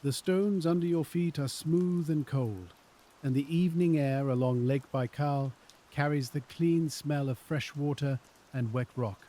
The stones under your feet are smooth and cold, and the evening air along Lake Baikal carries the clean smell of fresh water and wet rock.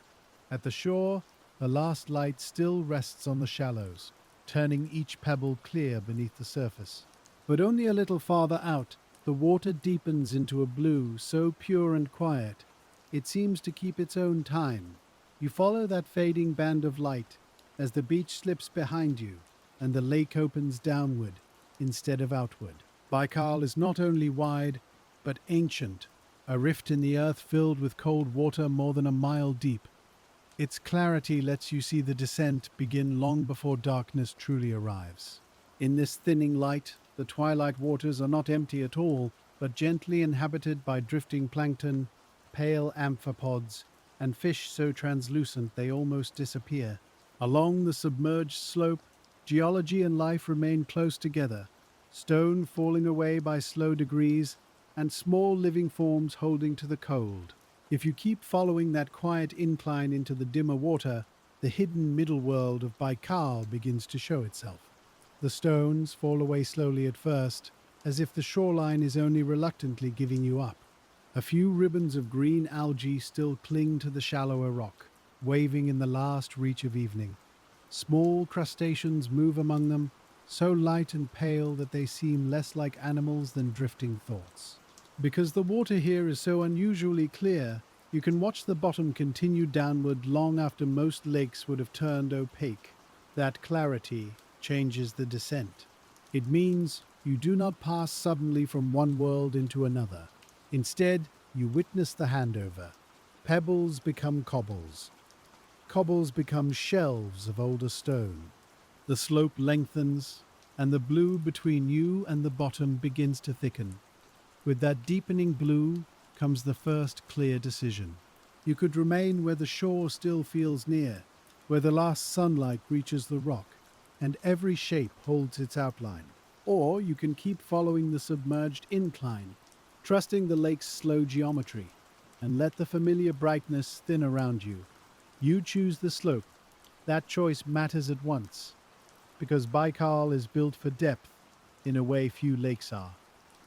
At the shore, the last light still rests on the shallows, turning each pebble clear beneath the surface. But only a little farther out, the water deepens into a blue so pure and quiet, it seems to keep its own time. You follow that fading band of light as the beach slips behind you and the lake opens downward instead of outward. Baikal is not only wide, but ancient, a rift in the earth filled with cold water more than a mile deep. Its clarity lets you see the descent begin long before darkness truly arrives. In this thinning light, the twilight waters are not empty at all, but gently inhabited by drifting plankton, pale amphipods, and fish so translucent they almost disappear. Along the submerged slope, geology and life remain close together, stone falling away by slow degrees, and small living forms holding to the cold. If you keep following that quiet incline into the dimmer water, the hidden middle world of Baikal begins to show itself. The stones fall away slowly at first, as if the shoreline is only reluctantly giving you up. A few ribbons of green algae still cling to the shallower rock, waving in the last reach of evening. Small crustaceans move among them, so light and pale that they seem less like animals than drifting thoughts. Because the water here is so unusually clear, you can watch the bottom continue downward long after most lakes would have turned opaque. That clarity changes the descent. It means you do not pass suddenly from one world into another. Instead, you witness the handover. Pebbles become cobbles. Cobbles become shelves of older stone. The slope lengthens, and the blue between you and the bottom begins to thicken. With that deepening blue comes the first clear decision. You could remain where the shore still feels near, where the last sunlight reaches the rock, and every shape holds its outline. Or you can keep following the submerged incline, trusting the lake's slow geometry, and let the familiar brightness thin around you. You choose the slope. That choice matters at once, because Baikal is built for depth in a way few lakes are.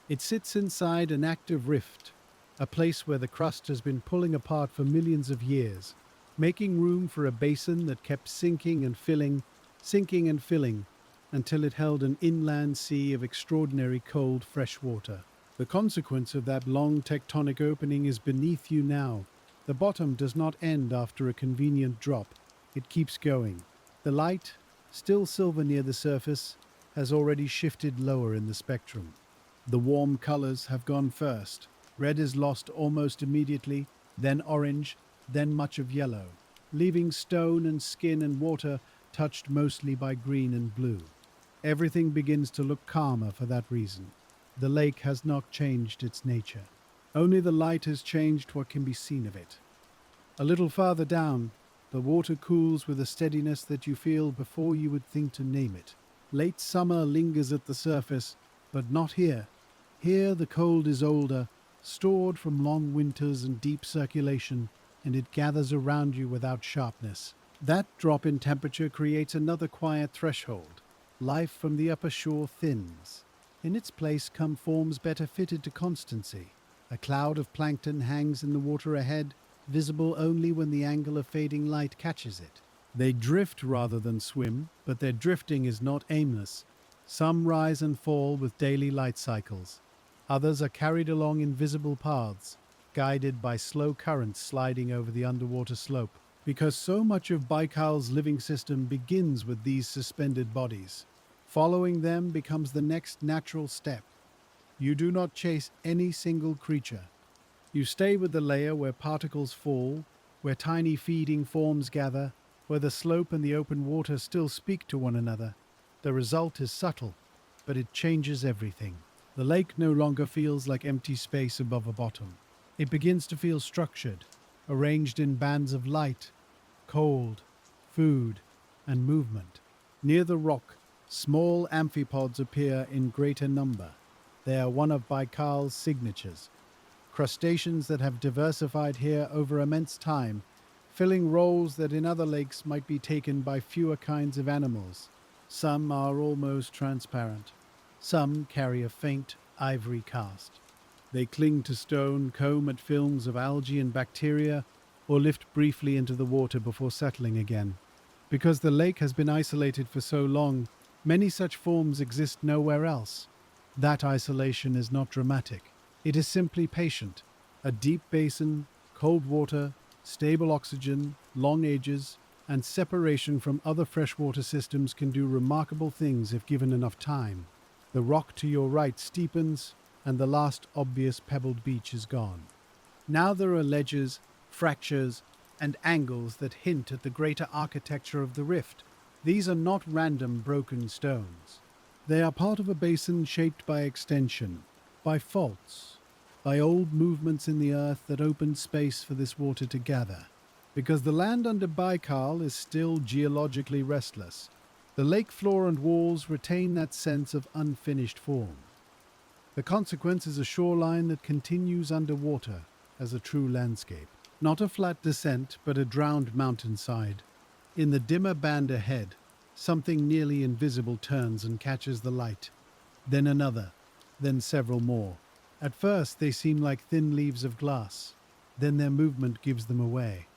It sits inside an active rift, a place where the crust has been pulling apart for millions of years, making room for a basin that kept sinking and filling, until it held an inland sea of extraordinary cold fresh water. The consequence of that long tectonic opening is beneath you now. The bottom does not end after a convenient drop. It keeps going. The light, still silver near the surface, has already shifted lower in the spectrum. The warm colors have gone first. Red is lost almost immediately, then orange, then much of yellow, leaving stone and skin and water touched mostly by green and blue. Everything begins to look calmer for that reason. The lake has not changed its nature. Only the light has changed what can be seen of it. A little farther down, the water cools with a steadiness that you feel before you would think to name it. Late summer lingers at the surface, but not here. Here the cold is older, stored from long winters and deep circulation, and it gathers around you without sharpness. That drop in temperature creates another quiet threshold. Life from the upper shore thins. In its place come forms better fitted to constancy. A cloud of plankton hangs in the water ahead, visible only when the angle of fading light catches it. They drift rather than swim, but their drifting is not aimless. Some rise and fall with daily light cycles. Others are carried along invisible paths, guided by slow currents sliding over the underwater slope. Because so much of Baikal's living system begins with these suspended bodies, following them becomes the next natural step. You do not chase any single creature. You stay with the layer where particles fall, where tiny feeding forms gather, where the slope and the open water still speak to one another. The result is subtle, but it changes everything. The lake no longer feels like empty space above a bottom. It begins to feel structured, arranged in bands of light, cold, food, and movement. Near the rock, small amphipods appear in greater number. They are one of Baikal's signatures. Crustaceans that have diversified here over immense time, filling roles that in other lakes might be taken by fewer kinds of animals. Some are almost transparent. Some carry a faint ivory cast. They cling to stone, comb at films of algae and bacteria, or lift briefly into the water before settling again. Because the lake has been isolated for so long, many such forms exist nowhere else. That isolation is not dramatic. It is simply patient. A deep basin, cold water, stable oxygen, long ages, and separation from other freshwater systems can do remarkable things if given enough time. The rock to your right steepens, and the last obvious pebbled beach is gone. Now there are ledges, fractures, and angles that hint at the greater architecture of the rift. These are not random broken stones. They are part of a basin shaped by extension, by faults, by old movements in the earth that opened space for this water to gather. Because the land under Baikal is still geologically restless, the lake floor and walls retain that sense of unfinished form. The consequence is a shoreline that continues underwater as a true landscape. Not a flat descent, but a drowned mountainside. In the dimmer band ahead, something nearly invisible turns and catches the light. Then another, then several more. At first they seem like thin leaves of glass. Then their movement gives them away.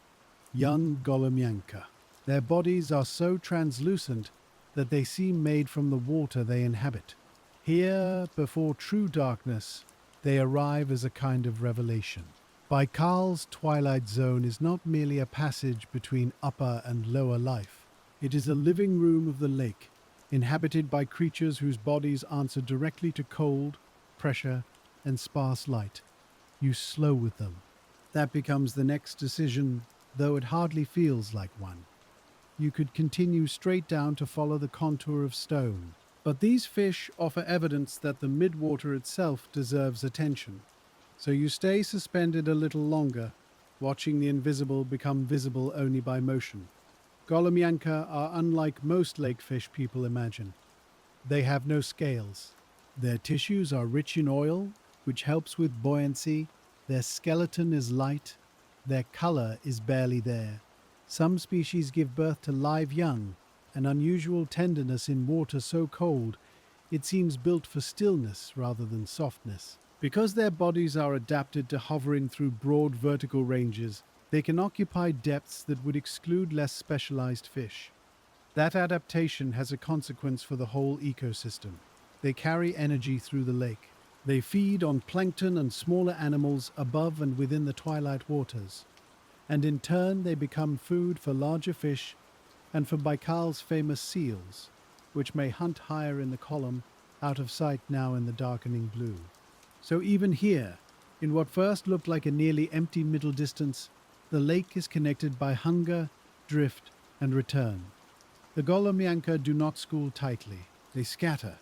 Young Golomyanka. Their bodies are so translucent that they seem made from the water they inhabit. Here, before true darkness, they arrive as a kind of revelation. Baikal's twilight zone is not merely a passage between upper and lower life. It is a living room of the lake, inhabited by creatures whose bodies answer directly to cold, pressure, and sparse light. You slow with them. That becomes the next decision, though it hardly feels like one. You could continue straight down to follow the contour of stone. But these fish offer evidence that the midwater itself deserves attention. So you stay suspended a little longer, watching the invisible become visible only by motion. Golomyanka are unlike most lake fish people imagine. They have no scales. Their tissues are rich in oil, which helps with buoyancy. Their skeleton is light. Their color is barely there. Some species give birth to live young, an unusual tenderness in water so cold it seems built for stillness rather than softness. Because their bodies are adapted to hovering through broad vertical ranges, they can occupy depths that would exclude less specialized fish. That adaptation has a consequence for the whole ecosystem. They carry energy through the lake. They feed on plankton and smaller animals above and within the twilight waters. And in turn they become food for larger fish and for Baikal's famous seals, which may hunt higher in the column, out of sight now in the darkening blue. So even here, in what first looked like a nearly empty middle distance, the lake is connected by hunger, drift, and return. The Golomyanka do not school tightly. They scatter.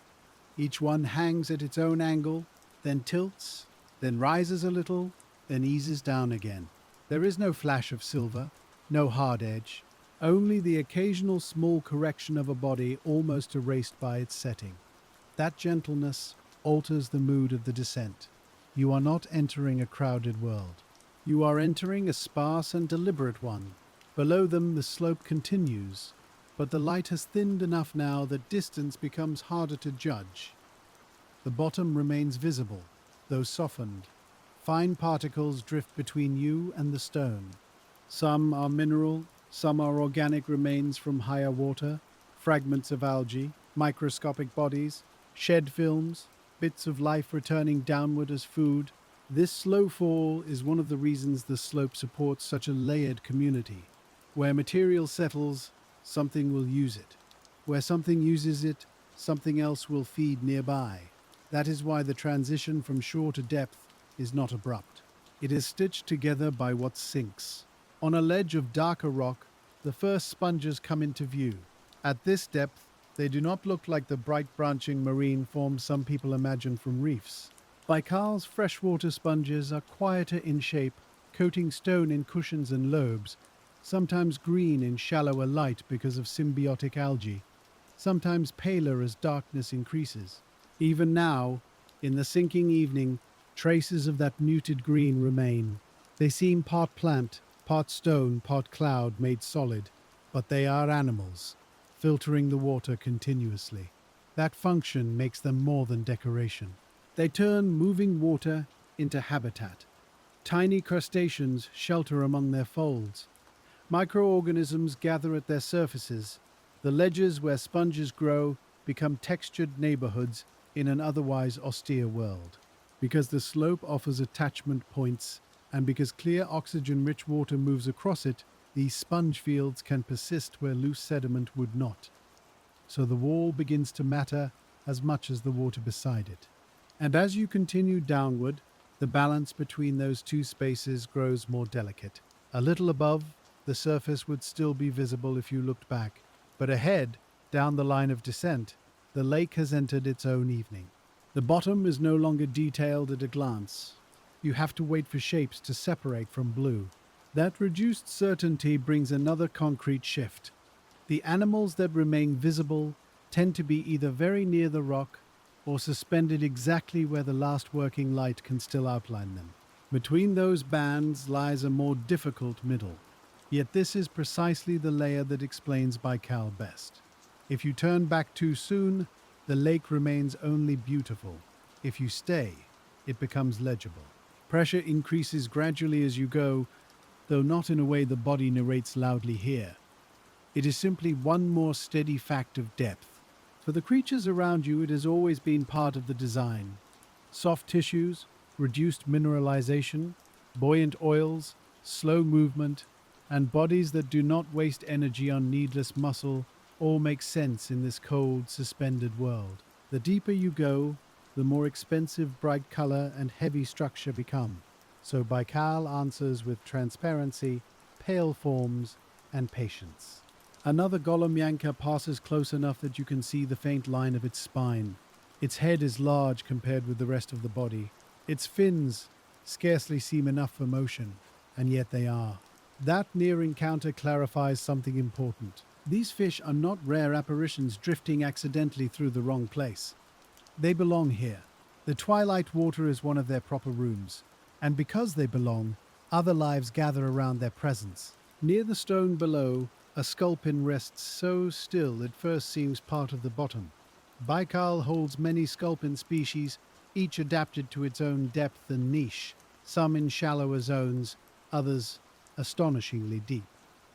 Each one hangs at its own angle, then tilts, then rises a little, then eases down again. There is no flash of silver, no hard edge, only the occasional small correction of a body almost erased by its setting. That gentleness alters the mood of the descent. You are not entering a crowded world. You are entering a sparse and deliberate one. Below them the slope continues, but the light has thinned enough now that distance becomes harder to judge. The bottom remains visible, though softened. Fine particles drift between you and the stone. Some are mineral, some are organic remains from higher water, fragments of algae, microscopic bodies, shed films, bits of life returning downward as food. This slow fall is one of the reasons the slope supports such a layered community. Where material settles, something will use it. Where something uses it, something else will feed nearby. That is why the transition from shore to depth is not abrupt. It is stitched together by what sinks. On a ledge of darker rock, the first sponges come into view. At this depth, they do not look like the bright branching marine forms some people imagine from reefs. Baikal's freshwater sponges are quieter in shape, coating stone in cushions and lobes, sometimes green in shallower light because of symbiotic algae, sometimes paler as darkness increases. Even now, in the sinking evening, traces of that muted green remain. They seem part plant, part stone, part cloud made solid, but they are animals. filtering the water continuously. That function makes them more than decoration. They turn moving water into habitat. Tiny crustaceans shelter among their folds. Microorganisms gather at their surfaces. The ledges where sponges grow become textured neighborhoods in an otherwise austere world. Because the slope offers attachment points, and because clear oxygen-rich water moves across it, these sponge fields can persist where loose sediment would not. So the wall begins to matter as much as the water beside it. And as you continue downward, the balance between those two spaces grows more delicate. A little above, the surface would still be visible if you looked back, but ahead, down the line of descent, the lake has entered its own evening. The bottom is no longer detailed at a glance. You have to wait for shapes to separate from blue. That reduced certainty brings another concrete shift. The animals that remain visible tend to be either very near the rock or suspended exactly where the last working light can still outline them. Between those bands lies a more difficult middle. Yet this is precisely the layer that explains Baikal best. If you turn back too soon, the lake remains only beautiful. If you stay, it becomes legible. Pressure increases gradually as you go, though not in a way the body narrates loudly here. It is simply one more steady fact of depth. For the creatures around you, it has always been part of the design. Soft tissues, reduced mineralization, buoyant oils, slow movement, and bodies that do not waste energy on needless muscle all make sense in this cold, suspended world. The deeper you go, the more expensive bright color and heavy structure become. So Baikal answers with transparency, pale forms, and patience. Another Golomyanka passes close enough that you can see the faint line of its spine. Its head is large compared with the rest of the body. Its fins scarcely seem enough for motion, and yet they are. That near encounter clarifies something important. These fish are not rare apparitions drifting accidentally through the wrong place. They belong here. The twilight water is one of their proper rooms, and because they belong, other lives gather around their presence. Near the stone below, a sculpin rests so still it first seems part of the bottom. Baikal holds many sculpin species, each adapted to its own depth and niche, some in shallower zones, others astonishingly deep.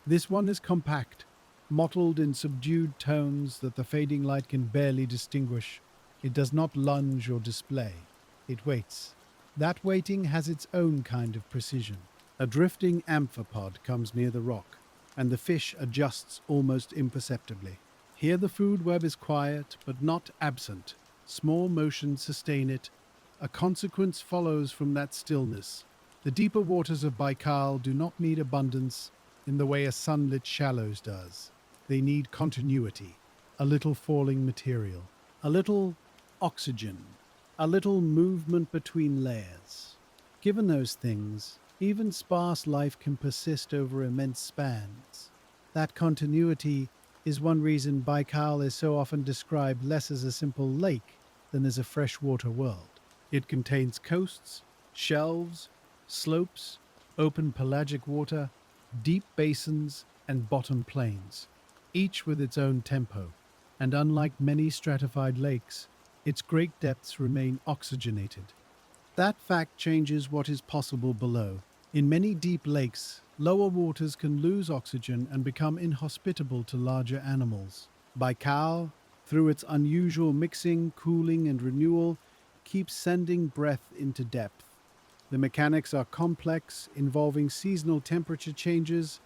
This one is compact, mottled in subdued tones that the fading light can barely distinguish. It does not lunge or display. It waits. That waiting has its own kind of precision. A drifting amphipod comes near the rock, and the fish adjusts almost imperceptibly. Here the food web is quiet, but not absent. Small motions sustain it. A consequence follows from that stillness. The deeper waters of Baikal do not need abundance in the way a sunlit shallows does. They need continuity, a little falling material, a little oxygen, a little movement between layers. Given those things, even sparse life can persist over immense spans. That continuity is one reason Baikal is so often described less as a simple lake than as a freshwater world. It contains coasts, shelves, slopes, open pelagic water, deep basins, and bottom plains, each with its own tempo. And unlike many stratified lakes, its great depths remain oxygenated. That fact changes what is possible below. In many deep lakes, lower waters can lose oxygen and become inhospitable to larger animals. Baikal, through its unusual mixing, cooling, and renewal, keeps sending breath into depth. The mechanics are complex, involving seasonal temperature changes,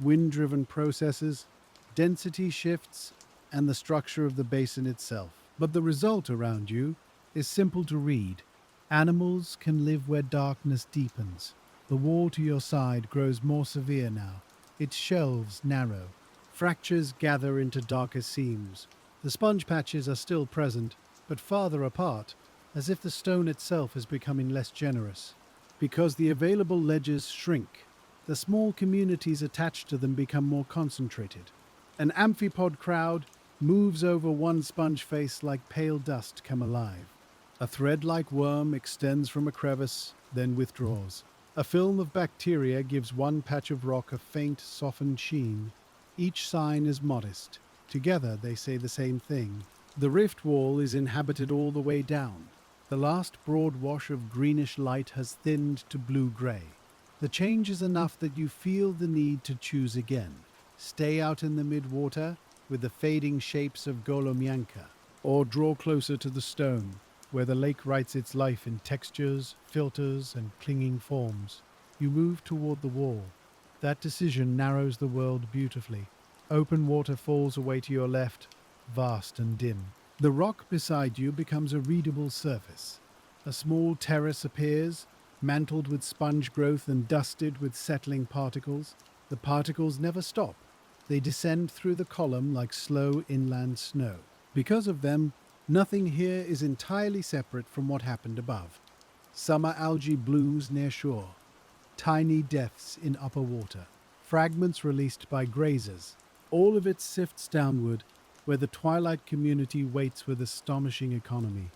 wind-driven processes, density shifts, and the structure of the basin itself. But the result around you is simple to read. Animals can live where darkness deepens. The wall to your side grows more severe now. Its shelves narrow. Fractures gather into darker seams. The sponge patches are still present, but farther apart, as if the stone itself is becoming less generous. Because the available ledges shrink, the small communities attached to them become more concentrated. An amphipod crowd moves over one sponge face like pale dust come alive. A thread-like worm extends from a crevice, then withdraws. A film of bacteria gives one patch of rock a faint, softened sheen. Each sign is modest, Together they say the same thing. The rift wall is inhabited all the way down. The last broad wash of greenish light has thinned to blue-gray. The change is enough that you feel the need to choose again. Stay out in the mid-water with the fading shapes of Golomyanka, or draw closer to the stone, where the lake writes its life in textures, filters, and clinging forms. You move toward the wall. That decision narrows the world beautifully. Open water falls away to your left, vast and dim. The rock beside you becomes a readable surface. A small terrace appears, mantled with sponge growth and dusted with settling particles. The particles never stop. They descend through the column like slow inland snow. Because of them, nothing here is entirely separate from what happened above. Summer algae blooms near shore. Tiny depths in upper water. Fragments released by grazers. All of it sifts downward, where the twilight community waits with astonishing economy.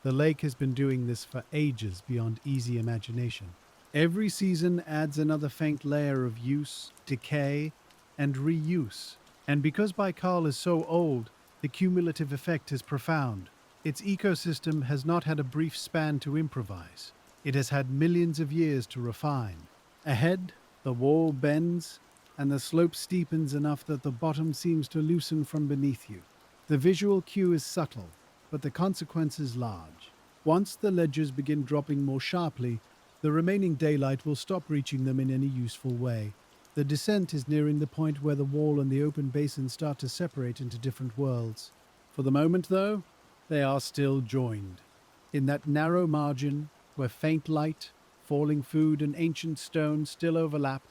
The lake has been doing this for ages beyond easy imagination. Every season adds another faint layer of use, decay, and reuse. And because Baikal is so old, the cumulative effect is profound. Its ecosystem has not had a brief span to improvise. It has had millions of years to refine. Ahead, the wall bends, and the slope steepens enough that the bottom seems to loosen from beneath you. The visual cue is subtle, but the consequence is large. Once the ledges begin dropping more sharply, the remaining daylight will stop reaching them in any useful way. The descent is nearing the point where the wall and the open basin start to separate into different worlds. For the moment, though, they are still joined. In that narrow margin, where faint light, falling food, and ancient stone still overlap,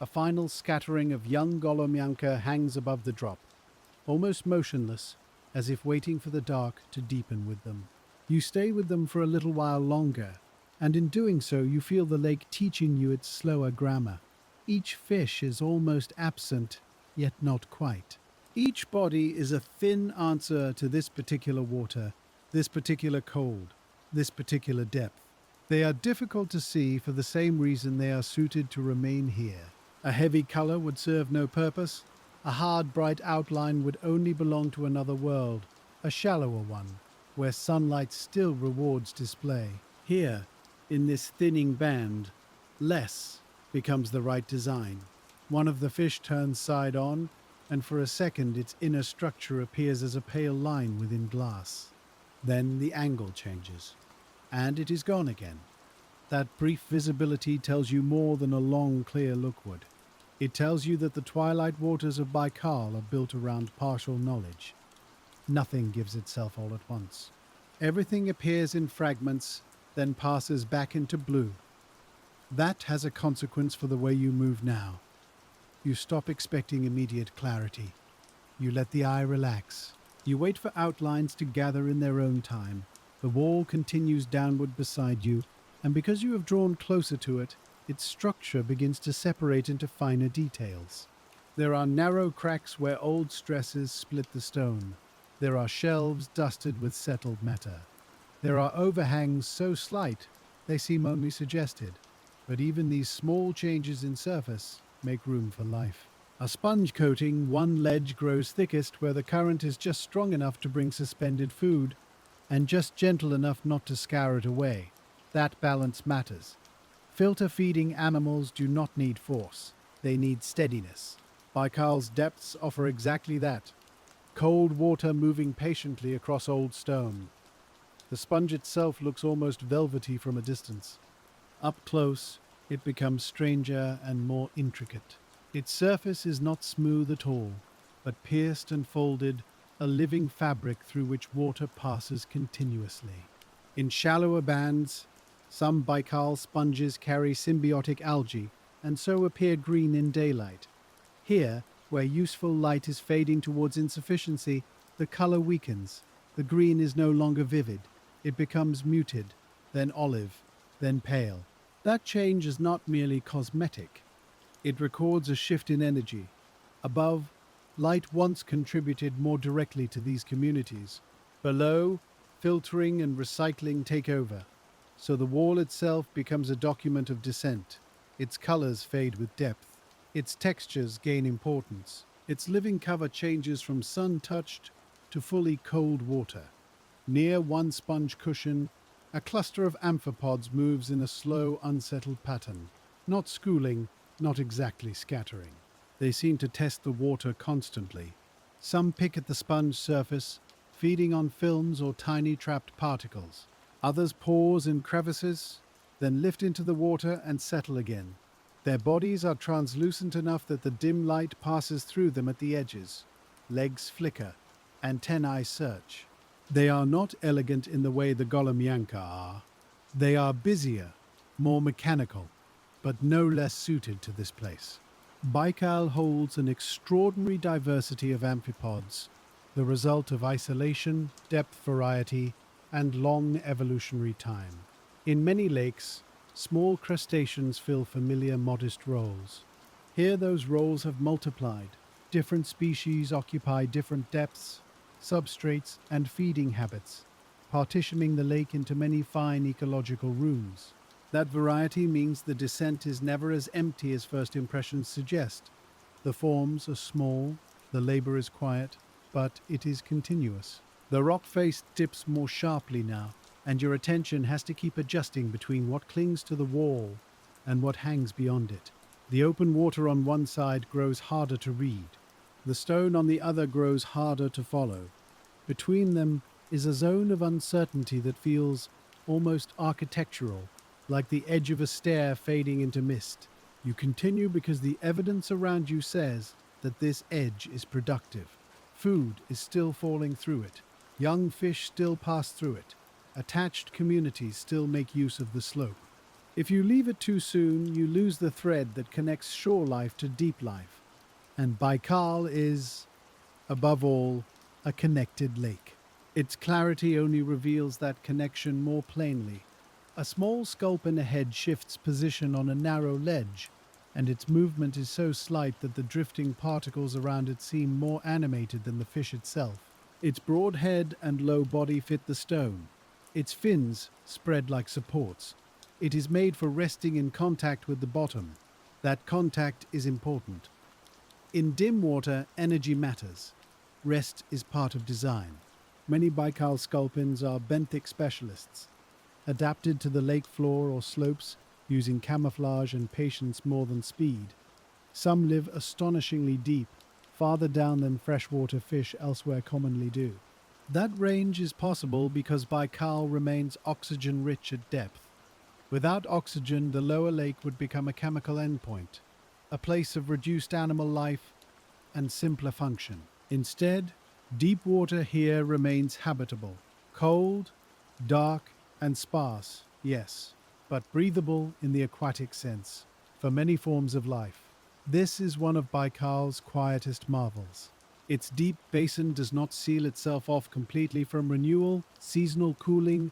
a final scattering of young Golomyanka hangs above the drop, almost motionless, as if waiting for the dark to deepen with them. You stay with them for a little while longer, and in doing so you feel the lake teaching you its slower grammar. Each fish is almost absent, yet not quite. Each body is a thin answer to this particular water, this particular cold, this particular depth. They are difficult to see for the same reason they are suited to remain here. A heavy color would serve no purpose. A hard, bright outline would only belong to another world, a shallower one, where sunlight still rewards display. Here, in this thinning band, less becomes the right design. One of the fish turns side on, and for a second its inner structure appears as a pale line within glass. Then the angle changes, and it is gone again. That brief visibility tells you more than a long, clear look would. It tells you that the twilight waters of Baikal are built around partial knowledge. Nothing gives itself all at once. Everything appears in fragments, then passes back into blue. That has a consequence for the way you move now. You stop expecting immediate clarity. You let the eye relax. You wait for outlines to gather in their own time. The wall continues downward beside you, and because you have drawn closer to it, its structure begins to separate into finer details. There are narrow cracks where old stresses split the stone. There are shelves dusted with settled matter. There are overhangs so slight they seem only suggested. But even these small changes in surface make room for life. A sponge coating one ledge grows thickest where the current is just strong enough to bring suspended food, and just gentle enough not to scour it away. That balance matters. Filter-feeding animals do not need force. They need steadiness. Baikal's depths offer exactly that. Cold water moving patiently across old stone. The sponge itself looks almost velvety from a distance. Up close, it becomes stranger and more intricate. Its surface is not smooth at all, but pierced and folded, a living fabric through which water passes continuously. In shallower bands, some Baikal sponges carry symbiotic algae and so appear green in daylight. Here, where useful light is fading towards insufficiency, the color weakens. The green is no longer vivid. It becomes muted, then olive, then pale. That change is not merely cosmetic. It records a shift in energy. Above, light once contributed more directly to these communities. Below, filtering and recycling take over. So the wall itself becomes a document of descent. Its colors fade with depth. Its textures gain importance. Its living cover changes from sun-touched to fully cold water. Near one sponge cushion, a cluster of amphipods moves in a slow, unsettled pattern. Not schooling, not exactly scattering. They seem to test the water constantly. Some pick at the sponge surface, feeding on films or tiny trapped particles. Others pause in crevices, then lift into the water and settle again. Their bodies are translucent enough that the dim light passes through them at the edges. Legs flicker, antennae search. They are not elegant in the way the Golomyanka are. They are busier, more mechanical, but no less suited to this place. Baikal holds an extraordinary diversity of amphipods, the result of isolation, depth variety, and long evolutionary time. In many lakes, small crustaceans fill familiar modest roles. Here those roles have multiplied. Different species occupy different depths, substrates, and feeding habits, partitioning the lake into many fine ecological rooms. That variety means the descent is never as empty as first impressions suggest. The forms are small, the labor is quiet, but it is continuous. The rock face dips more sharply now, and your attention has to keep adjusting between what clings to the wall and what hangs beyond it. The open water on one side grows harder to read. The stone on the other grows harder to follow. Between them is a zone of uncertainty that feels almost architectural, like the edge of a stair fading into mist. You continue because the evidence around you says that this edge is productive. Food is still falling through it. Young fish still pass through it. Attached communities still make use of the slope. If you leave it too soon, you lose the thread that connects shore life to deep life. And Baikal is, above all, a connected lake. Its clarity only reveals that connection more plainly. A small sculpin ahead shifts position on a narrow ledge, and its movement is so slight that the drifting particles around it seem more animated than the fish itself. Its broad head and low body fit the stone. Its fins spread like supports. It is made for resting in contact with the bottom. That contact is important. In dim water, energy matters. Rest is part of design. Many Baikal sculpins are benthic specialists, adapted to the lake floor or slopes, using camouflage and patience more than speed. Some live astonishingly deep, farther down than freshwater fish elsewhere commonly do. That range is possible because Baikal remains oxygen-rich at depth. Without oxygen, the lower lake would become a chemical endpoint, a place of reduced animal life and simpler function. Instead, deep water here remains habitable, cold, dark, and sparse, yes, but breathable in the aquatic sense, for many forms of life. This is one of Baikal's quietest marvels. Its deep basin does not seal itself off completely from renewal, seasonal cooling,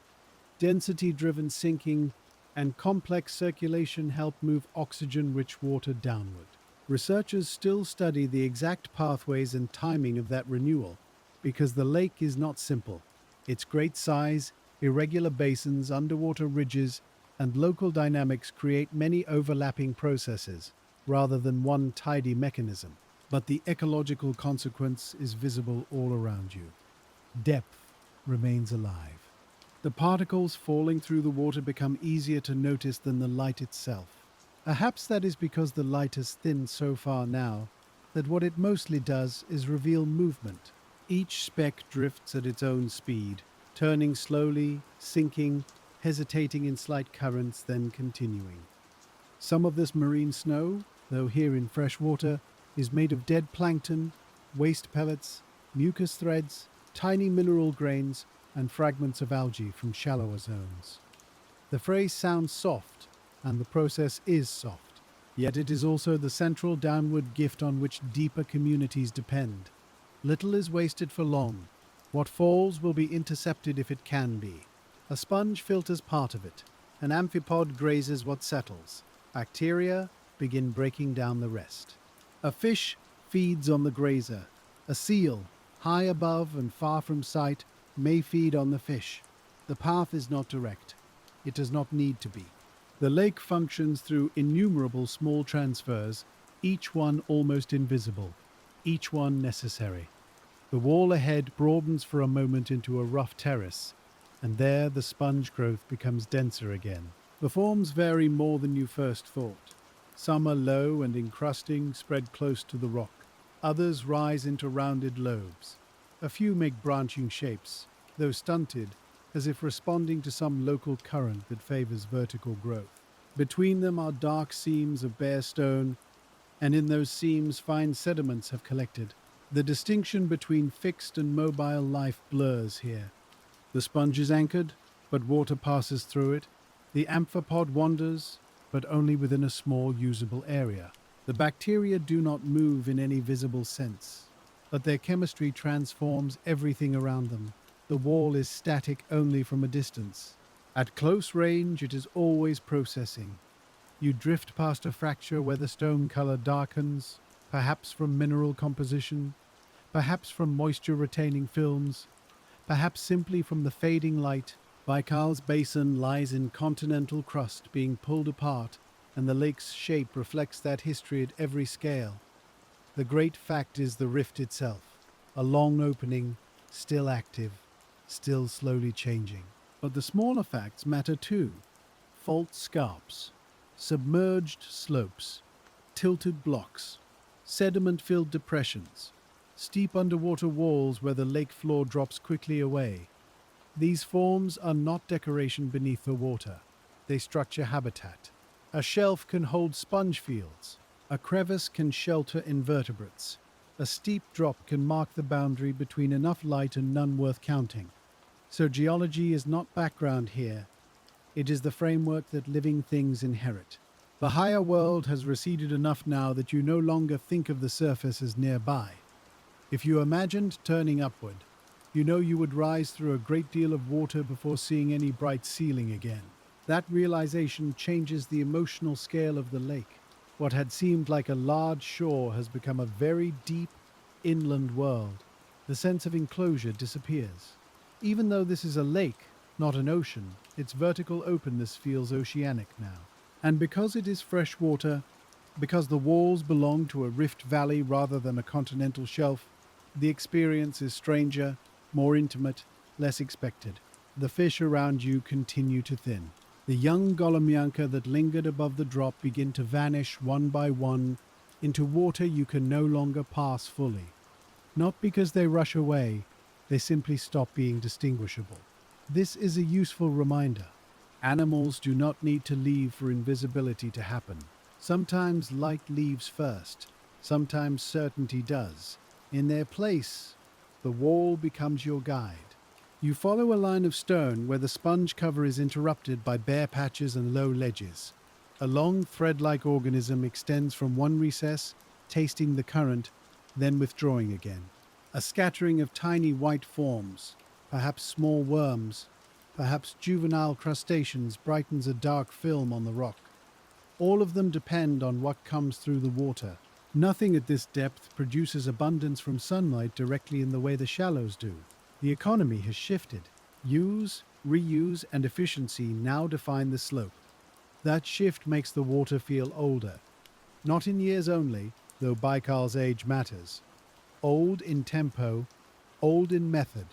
density-driven sinking, and complex circulation help move oxygen-rich water downward. Researchers still study the exact pathways and timing of that renewal, because the lake is not simple. Its great size, irregular basins, underwater ridges, and local dynamics create many overlapping processes, rather than one tidy mechanism. But the ecological consequence is visible all around you. Depth remains alive. The particles falling through the water become easier to notice than the light itself. Perhaps that is because the light has thinned so far now that what it mostly does is reveal movement. Each speck drifts at its own speed, turning slowly, sinking, hesitating in slight currents, then continuing. Some of this marine snow, though here in fresh water, is made of dead plankton, waste pellets, mucus threads, tiny mineral grains, and fragments of algae from shallower zones. The phrase sounds soft, and the process is soft, yet it is also the central downward gift on which deeper communities depend. Little is wasted for long. What falls will be intercepted if it can be. A sponge filters part of it. An amphipod grazes what settles. Bacteria begin breaking down the rest. A fish feeds on the grazer. A seal, high above and far from sight, may feed on the fish. The path is not direct. It does not need to be. The lake functions through innumerable small transfers, each one almost invisible. each one necessary. The wall ahead broadens for a moment into a rough terrace, and there the sponge growth becomes denser again. The forms vary more than you first thought. Some are low and encrusting, spread close to the rock. Others rise into rounded lobes. A few make branching shapes, though stunted, as if responding to some local current that favors vertical growth. Between them are dark seams of bare stone, and in those seams fine sediments have collected. The distinction between fixed and mobile life blurs here. The sponge is anchored, but water passes through it. The amphipod wanders, but only within a small usable area. The bacteria do not move in any visible sense, but their chemistry transforms everything around them. The wall is static only from a distance. At close range, it is always processing. You drift past a fracture where the stone color darkens, perhaps from mineral composition, perhaps from moisture-retaining films, perhaps simply from the fading light. Baikal's basin lies in continental crust being pulled apart, and the lake's shape reflects that history at every scale. The great fact is the rift itself, a long opening, still active, still slowly changing. But the smaller facts matter too. Fault scarps, submerged slopes, tilted blocks, sediment-filled depressions, steep underwater walls where the lake floor drops quickly away. These forms are not decoration beneath the water. They structure habitat. A shelf can hold sponge fields. A crevice can shelter invertebrates. A steep drop can mark the boundary between enough light and none worth counting. So geology is not background here. It is the framework that living things inherit. The higher world has receded enough now that you no longer think of the surface as nearby. If you imagined turning upward, you know you would rise through a great deal of water before seeing any bright ceiling again. That realization changes the emotional scale of the lake. What had seemed like a large shore has become a very deep, inland world. The sense of enclosure disappears. Even though this is a lake, not an ocean, its vertical openness feels oceanic now. And because it is fresh water, because the walls belong to a rift valley rather than a continental shelf, the experience is stranger, more intimate, less expected. The fish around you continue to thin. The young Golomyanka that lingered above the drop begin to vanish one by one into water you can no longer pass fully. Not because they rush away, they simply stop being distinguishable. This is a useful reminder. Animals do not need to leave for invisibility to happen. Sometimes light leaves first. Sometimes certainty does. In their place, the wall becomes your guide. You follow a line of stone where the sponge cover is interrupted by bare patches and low ledges. A long thread-like organism extends from one recess, tasting the current, then withdrawing again. A scattering of tiny white forms, perhaps small worms, perhaps juvenile crustaceans, brightens a dark film on the rock. All of them depend on what comes through the water. Nothing at this depth produces abundance from sunlight directly in the way the shallows do. The economy has shifted. Use, reuse, and efficiency now define the slope. That shift makes the water feel older. Not in years only, though Baikal's age matters. Old in tempo, old in method.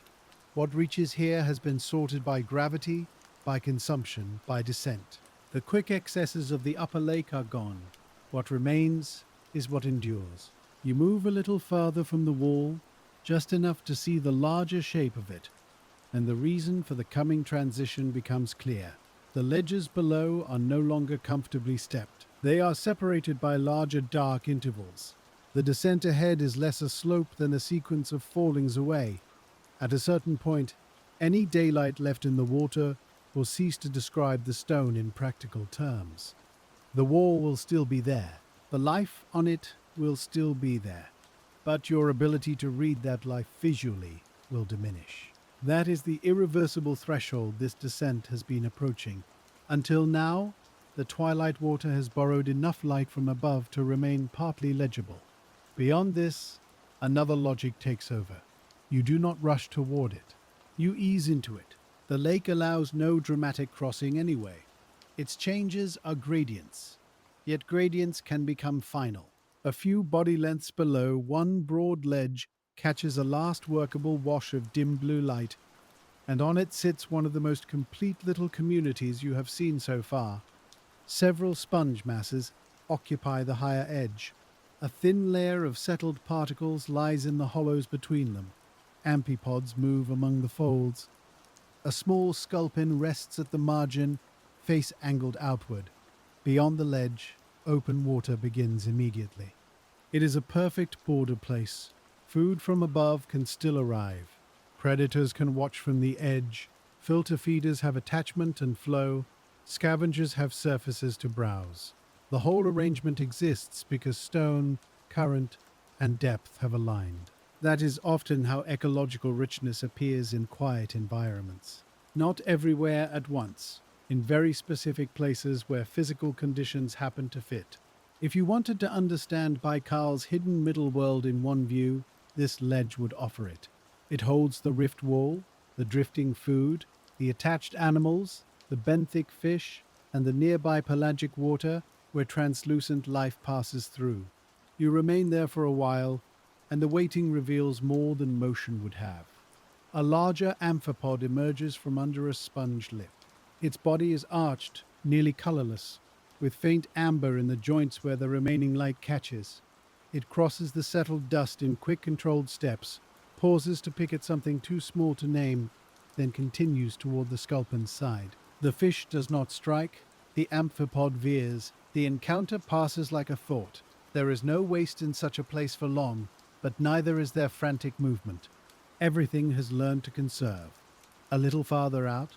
What reaches here has been sorted by gravity, by consumption, by descent. The quick excesses of the upper lake are gone. What remains is what endures. You move a little farther from the wall, just enough to see the larger shape of it, and the reason for the coming transition becomes clear. The ledges below are no longer comfortably stepped. They are separated by larger dark intervals. The descent ahead is less a slope than a sequence of fallings away. At a certain point, any daylight left in the water will cease to describe the stone in practical terms. The wall will still be there. The life on it will still be there. But your ability to read that life visually will diminish. That is the irreversible threshold this descent has been approaching. Until now, the twilight water has borrowed enough light from above to remain partly legible. Beyond this, another logic takes over. You do not rush toward it. You ease into it. The lake allows no dramatic crossing anyway. Its changes are gradients, yet gradients can become final. A few body lengths below, one broad ledge catches a last workable wash of dim blue light, and on it sits one of the most complete little communities you have seen so far. Several sponge masses occupy the higher edge. A thin layer of settled particles lies in the hollows between them. Amphipods move among the folds. A small sculpin rests at the margin, face angled outward. Beyond the ledge, open water begins immediately. It is a perfect border place. Food from above can still arrive. Predators can watch from the edge. Filter feeders have attachment and flow. Scavengers have surfaces to browse. The whole arrangement exists because stone, current, and depth have aligned. That is often how ecological richness appears in quiet environments. Not everywhere at once, in very specific places where physical conditions happen to fit. If you wanted to understand Baikal's hidden middle world in one view, this ledge would offer it. It holds the rift wall, the drifting food, the attached animals, the benthic fish, and the nearby pelagic water where translucent life passes through. You remain there for a while, and the waiting reveals more than motion would have. A larger amphipod emerges from under a sponge lip. Its body is arched, nearly colorless, with faint amber in the joints where the remaining light catches. It crosses the settled dust in quick, controlled steps, pauses to pick at something too small to name, then continues toward the sculpin's side. The fish does not strike, the amphipod veers. The encounter passes like a thought. There is no waste in such a place for long, but neither is there frantic movement. Everything has learned to conserve. A little farther out,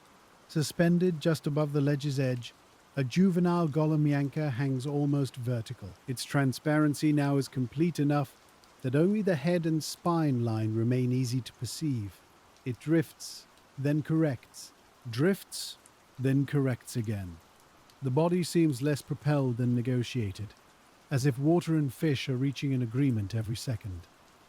suspended just above the ledge's edge, a juvenile Golomyanka hangs almost vertical. Its transparency now is complete enough that only the head and spine line remain easy to perceive. It drifts, then corrects, drifts, then corrects again. The body seems less propelled than negotiated, as if water and fish are reaching an agreement every second.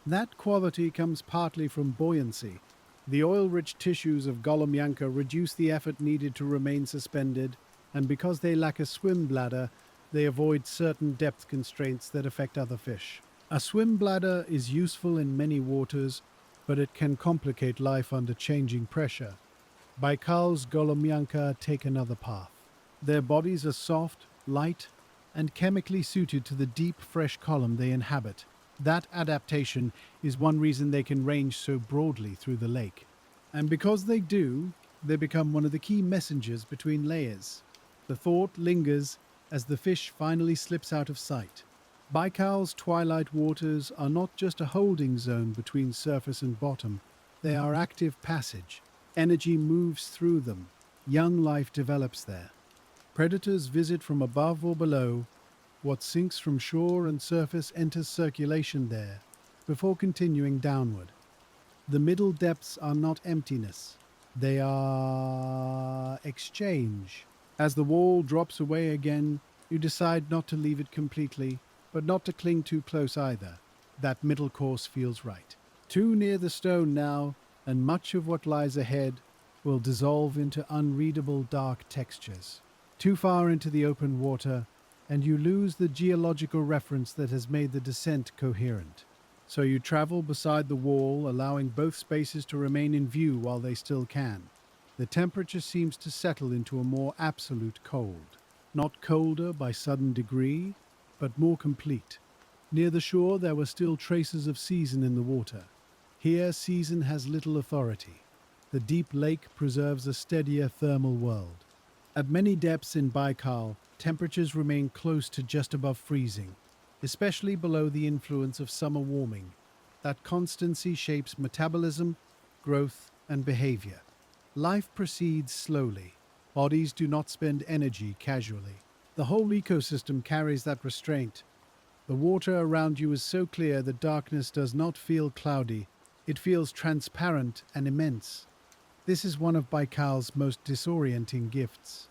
That quality comes partly from buoyancy. The oil-rich tissues of Golomyanka reduce the effort needed to remain suspended, and because they lack a swim bladder, they avoid certain depth constraints that affect other fish. A swim bladder is useful in many waters, but it can complicate life under changing pressure. Baikal's Golomyanka take another path. Their bodies are soft, light, and chemically suited to the deep, fresh column they inhabit. That adaptation is one reason they can range so broadly through the lake. And because they do, they become one of the key messengers between layers. The thought lingers as the fish finally slips out of sight. Baikal's twilight waters are not just a holding zone between surface and bottom. They are active passage. Energy moves through them. Young life develops there. Predators visit from above or below. What sinks from shore and surface enters circulation there, before continuing downward. The middle depths are not emptiness. They are exchange. As the wall drops away again, you decide not to leave it completely, but not to cling too close either. That middle course feels right. Too near the stone now, and much of what lies ahead will dissolve into unreadable dark textures. Too far into the open water, and you lose the geological reference that has made the descent coherent. So you travel beside the wall, allowing both spaces to remain in view while they still can. The temperature seems to settle into a more absolute cold. Not colder by sudden degree, but more complete. Near the shore there were still traces of season in the water. Here season has little authority. The deep lake preserves a steadier thermal world. At many depths in Baikal, temperatures remain close to just above freezing, especially below the influence of summer warming. That constancy shapes metabolism, growth, and behavior. Life proceeds slowly. Bodies do not spend energy casually. The whole ecosystem carries that restraint. The water around you is so clear that darkness does not feel cloudy. It feels transparent and immense. This is one of Baikal's most disorienting gifts.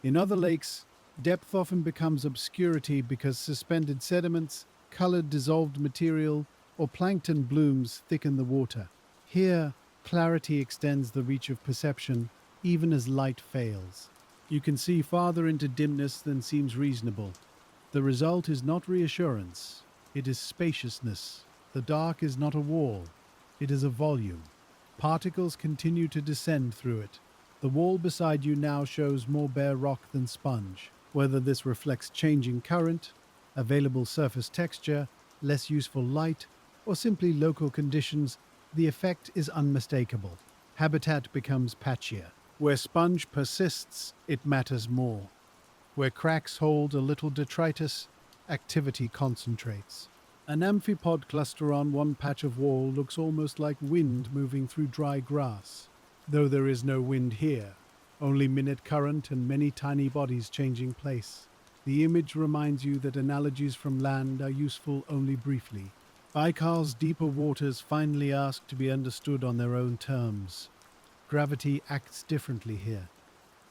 In other lakes, depth often becomes obscurity because suspended sediments, colored dissolved material, or plankton blooms thicken the water. Here, clarity extends the reach of perception, even as light fails. You can see farther into dimness than seems reasonable. The result is not reassurance, It is spaciousness. The dark is not a wall, it is a volume. Particles continue to descend through it. The wall beside you now shows more bare rock than sponge. Whether this reflects changing current, available surface texture, less useful light, or simply local conditions, the effect is unmistakable. Habitat becomes patchier. Where sponge persists, it matters more. Where cracks hold a little detritus, activity concentrates. An amphipod cluster on one patch of wall looks almost like wind moving through dry grass, though there is no wind here, only minute current and many tiny bodies changing place. The image reminds you that analogies from land are useful only briefly. Baikal's deeper waters finally ask to be understood on their own terms. Gravity acts differently here.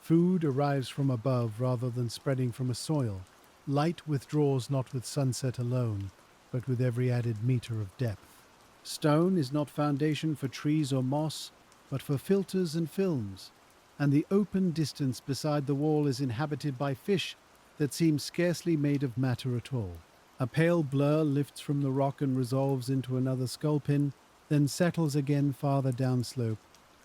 Food arrives from above rather than spreading from a soil. Light withdraws not with sunset alone, but with every added meter of depth. Stone is not foundation for trees or moss, but for filters and films. And the open distance beside the wall is inhabited by fish that seem scarcely made of matter at all. A pale blur lifts from the rock and resolves into another sculpin, then settles again farther downslope.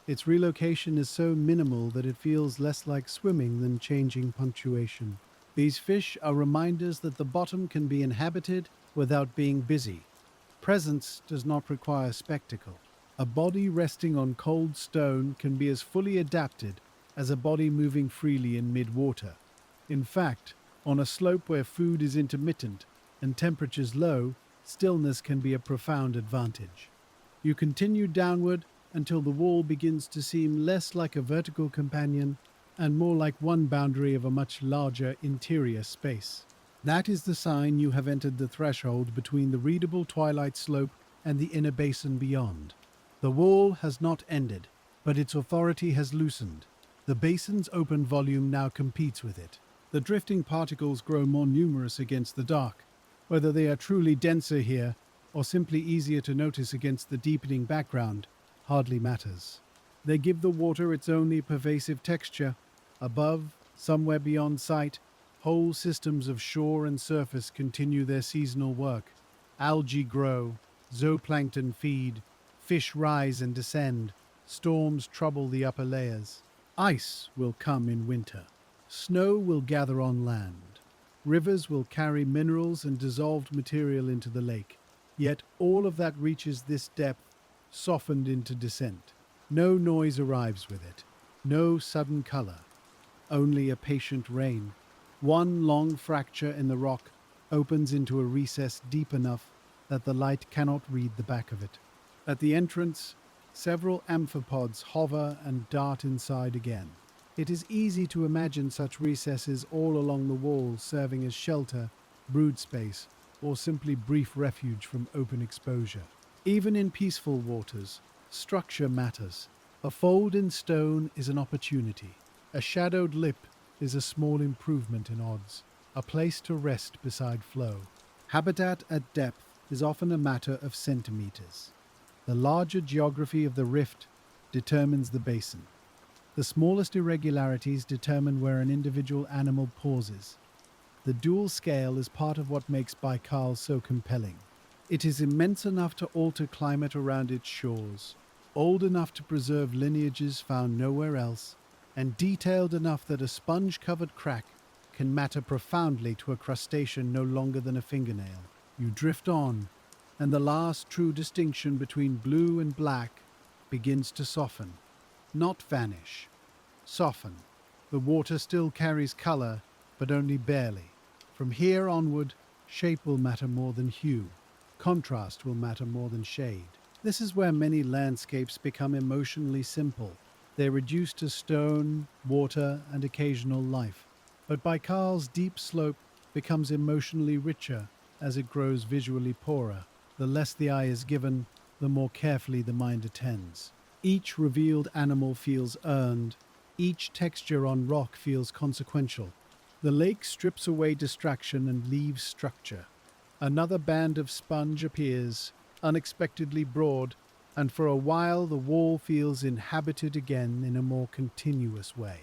Its relocation is so minimal that it feels less like swimming than changing punctuation. These fish are reminders that the bottom can be inhabited without being busy. Presence does not require spectacle. A body resting on cold stone can be as fully adapted as a body moving freely in mid-water. In fact, on a slope where food is intermittent and temperatures low, stillness can be a profound advantage. You continue downward until the wall begins to seem less like a vertical companion and more like one boundary of a much larger interior space. That is the sign you have entered the threshold between the readable twilight slope and the inner basin beyond. The wall has not ended, but its authority has loosened. The basin's open volume now competes with it. The drifting particles grow more numerous against the dark. Whether they are truly denser here or simply easier to notice against the deepening background hardly matters. They give the water its only pervasive texture. Above, somewhere beyond sight, whole systems of shore and surface continue their seasonal work. Algae grow, zooplankton feed, fish rise and descend, storms trouble the upper layers. Ice will come in winter. Snow will gather on land. Rivers will carry minerals and dissolved material into the lake. Yet all of that reaches this depth, softened into descent. No noise arrives with it. No sudden color. Only a patient rain. One long fracture in the rock opens into a recess deep enough that the light cannot read the back of it. At the entrance, several amphipods hover and dart inside again. It is easy to imagine such recesses all along the wall serving as shelter, brood space, or simply brief refuge from open exposure. Even in peaceful waters, structure matters. A fold in stone is an opportunity. A shadowed lip is a small improvement in odds, a place to rest beside flow. Habitat at depth is often a matter of centimeters. The larger geography of the rift determines the basin. The smallest irregularities determine where an individual animal pauses. The dual scale is part of what makes Baikal so compelling. It is immense enough to alter climate around its shores, old enough to preserve lineages found nowhere else, and detailed enough that a sponge-covered crack can matter profoundly to a crustacean no longer than a fingernail. You drift on, and the last true distinction between blue and black begins to soften. Not vanish. Soften. The water still carries color, but only barely. From here onward, shape will matter more than hue. Contrast will matter more than shade. This is where many landscapes become emotionally simple. They reduce to stone, water, and occasional life. But Baikal's deep slope becomes emotionally richer as it grows visually poorer. The less the eye is given, the more carefully the mind attends. Each revealed animal feels earned. Each texture on rock feels consequential. The lake strips away distraction and leaves structure. Another band of sponge appears, unexpectedly broad, and for a while the wall feels inhabited again in a more continuous way.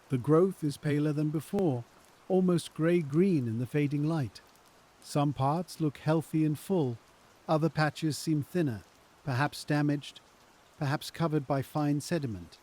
The growth is paler than before, almost grey-green in the fading light. Some parts look healthy and full, other patches seem thinner, perhaps damaged, perhaps covered by fine sediment,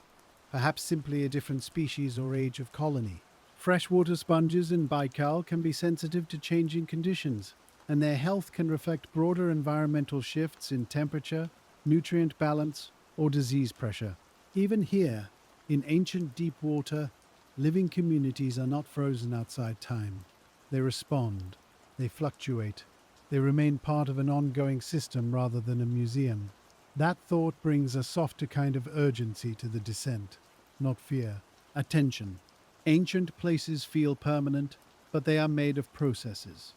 perhaps simply a different species or age of colony. Freshwater sponges in Baikal can be sensitive to changing conditions, and their health can reflect broader environmental shifts in temperature, nutrient balance, or disease pressure. Even here, in ancient deep water, living communities are not frozen outside time. They respond, they fluctuate, they remain part of an ongoing system rather than a museum. That thought brings a softer kind of urgency to the descent, not fear, attention. Ancient places feel permanent, but they are made of processes,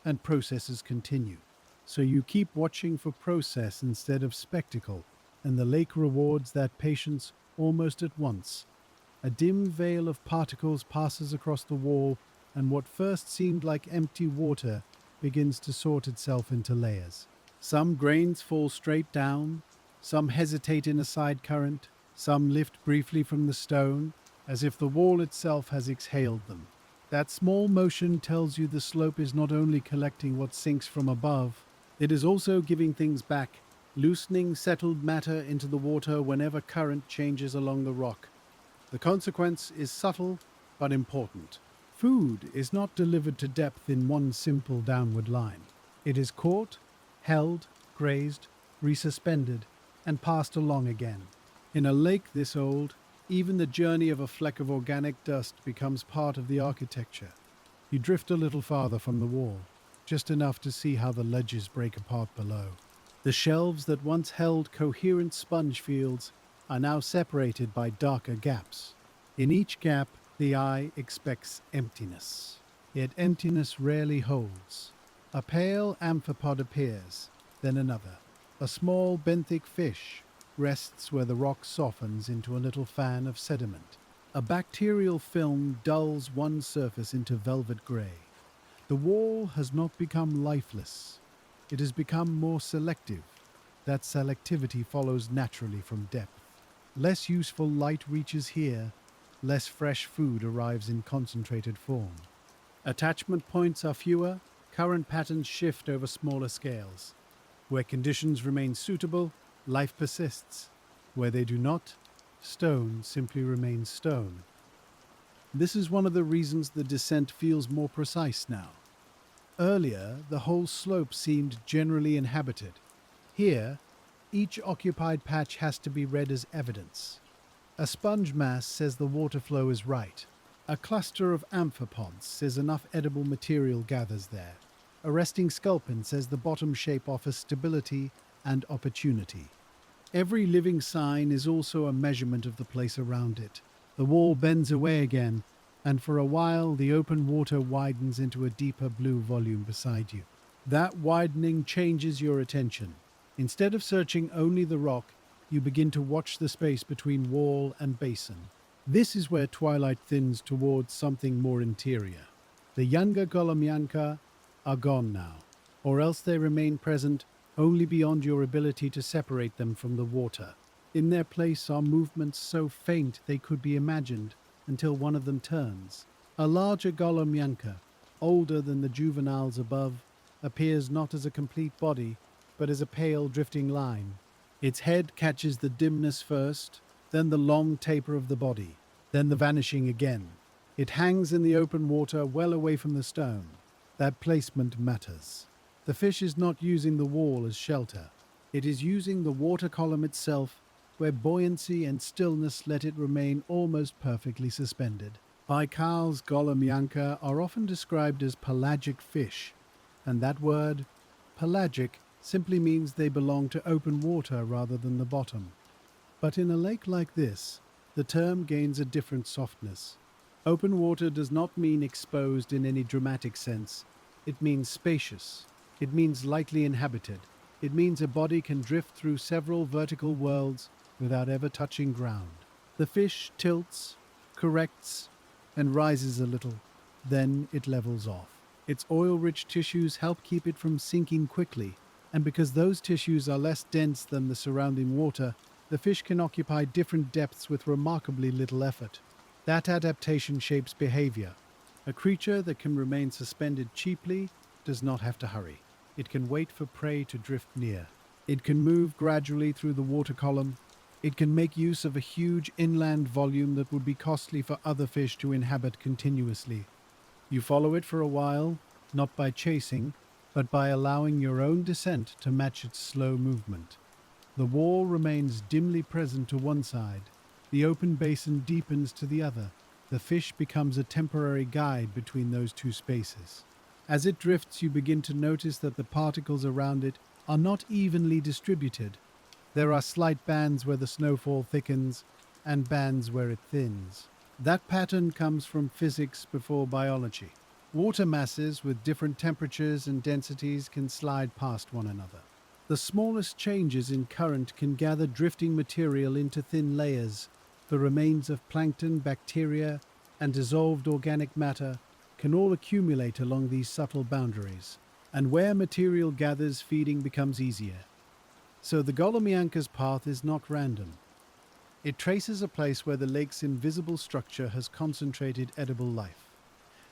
and processes continue. So you keep watching for process instead of spectacle, and the lake rewards that patience almost at once. A dim veil of particles passes across the wall, and what first seemed like empty water begins to sort itself into layers. Some grains fall straight down, some hesitate in a side current, some lift briefly from the stone, as if the wall itself has exhaled them. That small motion tells you the slope is not only collecting what sinks from above, it is also giving things back, loosening settled matter into the water whenever current changes along the rock. The consequence is subtle but important. Food is not delivered to depth in one simple downward line. It is caught, held, grazed, resuspended, and passed along again. In a lake this old, even the journey of a fleck of organic dust becomes part of the architecture. You drift a little farther from the wall, just enough to see how the ledges break apart below. The shelves that once held coherent sponge fields are now separated by darker gaps. In each gap, the eye expects emptiness. Yet emptiness rarely holds. A pale amphipod appears, then another. A small benthic fish rests where the rock softens into a little fan of sediment. A bacterial film dulls one surface into velvet grey. The wall has not become lifeless. It has become more selective. That selectivity follows naturally from depth. Less useful light reaches here, less fresh food arrives in concentrated form. Attachment points are fewer, current patterns shift over smaller scales. Where conditions remain suitable, life persists. Where they do not, stone simply remains stone. This is one of the reasons the descent feels more precise now. Earlier, the whole slope seemed generally inhabited. Here, each occupied patch has to be read as evidence. A sponge mass says the water flow is right. A cluster of amphipods says enough edible material gathers there. A resting sculpin says the bottom shape offers stability and opportunity. Every living sign is also a measurement of the place around it. The wall bends away again, and for a while the open water widens into a deeper blue volume beside you. That widening changes your attention. Instead of searching only the rock, you begin to watch the space between wall and basin. This is where twilight thins towards something more interior. The younger Golomyanka are gone now, or else they remain present only beyond your ability to separate them from the water. In their place are movements so faint they could be imagined until one of them turns. A larger Golomyanka, older than the juveniles above, appears not as a complete body, but as a pale drifting line. Its head catches the dimness first, then the long taper of the body, then the vanishing again. It hangs in the open water well away from the stone. That placement matters. The fish is not using the wall as shelter. It is using the water column itself, where buoyancy and stillness let it remain almost perfectly suspended. Baikal's Golomyanka are often described as pelagic fish, and that word, pelagic, simply means they belong to open water rather than the bottom. But in a lake like this, the term gains a different softness. Open water does not mean exposed in any dramatic sense. It means spacious. It means lightly inhabited. It means a body can drift through several vertical worlds without ever touching ground. The fish tilts, corrects, and rises a little. Then it levels off. Its oil-rich tissues help keep it from sinking quickly, and because those tissues are less dense than the surrounding water, the fish can occupy different depths with remarkably little effort. That adaptation shapes behavior. A creature that can remain suspended cheaply does not have to hurry. It can wait for prey to drift near. It can move gradually through the water column. It can make use of a huge inland volume that would be costly for other fish to inhabit continuously. You follow it for a while, not by chasing, but by allowing your own descent to match its slow movement. The wall remains dimly present to one side. The open basin deepens to the other. The fish becomes a temporary guide between those two spaces. As it drifts, you begin to notice that the particles around it are not evenly distributed. There are slight bands where the snowfall thickens and bands where it thins. That pattern comes from physics before biology. Water masses with different temperatures and densities can slide past one another. The smallest changes in current can gather drifting material into thin layers. The remains of plankton, bacteria, and dissolved organic matter can all accumulate along these subtle boundaries. And where material gathers, feeding becomes easier. So the Golomyanka's path is not random. It traces a place where the lake's invisible structure has concentrated edible life.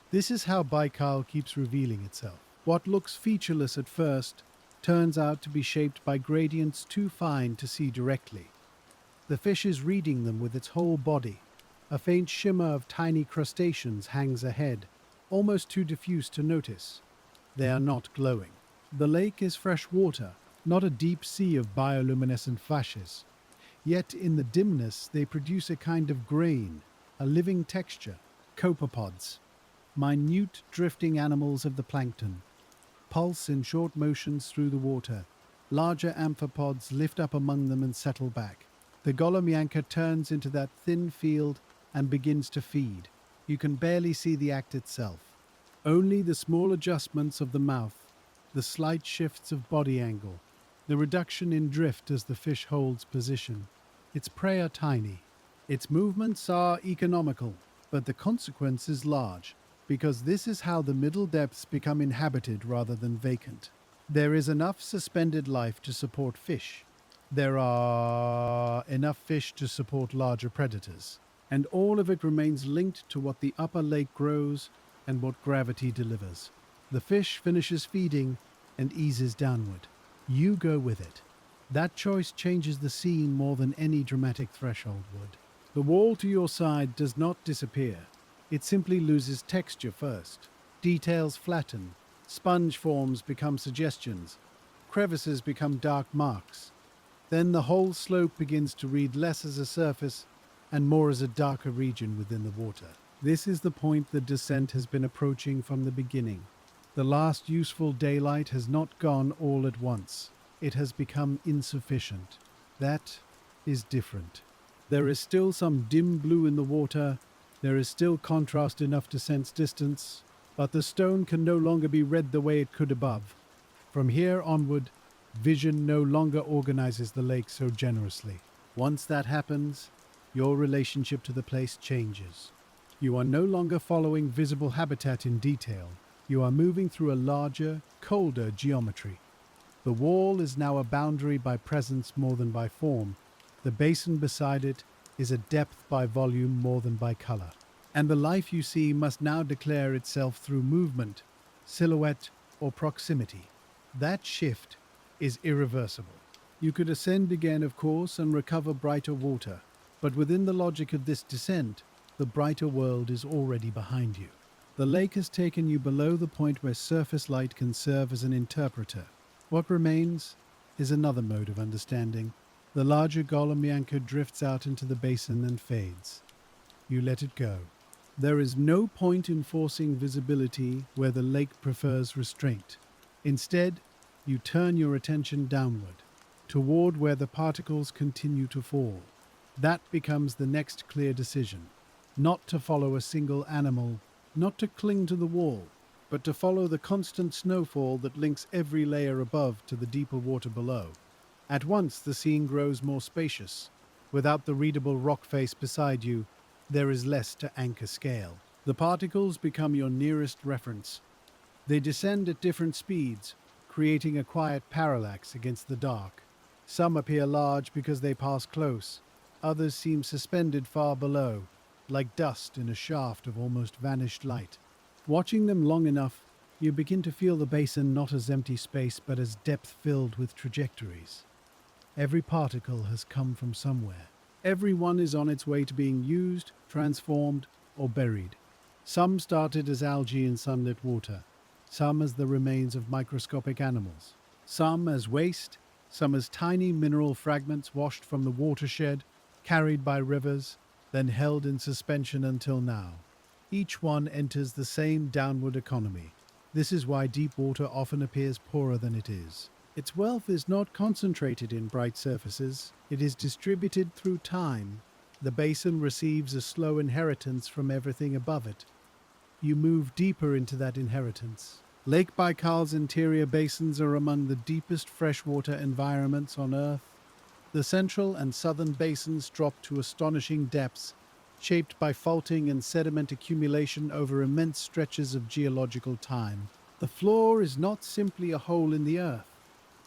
This is how Baikal keeps revealing itself. What looks featureless at first turns out to be shaped by gradients too fine to see directly. The fish is reading them with its whole body. A faint shimmer of tiny crustaceans hangs ahead, almost too diffuse to notice. They are not glowing. The lake is fresh water, not a deep sea of bioluminescent flashes. Yet in the dimness they produce a kind of grain, a living texture, copepods, minute drifting animals of the plankton, pulse in short motions through the water. Larger amphipods lift up among them and settle back. The Golomyanka turns into that thin field and begins to feed. You can barely see the act itself. Only the small adjustments of the mouth, the slight shifts of body angle, the reduction in drift as the fish holds position. Its prey are tiny. Its movements are economical, but the consequence is large, because this is how the middle depths become inhabited rather than vacant. There is enough suspended life to support fish. There are enough fish to support larger predators. And all of it remains linked to what the upper lake grows and what gravity delivers. The fish finishes feeding and eases downward. You go with it. That choice changes the scene more than any dramatic threshold would. The wall to your side does not disappear. It simply loses texture first. Details flatten. Sponge forms become suggestions. Crevices become dark marks. Then the whole slope begins to read less as a surface and more as a darker region within the water. This is the point the descent has been approaching from the beginning. The last useful daylight has not gone all at once. It has become insufficient. That is different. There is still some dim blue in the water. There is still contrast enough to sense distance, but the stone can no longer be read the way it could above. From here onward, vision no longer organizes the lake so generously. Once that happens, your relationship to the place changes. You are no longer following visible habitat in detail. You are moving through a larger, colder geometry. The wall is now a boundary by presence more than by form. The basin beside it is a depth by volume more than by color. And the life you see must now declare itself through movement, silhouette, or proximity. That shift is irreversible. You could ascend again, of course, and recover brighter water, but within the logic of this descent, the brighter world is already behind you. The lake has taken you below the point where surface light can serve as an interpreter. What remains is another mode of understanding. The larger Golomyanka drifts out into the basin and fades. You let it go. There is no point in forcing visibility where the lake prefers restraint. Instead, you turn your attention downward, toward where the particles continue to fall. That becomes the next clear decision. Not to follow a single animal, not to cling to the wall, but to follow the constant snowfall that links every layer above to the deeper water below. At once the scene grows more spacious. Without the readable rock face beside you, there is less to anchor scale. The particles become your nearest reference. They descend at different speeds, creating a quiet parallax against the dark. Some appear large because they pass close. Others seem suspended far below, like dust in a shaft of almost vanished light. Watching them long enough, You begin to feel the basin not as empty space but as depth filled with trajectories. Every particle has come from somewhere. Every one is on its way to being used, transformed, or buried. Some started as algae in sunlit water, some as the remains of microscopic animals, some as waste, some as tiny mineral fragments washed from the watershed, carried by rivers, then held in suspension until now. Each one enters the same downward economy. This is why deep water often appears poorer than it is. Its wealth is not concentrated in bright surfaces, it is distributed through time. The basin receives a slow inheritance from everything above it. You move deeper into that inheritance. Lake Baikal's interior basins are among the deepest freshwater environments on Earth. The central and southern basins drop to astonishing depths, shaped by faulting and sediment accumulation over immense stretches of geological time. The floor is not simply a hole in the earth.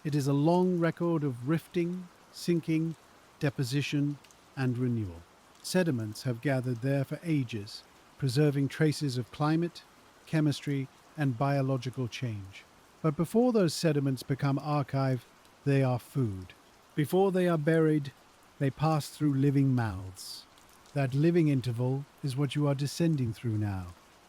It is a long record of rifting, sinking, deposition, and renewal. Sediments have gathered there for ages, preserving traces of climate, chemistry, and biological change. But before those sediments become archive, they are food. Before they are buried, they pass through living mouths. That living interval is what you are descending through now.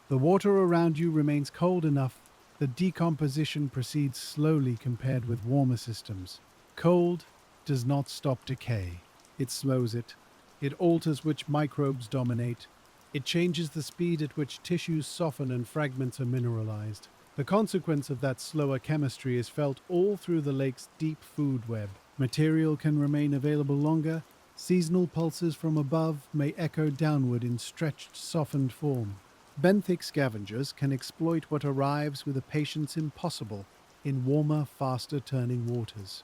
The water around you remains cold enough that decomposition proceeds slowly compared with warmer systems. Cold does not stop decay. It slows it. It alters which microbes dominate. It changes the speed at which tissues soften and fragments are mineralized. The consequence of that slower chemistry is felt all through the lake's deep food web. Material can remain available longer. Seasonal pulses from above may echo downward in stretched, softened form. Benthic scavengers can exploit what arrives with a patience impossible in warmer, faster-turning waters.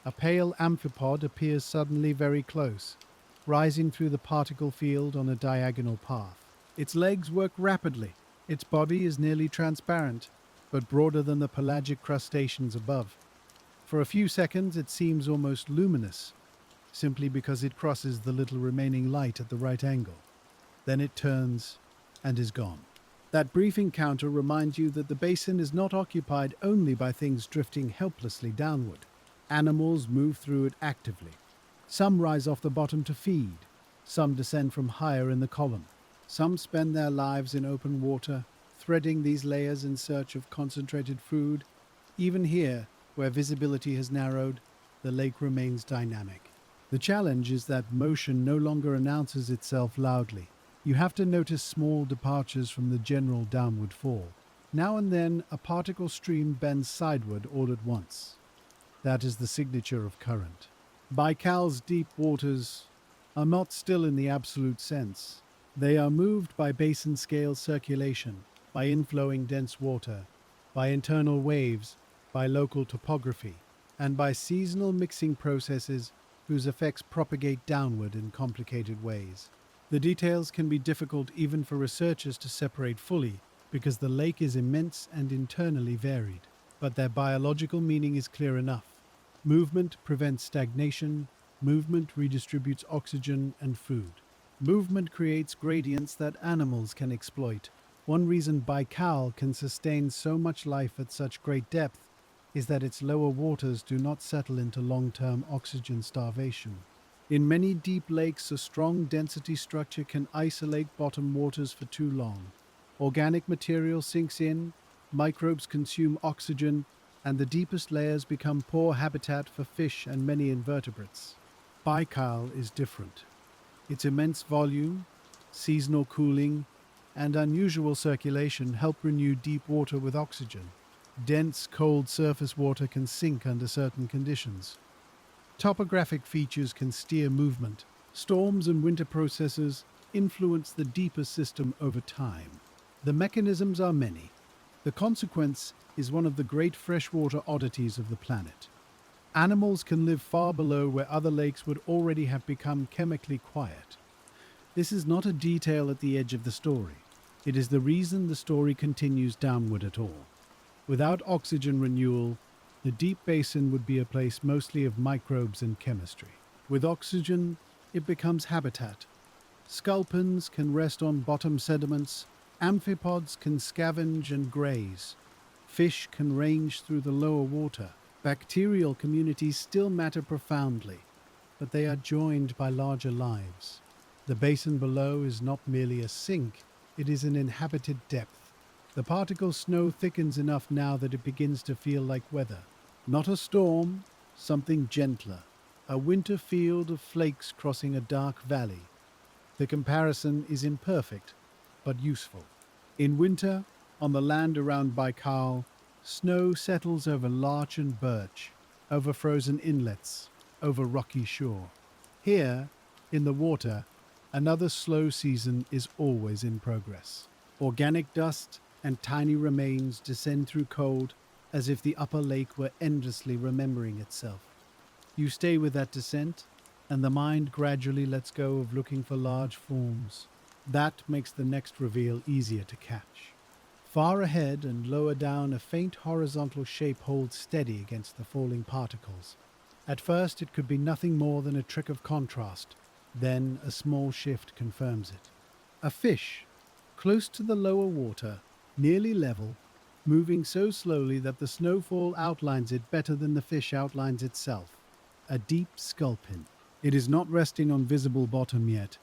A pale amphipod appears suddenly very close, rising through the particle field on a diagonal path. Its legs work rapidly. Its body is nearly transparent, but broader than the pelagic crustaceans above. For a few seconds it seems almost luminous, simply because it crosses the little remaining light at the right angle. Then it turns and is gone. That brief encounter reminds you that the basin is not occupied only by things drifting helplessly downward. Animals move through it actively. Some rise off the bottom to feed. Some descend from higher in the column. Some spend their lives in open water, threading these layers in search of concentrated food. Even here, where visibility has narrowed, the lake remains dynamic. The challenge is that motion no longer announces itself loudly. You have to notice small departures from the general downward fall. Now and then, a particle stream bends sideward all at once. That is the signature of current. Baikal's deep waters are not still in the absolute sense. They are moved by basin-scale circulation, by inflowing dense water, by internal waves, by local topography, and by seasonal mixing processes whose effects propagate downward in complicated ways. The details can be difficult even for researchers to separate fully because the lake is immense and internally varied, but their biological meaning is clear enough. Movement prevents stagnation, movement redistributes oxygen and food. Movement creates gradients that animals can exploit. One reason Baikal can sustain so much life at such great depth is that its lower waters do not settle into long-term oxygen starvation. In many deep lakes, a strong density structure can isolate bottom waters for too long. Organic material sinks in, microbes consume oxygen, and the deepest layers become poor habitat for fish and many invertebrates. Baikal is different. Its immense volume, seasonal cooling, and unusual circulation help renew deep water with oxygen. Dense, cold surface water can sink under certain conditions. Topographic features can steer movement. Storms and winter processes influence the deeper system over time. The mechanisms are many. The consequence is one of the great freshwater oddities of the planet. Animals can live far below where other lakes would already have become chemically quiet. This is not a detail at the edge of the story. It is the reason the story continues downward at all. Without oxygen renewal, the deep basin would be a place mostly of microbes and chemistry. With oxygen, it becomes habitat. Sculpins can rest on bottom sediments, amphipods can scavenge and graze. Fish can range through the lower water. Bacterial communities still matter profoundly, but they are joined by larger lives. The basin below is not merely a sink, it is an inhabited depth. The particle snow thickens enough now that it begins to feel like weather. Not a storm, something gentler. A winter field of flakes crossing a dark valley. The comparison is imperfect, but useful. In winter, on the land around Baikal, snow settles over larch and birch, over frozen inlets, over rocky shore. Here, in the water, another slow season is always in progress. Organic dust and tiny remains descend through cold as if the upper lake were endlessly remembering itself. You stay with that descent, and the mind gradually lets go of looking for large forms. That makes the next reveal easier to catch. Far ahead and lower down, a faint horizontal shape holds steady against the falling particles. At first, it could be nothing more than a trick of contrast. Then a small shift confirms it. A fish, close to the lower water, nearly level, moving so slowly that the snowfall outlines it better than the fish outlines itself. A deep sculpin. It is not resting on visible bottom yet.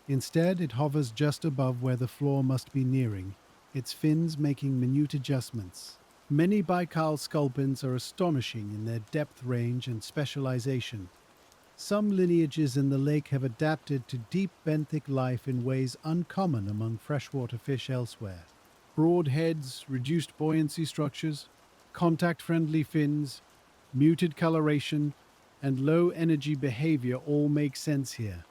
Instead, it hovers just above where the floor must be nearing, its fins making minute adjustments. Many Baikal sculpins are astonishing in their depth range and specialization. Some lineages in the lake have adapted to deep benthic life in ways uncommon among freshwater fish elsewhere. Broad heads, reduced buoyancy structures, contact-friendly fins, muted coloration, and low-energy behavior all make sense here.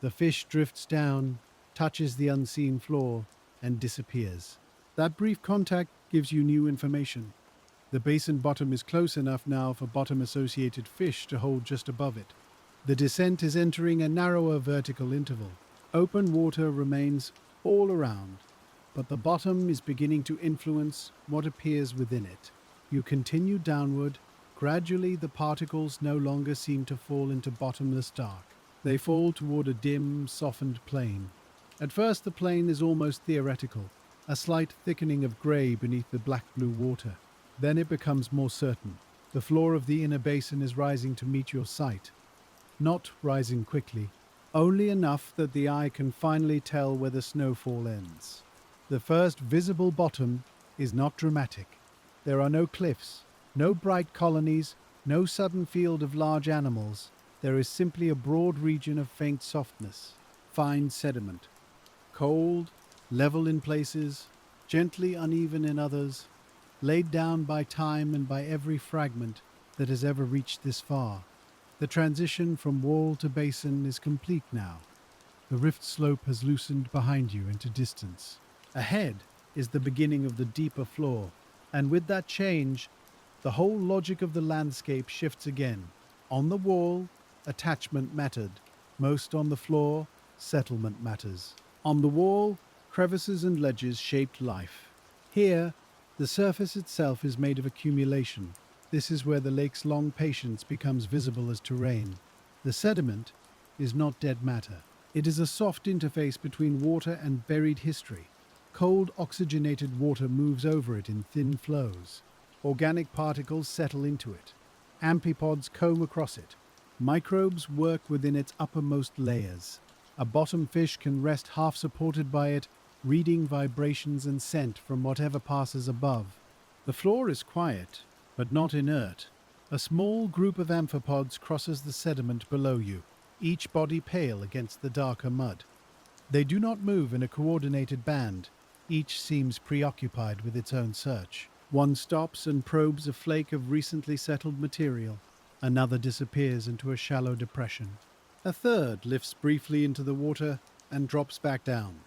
The fish drifts down, touches the unseen floor, and disappears. That brief contact gives you new information. The basin bottom is close enough now for bottom-associated fish to hold just above it. The descent is entering a narrower vertical interval. Open water remains all around, but the bottom is beginning to influence what appears within it. You continue downward. Gradually, the particles no longer seem to fall into bottomless dark. They fall toward a dim, softened plane. At first, the plane is almost theoretical, a slight thickening of grey beneath the black-blue water. Then it becomes more certain. The floor of the inner basin is rising to meet your sight. Not rising quickly, only enough that the eye can finally tell where the snowfall ends. The first visible bottom is not dramatic. There are no cliffs, no bright colonies, no sudden field of large animals. There is simply a broad region of faint softness, fine sediment. Cold, level in places, gently uneven in others, laid down by time and by every fragment that has ever reached this far. The transition from wall to basin is complete now. The rift slope has loosened behind you into distance. Ahead is the beginning of the deeper floor, and with that change, the whole logic of the landscape shifts again. On the wall, attachment mattered. Most on the floor, settlement matters. On the wall, crevices and ledges shaped life. Here, the surface itself is made of accumulation. This is where the lake's long patience becomes visible as terrain. The sediment is not dead matter. It is a soft interface between water and buried history. Cold, oxygenated water moves over it in thin flows. Organic particles settle into it. Amphipods comb across it. Microbes work within its uppermost layers. A bottom fish can rest half supported by it, reading vibrations and scent from whatever passes above. The floor is quiet, but not inert. A small group of amphipods crosses the sediment below you, each body pale against the darker mud. They do not move in a coordinated band. Each seems preoccupied with its own search. One stops and probes a flake of recently settled material. Another disappears into a shallow depression. A third lifts briefly into the water and drops back down.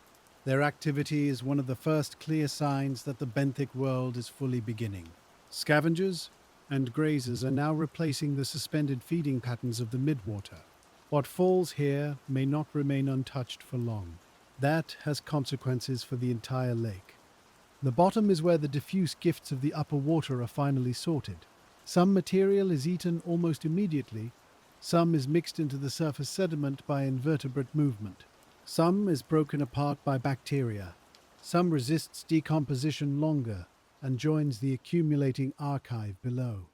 Their activity is one of the first clear signs that the benthic world is fully beginning. Scavengers and grazers are now replacing the suspended feeding patterns of the midwater. What falls here may not remain untouched for long. That has consequences for the entire lake. The bottom is where the diffuse gifts of the upper water are finally sorted. Some material is eaten almost immediately, some is mixed into the surface sediment by invertebrate movement. Some is broken apart by bacteria. Some resists decomposition longer, and joins the accumulating archive below.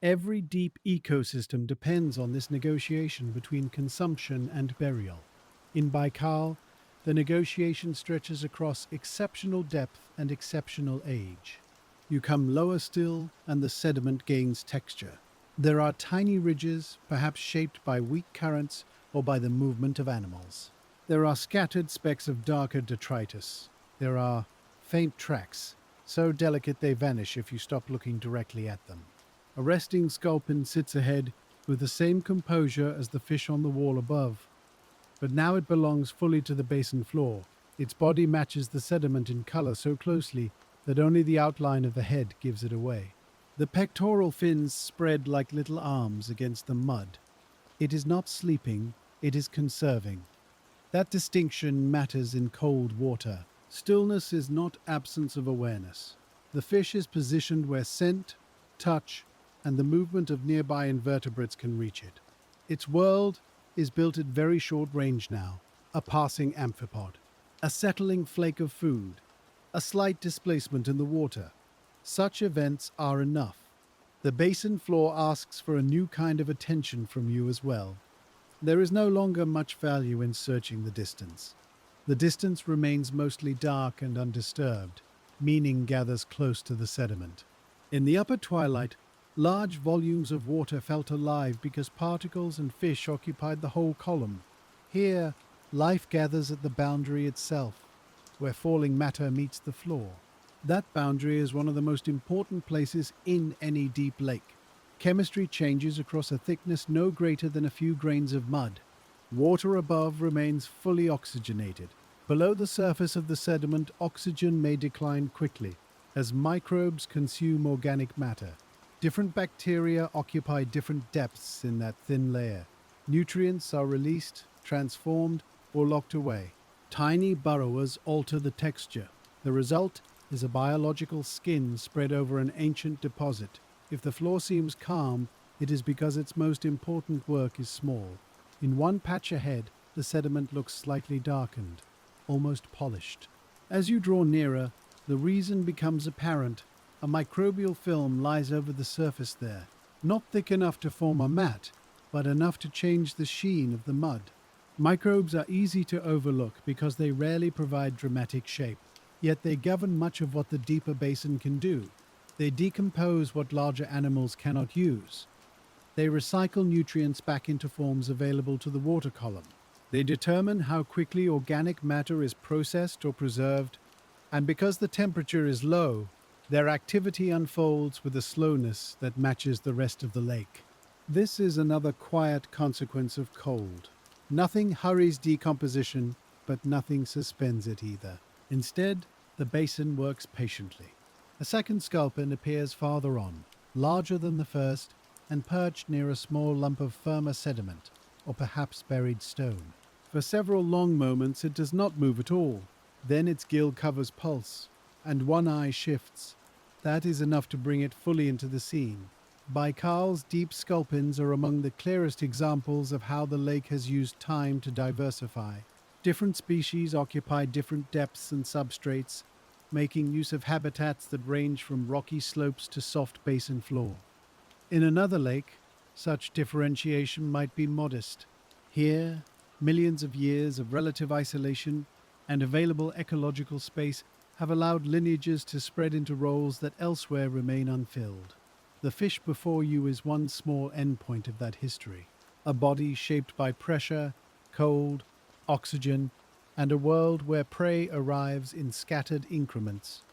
Every deep ecosystem depends on this negotiation between consumption and burial. In Baikal, the negotiation stretches across exceptional depth and exceptional age. You come lower still, and the sediment gains texture. There are tiny ridges, perhaps shaped by weak currents or by the movement of animals. There are scattered specks of darker detritus. There are faint tracks, so delicate they vanish if you stop looking directly at them. A resting sculpin sits ahead with the same composure as the fish on the wall above, but now it belongs fully to the basin floor. Its body matches the sediment in color so closely that only the outline of the head gives it away. The pectoral fins spread like little arms against the mud. It is not sleeping, it is conserving. That distinction matters in cold water. Stillness is not absence of awareness. The fish is positioned where scent, touch, and the movement of nearby invertebrates can reach it. Its world is built at very short range now, a passing amphipod, a settling flake of food, a slight displacement in the water. Such events are enough. The basin floor asks for a new kind of attention from you as well. There is no longer much value in searching the distance. The distance remains mostly dark and undisturbed. Meaning gathers close to the sediment. In the upper twilight, large volumes of water felt alive because particles and fish occupied the whole column. Here, life gathers at the boundary itself, where falling matter meets the floor. That boundary is one of the most important places in any deep lake. Chemistry changes across a thickness no greater than a few grains of mud. Water above remains fully oxygenated. Below the surface of the sediment, oxygen may decline quickly as microbes consume organic matter. Different bacteria occupy different depths in that thin layer. Nutrients are released, transformed, or locked away. Tiny burrowers alter the texture. The result is a biological skin spread over an ancient deposit. If the floor seems calm, it is because its most important work is small. In one patch ahead, the sediment looks slightly darkened, almost polished. As you draw nearer, the reason becomes apparent. A microbial film lies over the surface there, not thick enough to form a mat, but enough to change the sheen of the mud. Microbes are easy to overlook because they rarely provide dramatic shape, yet they govern much of what the deeper basin can do. They decompose what larger animals cannot use. They recycle nutrients back into forms available to the water column. They determine how quickly organic matter is processed or preserved, and because the temperature is low, their activity unfolds with a slowness that matches the rest of the lake. This is another quiet consequence of cold. Nothing hurries decomposition, but nothing suspends it either. Instead, the basin works patiently. A second sculpin appears farther on, larger than the first, and perched near a small lump of firmer sediment, or perhaps buried stone. For several long moments it does not move at all. Then its gill covers pulse, and one eye shifts. That is enough to bring it fully into the scene. Baikal's deep sculpins are among the clearest examples of how the lake has used time to diversify. Different species occupy different depths and substrates, making use of habitats that range from rocky slopes to soft basin floor. In another lake, such differentiation might be modest. Here, millions of years of relative isolation and available ecological space have allowed lineages to spread into roles that elsewhere remain unfilled. The fish before you is one small endpoint of that history, a body shaped by pressure, cold, oxygen, and a world where prey arrives in scattered increments.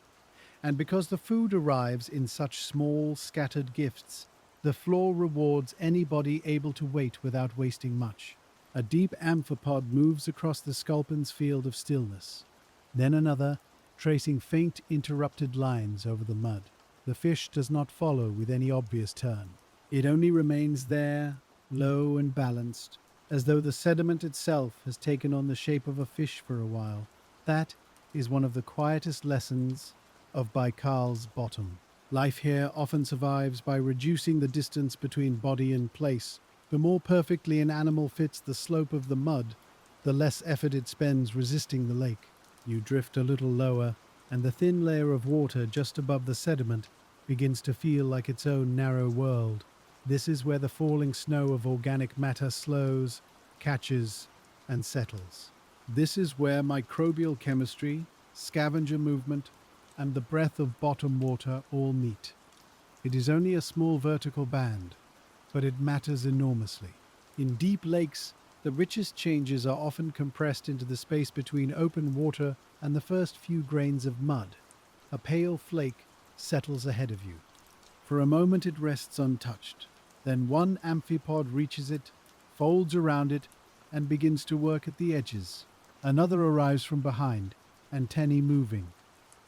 And because the food arrives in such small, scattered gifts, the floor rewards anybody able to wait without wasting much. A deep amphipod moves across the sculpin's field of stillness. Then another, tracing faint, interrupted lines over the mud. The fish does not follow with any obvious turn. It only remains there, low and balanced, as though the sediment itself has taken on the shape of a fish for a while. That is one of the quietest lessons of Baikal's bottom. Life here often survives by reducing the distance between body and place. The more perfectly an animal fits the slope of the mud, the less effort it spends resisting the lake. You drift a little lower, and the thin layer of water just above the sediment begins to feel like its own narrow world. This is where the falling snow of organic matter slows, catches, and settles. This is where microbial chemistry, scavenger movement, and the breath of bottom water all meet. It is only a small vertical band, but it matters enormously. In deep lakes, the richest changes are often compressed into the space between open water and the first few grains of mud. A pale flake settles ahead of you. For a moment it rests untouched. Then one amphipod reaches it, folds around it, and begins to work at the edges. Another arrives from behind, antennae moving.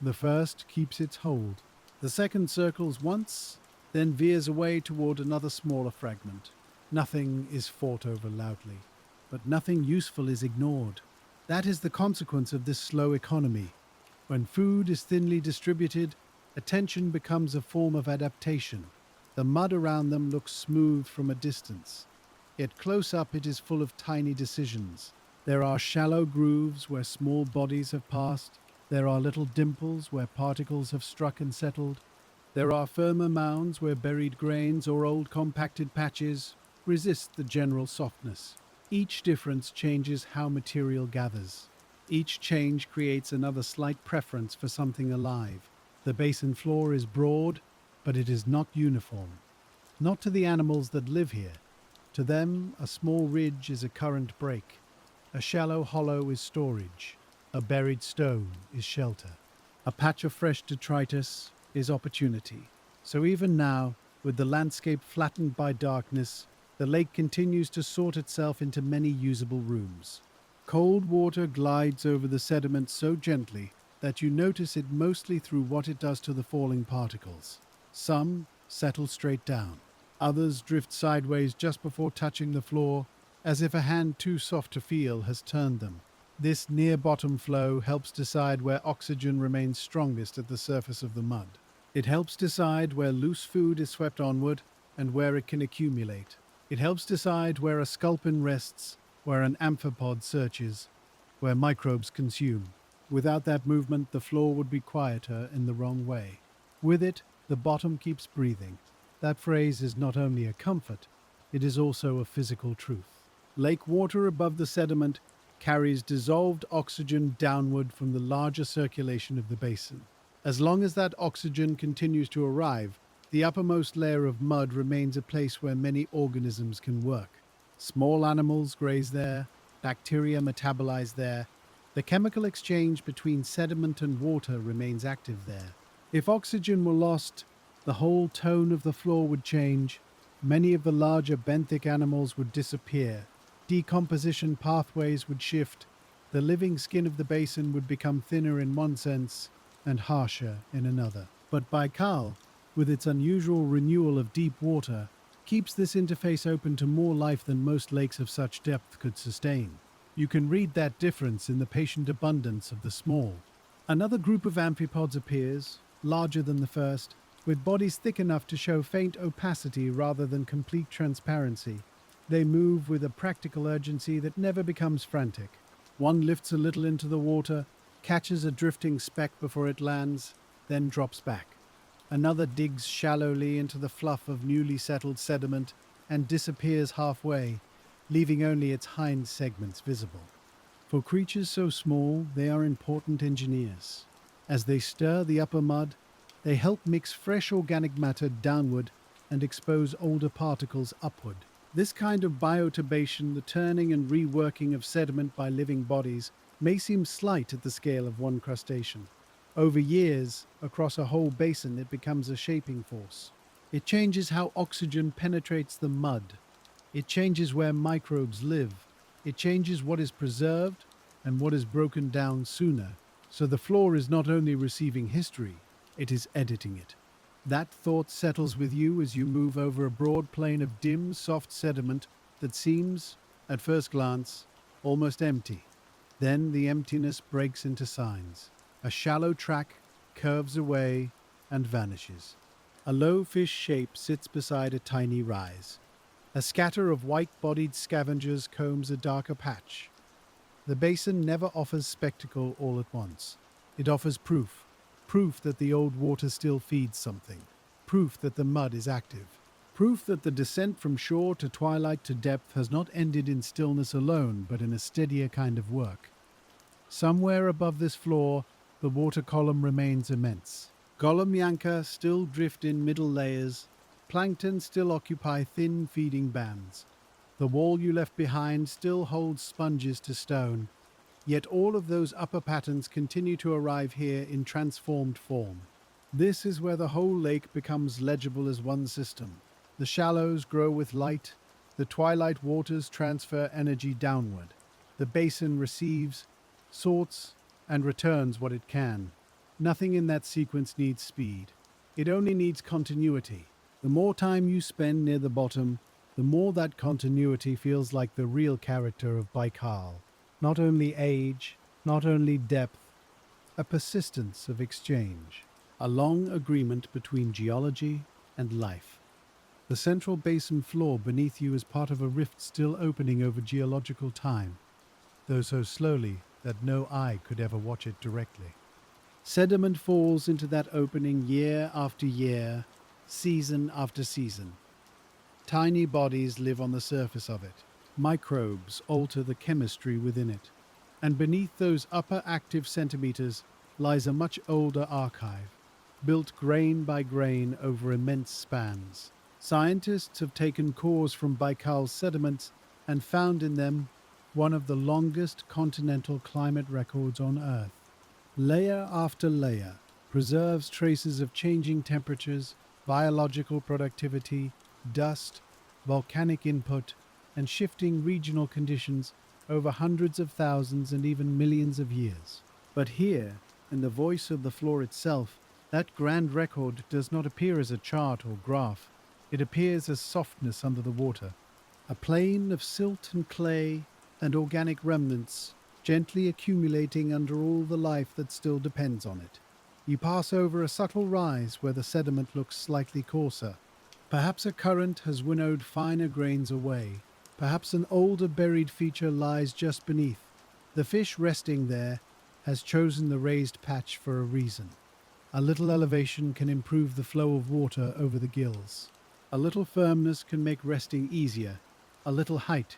The first keeps its hold. The second circles once, then veers away toward another smaller fragment. Nothing is fought over loudly, but nothing useful is ignored. That is the consequence of this slow economy. When food is thinly distributed, attention becomes a form of adaptation. The mud around them looks smooth from a distance, yet close up it is full of tiny decisions. There are shallow grooves where small bodies have passed. There are little dimples where particles have struck and settled. There are firmer mounds where buried grains or old compacted patches resist the general softness. Each difference changes how material gathers. Each change creates another slight preference for something alive. The basin floor is broad, but it is not uniform. Not to the animals that live here. To them, a small ridge is a current break. A shallow hollow is storage. A buried stone is shelter. A patch of fresh detritus is opportunity. So even now, with the landscape flattened by darkness, the lake continues to sort itself into many usable rooms. Cold water glides over the sediment so gently that you notice it mostly through what it does to the falling particles. Some settle straight down. Others drift sideways just before touching the floor, as if a hand too soft to feel has turned them. This near-bottom flow helps decide where oxygen remains strongest at the surface of the mud. It helps decide where loose food is swept onward and where it can accumulate. It helps decide where a sculpin rests, where an amphipod searches, where microbes consume. Without that movement, the floor would be quieter in the wrong way. With it, the bottom keeps breathing. That phrase is not only a comfort, it is also a physical truth. Lake water above the sediment carries dissolved oxygen downward from the larger circulation of the basin. As long as that oxygen continues to arrive, the uppermost layer of mud remains a place where many organisms can work. Small animals graze there, bacteria metabolize there. The chemical exchange between sediment and water remains active there. If oxygen were lost, the whole tone of the floor would change. Many of the larger benthic animals would disappear. Decomposition pathways would shift. The living skin of the basin would become thinner in one sense and harsher in another. But Baikal, with its unusual renewal of deep water, keeps this interface open to more life than most lakes of such depth could sustain. You can read that difference in the patient abundance of the small. Another group of amphipods appears, larger than the first, with bodies thick enough to show faint opacity rather than complete transparency. They move with a practical urgency that never becomes frantic. One lifts a little into the water, catches a drifting speck before it lands, then drops back. Another digs shallowly into the fluff of newly settled sediment and disappears halfway, leaving only its hind segments visible. For creatures so small, they are important engineers. As they stir the upper mud, they help mix fresh organic matter downward and expose older particles upward. This kind of biotubation, the turning and reworking of sediment by living bodies, may seem slight at the scale of one crustacean. Over years, across a whole basin, it becomes a shaping force. It changes how oxygen penetrates the mud. It changes where microbes live. It changes what is preserved and what is broken down sooner. So the floor is not only receiving history, it is editing it. That thought settles with you as you move over a broad plain of dim, soft sediment that seems, at first glance, almost empty. Then the emptiness breaks into signs. A shallow track curves away and vanishes. A low fish shape sits beside a tiny rise. A scatter of white-bodied scavengers combs a darker patch. The basin never offers spectacle all at once. It offers proof, proof that the old water still feeds something, proof that the mud is active, proof that the descent from shore to twilight to depth has not ended in stillness alone, but in a steadier kind of work. Somewhere above this floor, the water column remains immense. Golomyanka still drift in middle layers, plankton still occupy thin feeding bands. The wall you left behind still holds sponges to stone, yet all of those upper patterns continue to arrive here in transformed form. This is where the whole lake becomes legible as one system. The shallows grow with light, the twilight waters transfer energy downward. The basin receives, sorts, and returns what it can. Nothing in that sequence needs speed. It only needs continuity. The more time you spend near the bottom, the more that continuity feels like the real character of Baikal. Not only age, not only depth, a persistence of exchange. A long agreement between geology and life. The central basin floor beneath you is part of a rift still opening over geological time, though so slowly that no eye could ever watch it directly. Sediment falls into that opening year after year, season after season. Tiny bodies live on the surface of it. Microbes alter the chemistry within it. And beneath those upper active centimeters lies a much older archive, built grain by grain over immense spans. Scientists have taken cores from Baikal's sediments and found in them one of the longest continental climate records on Earth. Layer after layer preserves traces of changing temperatures, biological productivity, dust, volcanic input, and shifting regional conditions over hundreds of thousands and even millions of years. But here, in the voice of the floor itself, that grand record does not appear as a chart or graph. It appears as softness under the water, a plain of silt and clay and organic remnants gently accumulating under all the life that still depends on it. You pass over a subtle rise where the sediment looks slightly coarser. Perhaps a current has winnowed finer grains away. Perhaps an older buried feature lies just beneath. The fish resting there has chosen the raised patch for a reason. A little elevation can improve the flow of water over the gills. A little firmness can make resting easier. A little height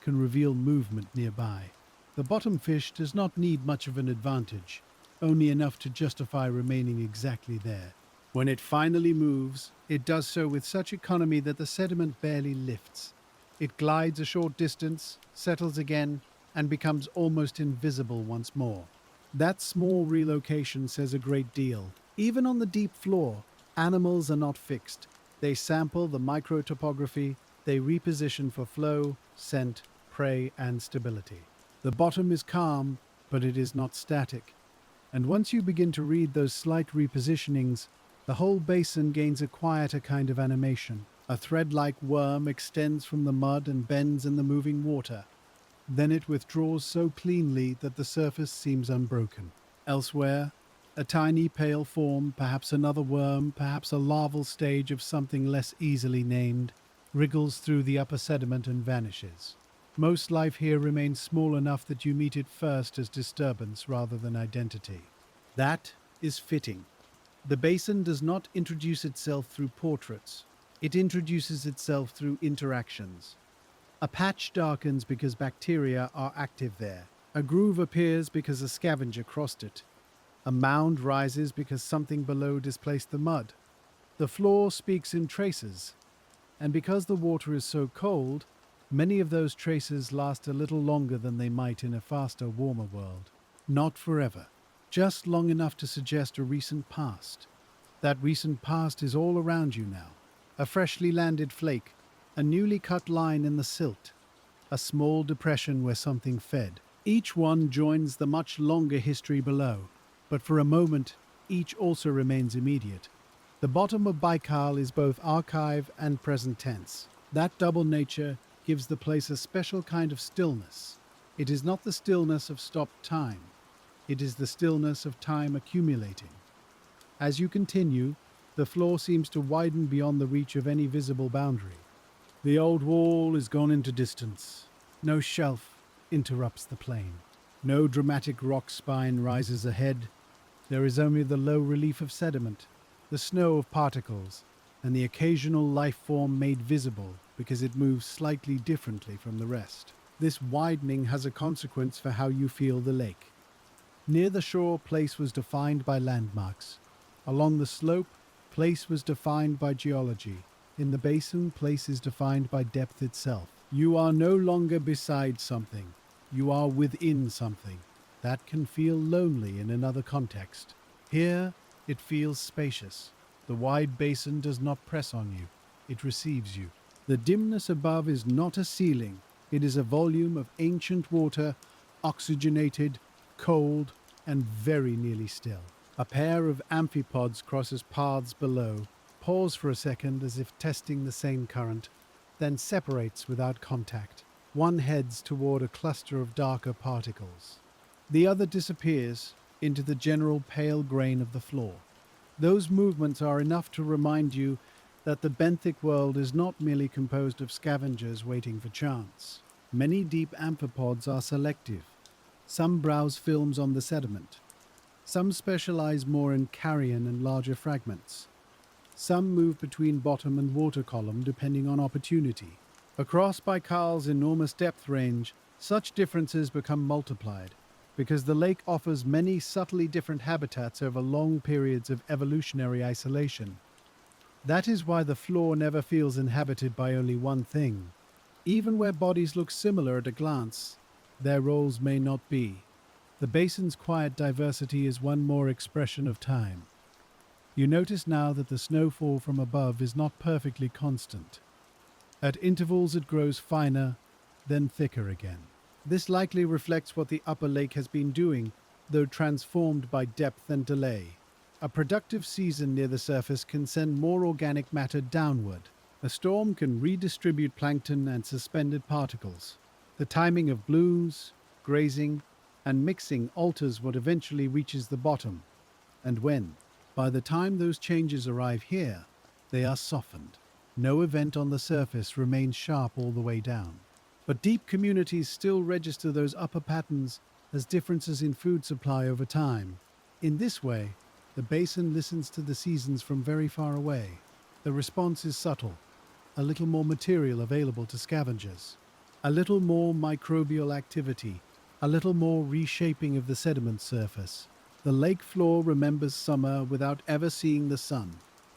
can reveal movement nearby. The bottom fish does not need much of an advantage, only enough to justify remaining exactly there. When it finally moves, it does so with such economy that the sediment barely lifts. It glides a short distance, settles again, and becomes almost invisible once more. That small relocation says a great deal. Even on the deep floor, animals are not fixed. They sample the microtopography, they reposition for flow, scent, prey, and stability. The bottom is calm, but it is not static. And once you begin to read those slight repositionings, the whole basin gains a quieter kind of animation. A thread-like worm extends from the mud and bends in the moving water. Then it withdraws so cleanly that the surface seems unbroken. Elsewhere, a tiny pale form, perhaps another worm, perhaps a larval stage of something less easily named, wriggles through the upper sediment and vanishes. Most life here remains small enough that you meet it first as disturbance rather than identity. That is fitting. The basin does not introduce itself through portraits. It introduces itself through interactions. A patch darkens because bacteria are active there. A groove appears because a scavenger crossed it. A mound rises because something below displaced the mud. The floor speaks in traces, and because the water is so cold, many of those traces last a little longer than they might in a faster, warmer world. Not forever, just long enough to suggest a recent past. That recent past is all around you now. A freshly landed flake, a newly cut line in the silt, a small depression where something fed. Each one joins the much longer history below, but for a moment, each also remains immediate. The bottom of Baikal is both archive and present tense. That double nature gives the place a special kind of stillness. It is not the stillness of stopped time. It is the stillness of time accumulating. As you continue, the floor seems to widen beyond the reach of any visible boundary. The old wall is gone into distance. No shelf interrupts the plain. No dramatic rock spine rises ahead. There is only the low relief of sediment, the snow of particles, and the occasional life form made visible because it moves slightly differently from the rest. This widening has a consequence for how you feel the lake. Near the shore, place was defined by landmarks. Along the slope, place was defined by geology. In the basin, place is defined by depth itself. You are no longer beside something. You are within something. That can feel lonely in another context. Here, it feels spacious. The wide basin does not press on you. It receives you. The dimness above is not a ceiling. It is a volume of ancient water, oxygenated, cold, and very nearly still. A pair of amphipods crosses paths below, pause for a second as if testing the same current, then separates without contact. One heads toward a cluster of darker particles. The other disappears into the general pale grain of the floor. Those movements are enough to remind you that the benthic world is not merely composed of scavengers waiting for chance. Many deep amphipods are selective. Some browse films on the sediment. Some specialize more in carrion and larger fragments. Some move between bottom and water column depending on opportunity. Across Baikal's enormous depth range, such differences become multiplied because the lake offers many subtly different habitats over long periods of evolutionary isolation. That is why the floor never feels inhabited by only one thing. Even where bodies look similar at a glance, their roles may not be. The basin's quiet diversity is one more expression of time. You notice now that the snowfall from above is not perfectly constant. At intervals it grows finer, then thicker again. This likely reflects what the upper lake has been doing, though transformed by depth and delay. A productive season near the surface can send more organic matter downward. A storm can redistribute plankton and suspended particles. The timing of blooms, grazing, and mixing alters what eventually reaches the bottom, and when. By the time those changes arrive here, they are softened. No event on the surface remains sharp all the way down. But deep communities still register those upper patterns as differences in food supply over time. In this way, the basin listens to the seasons from very far away. The response is subtle, a little more material available to scavengers, a little more microbial activity, a little more reshaping of the sediment surface. The lake floor remembers summer without ever seeing the sun.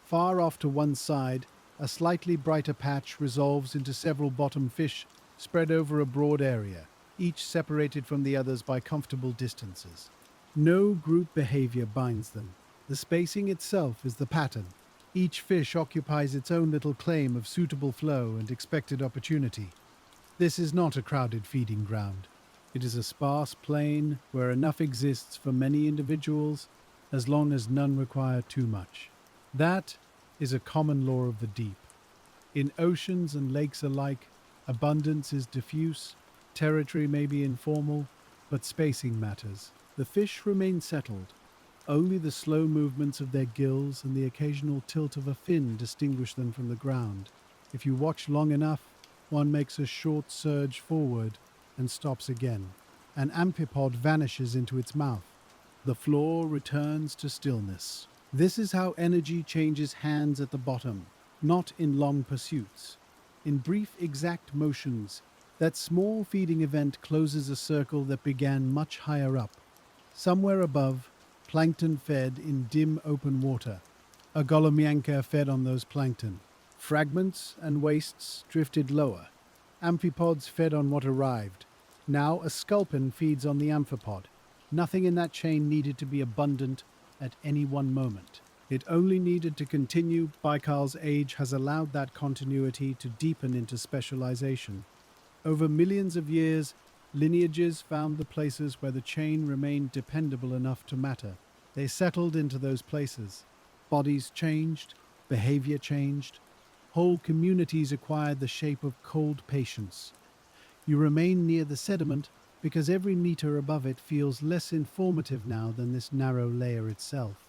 Far off to one side, a slightly brighter patch resolves into several bottom fish spread over a broad area, each separated from the others by comfortable distances. No group behavior binds them. The spacing itself is the pattern. Each fish occupies its own little claim of suitable flow and expected opportunity. This is not a crowded feeding ground. It is a sparse plain where enough exists for many individuals as long as none require too much. That is a common law of the deep. In oceans and lakes alike, abundance is diffuse, territory may be informal, but spacing matters. The fish remain settled. Only the slow movements of their gills and the occasional tilt of a fin distinguish them from the ground. If you watch long enough, one makes a short surge forward and stops again. An amphipod vanishes into its mouth. The floor returns to stillness. This is how energy changes hands at the bottom, not in long pursuits. In brief, exact motions, that small feeding event closes a circle that began much higher up. Somewhere above, plankton fed in dim open water. A Golomyanka fed on those plankton. Fragments and wastes drifted lower. Amphipods fed on what arrived. Now a sculpin feeds on the amphipod. Nothing in that chain needed to be abundant at any one moment. It only needed to continue. Baikal's age has allowed that continuity to deepen into specialization. Over millions of years, lineages found the places where the chain remained dependable enough to matter. They settled into those places. Bodies changed, behavior changed. Whole communities acquired the shape of cold patience. You remain near the sediment because every meter above it feels less informative now than this narrow layer itself.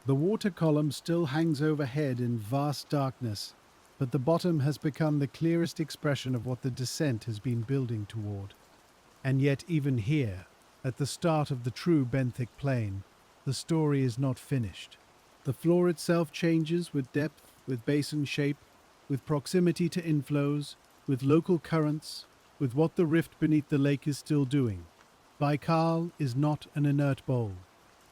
The water column still hangs overhead in vast darkness, but the bottom has become the clearest expression of what the descent has been building toward. And yet even here, at the start of the true benthic plain, the story is not finished. The floor itself changes with depth, with basin shape, with proximity to inflows, with local currents, with what the rift beneath the lake is still doing. Baikal is not an inert bowl.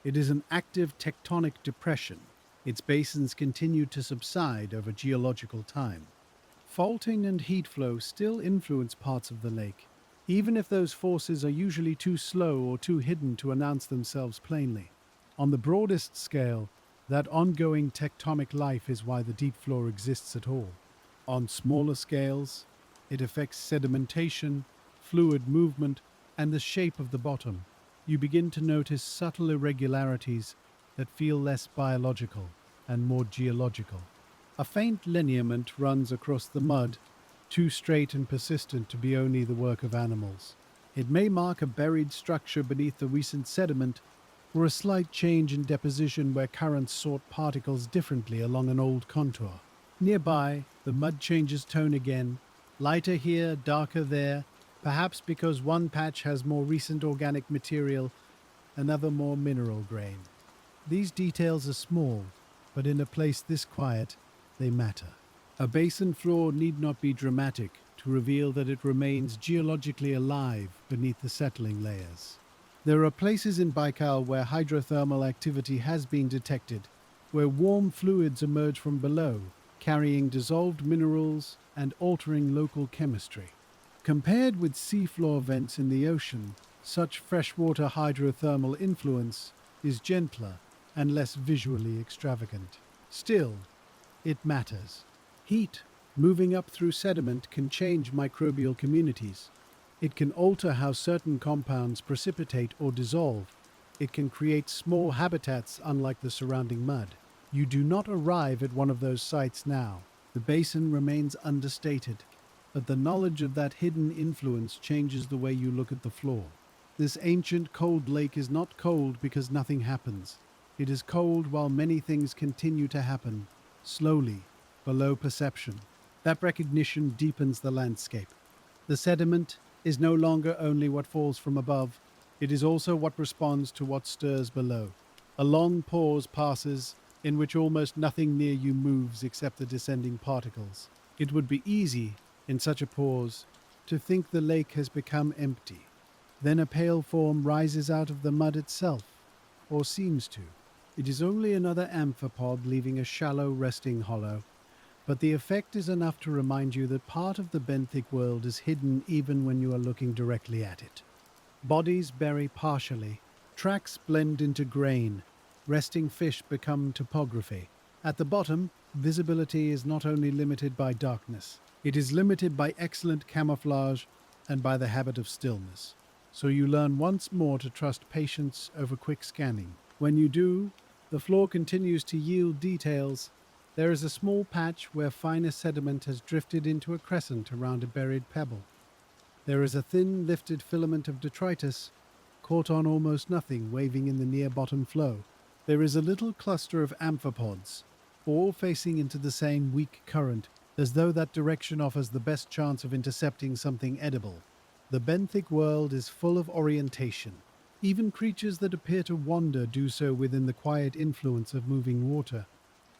It is an active tectonic depression. Its basins continue to subside over geological time. Faulting and heat flow still influence parts of the lake, even if those forces are usually too slow or too hidden to announce themselves plainly. On the broadest scale, that ongoing tectonic life is why the deep floor exists at all. On smaller scales, it affects sedimentation, fluid movement, and the shape of the bottom. You begin to notice subtle irregularities that feel less biological and more geological. A faint lineament runs across the mud, too straight and persistent to be only the work of animals. It may mark a buried structure beneath the recent sediment, or a slight change in deposition where currents sort particles differently along an old contour. Nearby, the mud changes tone again, lighter here, darker there, perhaps because one patch has more recent organic material, another more mineral grain. These details are small, but in a place this quiet, they matter. A basin floor need not be dramatic to reveal that it remains geologically alive beneath the settling layers. There are places in Baikal where hydrothermal activity has been detected, where warm fluids emerge from below, carrying dissolved minerals and altering local chemistry. Compared with seafloor vents in the ocean, such freshwater hydrothermal influence is gentler and less visually extravagant. Still, it matters. Heat, moving up through sediment, can change microbial communities. It can alter how certain compounds precipitate or dissolve. It can create small habitats unlike the surrounding mud. You do not arrive at one of those sites now. The basin remains understated, but the knowledge of that hidden influence changes the way you look at the floor. This ancient cold lake is not cold because nothing happens. It is cold while many things continue to happen, slowly, below perception. That recognition deepens the landscape. The sediment is no longer only what falls from above, it is also what responds to what stirs below. A long pause passes, in which almost nothing near you moves except the descending particles. It would be easy, in such a pause, to think the lake has become empty. Then a pale form rises out of the mud itself, or seems to. It is only another amphipod leaving a shallow resting hollow, but the effect is enough to remind you that part of the benthic world is hidden even when you are looking directly at it. Bodies bury partially, tracks blend into grain, resting fish become topography. At the bottom, visibility is not only limited by darkness, it is limited by excellent camouflage and by the habit of stillness. So you learn once more to trust patience over quick scanning. When you do, the floor continues to yield details. There is a small patch where finer sediment has drifted into a crescent around a buried pebble. There is a thin, lifted filament of detritus, caught on almost nothing, waving in the near bottom flow. There is a little cluster of amphipods, all facing into the same weak current, as though that direction offers the best chance of intercepting something edible. The benthic world is full of orientation. Even creatures that appear to wander do so within the quiet influence of moving water.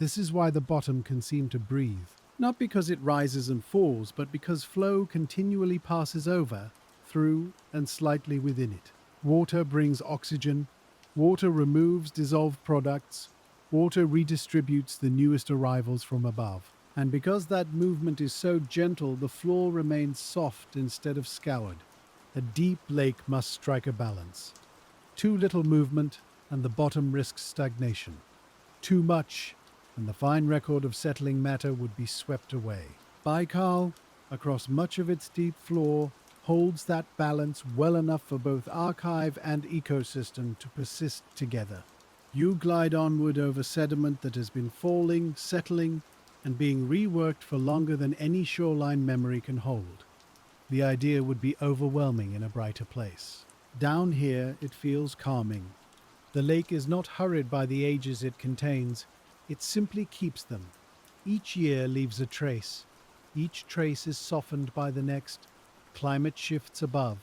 This is why the bottom can seem to breathe. Not because it rises and falls, but because flow continually passes over, through, and slightly within it. Water brings oxygen. Water removes dissolved products. Water redistributes the newest arrivals from above. And because that movement is so gentle, the floor remains soft instead of scoured. A deep lake must strike a balance. Too little movement, and the bottom risks stagnation. Too much, and the fine record of settling matter would be swept away. Baikal, across much of its deep floor, holds that balance well enough for both archive and ecosystem to persist together. You glide onward over sediment that has been falling, settling, and being reworked for longer than any shoreline memory can hold. The idea would be overwhelming in a brighter place. Down here, it feels calming. The lake is not hurried by the ages it contains. It simply keeps them. Each year leaves a trace. Each trace is softened by the next. Climate shifts above.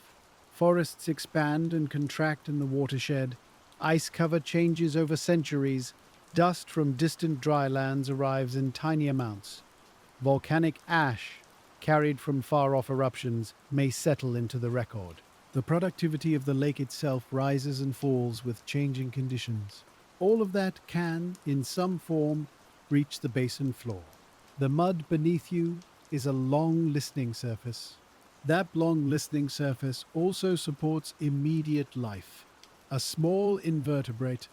Forests expand and contract in the watershed. Ice cover changes over centuries. Dust from distant drylands arrives in tiny amounts. Volcanic ash, carried from far-off eruptions, may settle into the record. The productivity of the lake itself rises and falls with changing conditions. All of that can, in some form, reach the basin floor. The mud beneath you is a long listening surface. That long listening surface also supports immediate life. A small invertebrate,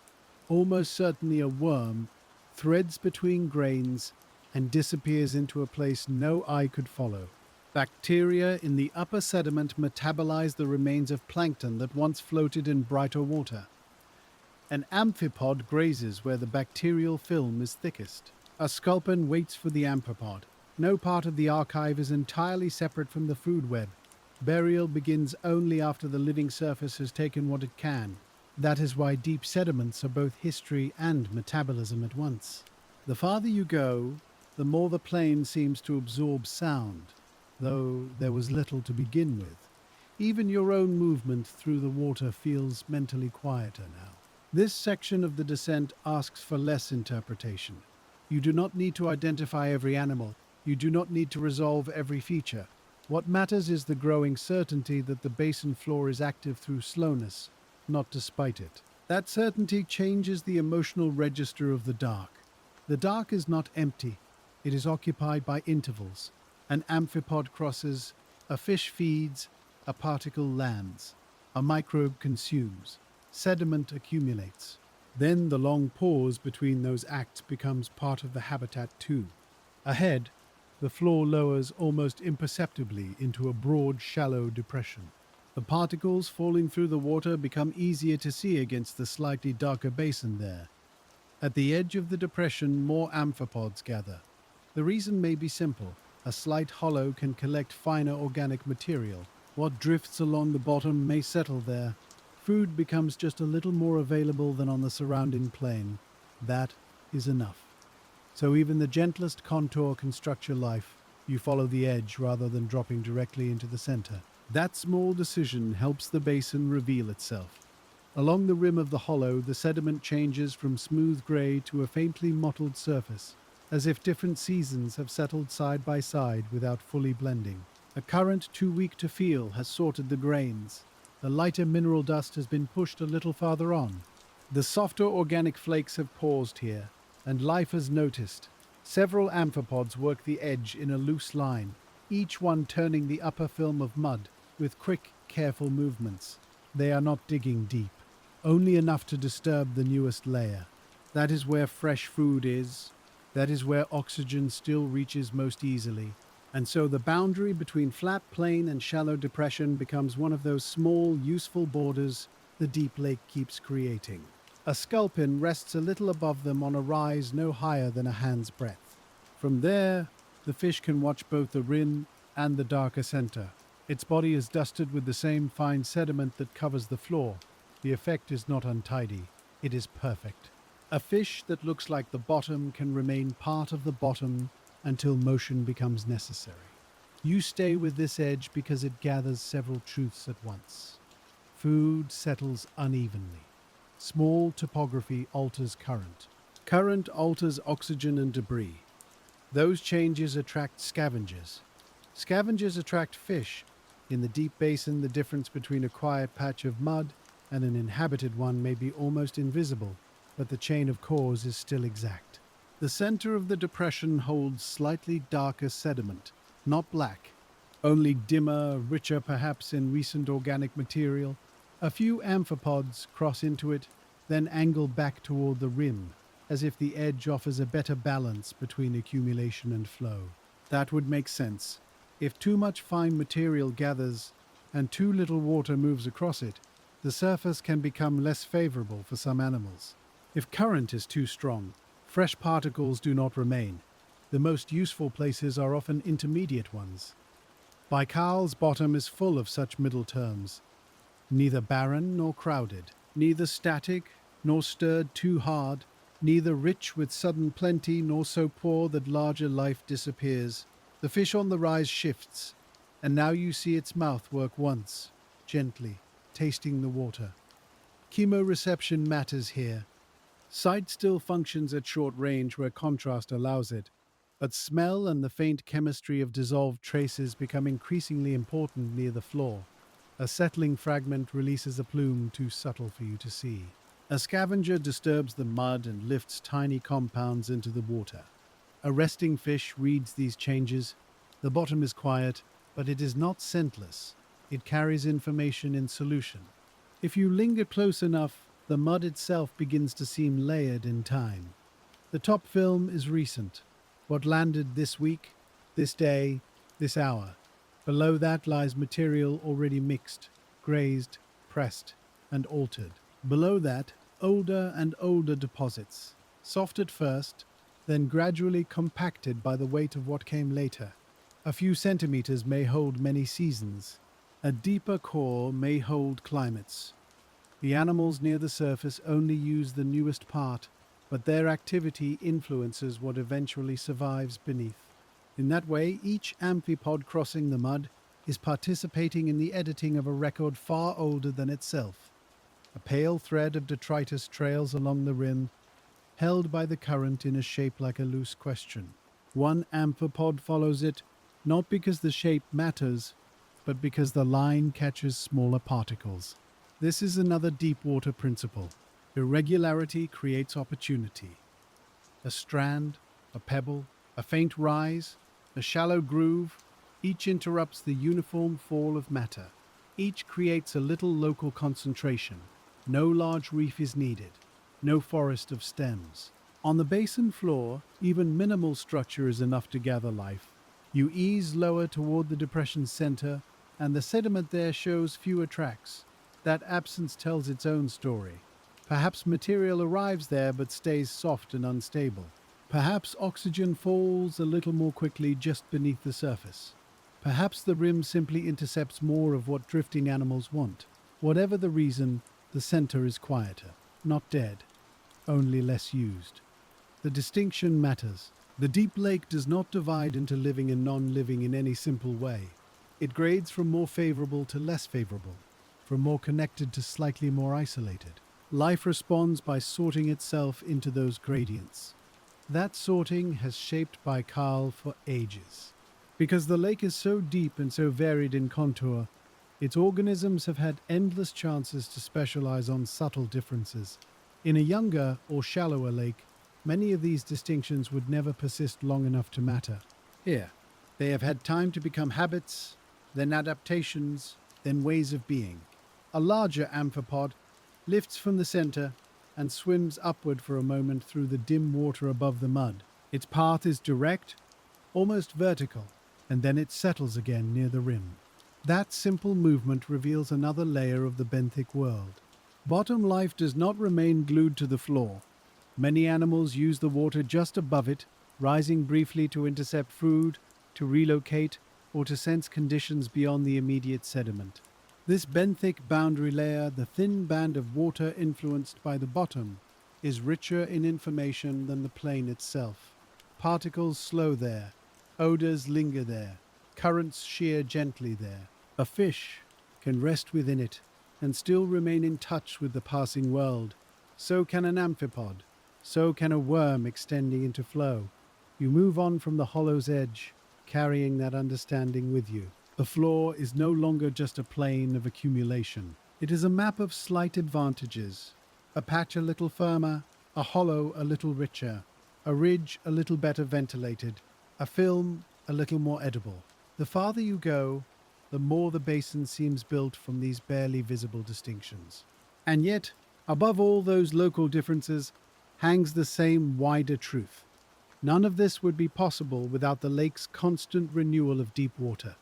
almost certainly a worm, threads between grains and disappears into a place no eye could follow. Bacteria in the upper sediment metabolize the remains of plankton that once floated in brighter water. An amphipod grazes where the bacterial film is thickest. A sculpin waits for the amphipod. No part of the archive is entirely separate from the food web. Burial begins only after the living surface has taken what it can. That is why deep sediments are both history and metabolism at once. The farther you go, the more the plain seems to absorb sound, though there was little to begin with. Even your own movement through the water feels mentally quieter now. This section of the descent asks for less interpretation. You do not need to identify every animal. You do not need to resolve every feature. What matters is the growing certainty that the basin floor is active through slowness, not despite it. That certainty changes the emotional register of the dark. The dark is not empty. It is occupied by intervals. An amphipod crosses, a fish feeds, a particle lands, a microbe consumes, sediment accumulates. Then the long pause between those acts becomes part of the habitat too. Ahead, the floor lowers almost imperceptibly into a broad, shallow depression. The particles falling through the water become easier to see against the slightly darker basin there. At the edge of the depression, more amphipods gather. The reason may be simple. A slight hollow can collect finer organic material. What drifts along the bottom may settle there. Food becomes just a little more available than on the surrounding plain. That is enough. So even the gentlest contour can structure life. You follow the edge rather than dropping directly into the center. That small decision helps the basin reveal itself. Along the rim of the hollow, the sediment changes from smooth gray to a faintly mottled surface, as if different seasons have settled side by side without fully blending. A current too weak to feel has sorted the grains. The lighter mineral dust has been pushed a little farther on. The softer organic flakes have paused here, and life has noticed. Several amphipods work the edge in a loose line, each one turning the upper film of mud with quick, careful movements. They are not digging deep, only enough to disturb the newest layer. That is where fresh food is. That is where oxygen still reaches most easily. And so the boundary between flat plain and shallow depression becomes one of those small, useful borders the deep lake keeps creating. A sculpin rests a little above them on a rise no higher than a hand's breadth. From there, the fish can watch both the rim and the darker center. Its body is dusted with the same fine sediment that covers the floor. The effect is not untidy. It is perfect. A fish that looks like the bottom can remain part of the bottom until motion becomes necessary. You stay with this edge because it gathers several truths at once. Food settles unevenly. Small topography alters current. Current alters oxygen and debris. Those changes attract scavengers. Scavengers attract fish. In the deep basin, the difference between a quiet patch of mud and an inhabited one may be almost invisible, but the chain of cause is still exact. The center of the depression holds slightly darker sediment, not black, only dimmer, richer perhaps in recent organic material. A few amphipods cross into it, then angle back toward the rim, as if the edge offers a better balance between accumulation and flow. That would make sense. If too much fine material gathers and too little water moves across it, the surface can become less favorable for some animals. If current is too strong, fresh particles do not remain. The most useful places are often intermediate ones. Baikal's bottom is full of such middle terms, neither barren nor crowded, neither static nor stirred too hard, neither rich with sudden plenty nor so poor that larger life disappears. The fish on the rise shifts, and now you see its mouth work once, gently, tasting the water. Chemoreception matters here. Sight still functions at short range where contrast allows it, but smell and the faint chemistry of dissolved traces become increasingly important near the floor. A settling fragment releases a plume too subtle for you to see. A scavenger disturbs the mud and lifts tiny compounds into the water. A resting fish reads these changes. The bottom is quiet, but it is not scentless. It carries information in solution. If you linger close enough, the mud itself begins to seem layered in time. The top film is recent. What landed this week, this day, this hour. Below that lies material already mixed, grazed, pressed, and altered. Below that, older and older deposits, soft at first, then gradually compacted by the weight of what came later. A few centimeters may hold many seasons. A deeper core may hold climates. The animals near the surface only use the newest part, but their activity influences what eventually survives beneath. In that way, each amphipod crossing the mud is participating in the editing of a record far older than itself. A pale thread of detritus trails along the rim, held by the current in a shape like a loose question. One amphipod follows it, not because the shape matters, but because the line catches smaller particles. This is another deep water principle. Irregularity creates opportunity. A strand, a pebble, a faint rise, a shallow groove, each interrupts the uniform fall of matter. Each creates a little local concentration. No large reef is needed. No forest of stems. On the basin floor, even minimal structure is enough to gather life. You ease lower toward the depression's center, and the sediment there shows fewer tracks. That absence tells its own story. Perhaps material arrives there but stays soft and unstable. Perhaps oxygen falls a little more quickly just beneath the surface. Perhaps the rim simply intercepts more of what drifting animals want. Whatever the reason, the center is quieter, not dead, only less used. The distinction matters. The deep lake does not divide into living and non-living in any simple way. It grades from more favorable to less favorable, from more connected to slightly more isolated. Life responds by sorting itself into those gradients. That sorting has shaped Baikal for ages. Because the lake is so deep and so varied in contour, its organisms have had endless chances to specialize on subtle differences. In a younger or shallower lake, many of these distinctions would never persist long enough to matter. Here, they have had time to become habits, then adaptations, then ways of being. A larger amphipod lifts from the center and swims upward for a moment through the dim water above the mud. Its path is direct, almost vertical, and then it settles again near the rim. That simple movement reveals another layer of the benthic world. Bottom life does not remain glued to the floor. Many animals use the water just above it, rising briefly to intercept food, to relocate, or to sense conditions beyond the immediate sediment. This benthic boundary layer, the thin band of water influenced by the bottom, is richer in information than the plane itself. Particles slow there, odors linger there, currents shear gently there. A fish can rest within it and still remain in touch with the passing world. So can an amphipod. So can a worm extending into flow. You move on from the hollow's edge, carrying that understanding with you. The floor is no longer just a plane of accumulation. It is a map of slight advantages. A patch a little firmer, a hollow a little richer, a ridge a little better ventilated, a film a little more edible. The farther you go, the more the basin seems built from these barely visible distinctions. And yet, above all those local differences, hangs the same wider truth. None of this would be possible without the lake's constant renewal of deep water.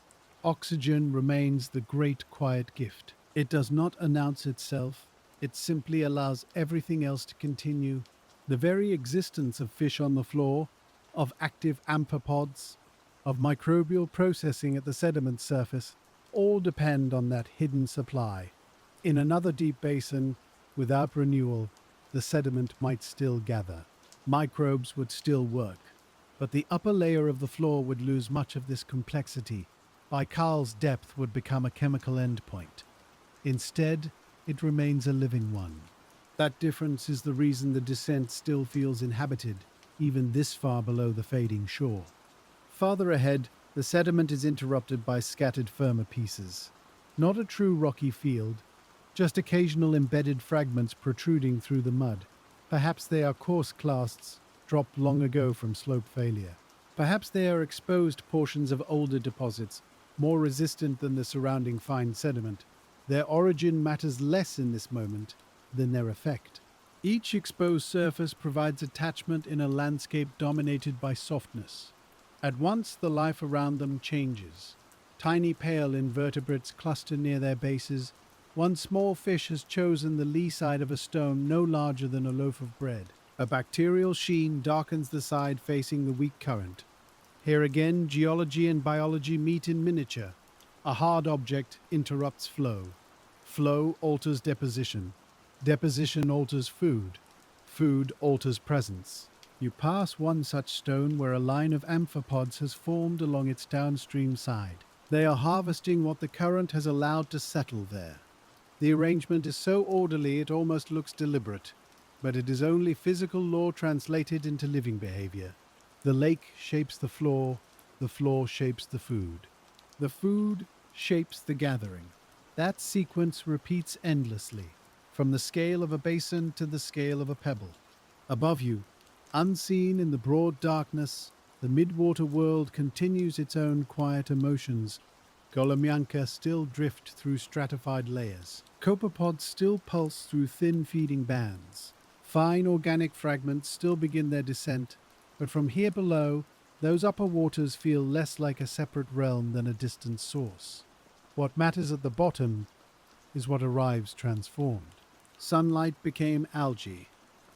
Oxygen remains the great quiet gift. It does not announce itself, it simply allows everything else to continue. The very existence of fish on the floor, of active amphipods, of microbial processing at the sediment surface, all depend on that hidden supply. In another deep basin, without renewal, the sediment might still gather. Microbes would still work, but the upper layer of the floor would lose much of this complexity. Baikal's depth would become a chemical endpoint. Instead, it remains a living one. That difference is the reason the descent still feels inhabited, even this far below the fading shore. Farther ahead, the sediment is interrupted by scattered firmer pieces. Not a true rocky field, just occasional embedded fragments protruding through the mud. Perhaps they are coarse clasts dropped long ago from slope failure. Perhaps they are exposed portions of older deposits, more resistant than the surrounding fine sediment. Their origin matters less in this moment than their effect. Each exposed surface provides attachment in a landscape dominated by softness. At once, the life around them changes. Tiny pale invertebrates cluster near their bases. One small fish has chosen the lee side of a stone no larger than a loaf of bread. A bacterial sheen darkens the side facing the weak current. Here again, geology and biology meet in miniature. A hard object interrupts flow. Flow alters deposition. Deposition alters food. Food alters presence. You pass one such stone where a line of amphipods has formed along its downstream side. They are harvesting what the current has allowed to settle there. The arrangement is so orderly it almost looks deliberate, but it is only physical law translated into living behavior. The lake shapes the floor shapes the food shapes the gathering. That sequence repeats endlessly, from the scale of a basin to the scale of a pebble. Above you, unseen in the broad darkness, the midwater world continues its own quiet emotions. Golomyanka still drift through stratified layers. Copepods still pulse through thin feeding bands. Fine organic fragments still begin their descent, but from here below, those upper waters feel less like a separate realm than a distant source. What matters at the bottom is what arrives transformed. Sunlight became algae.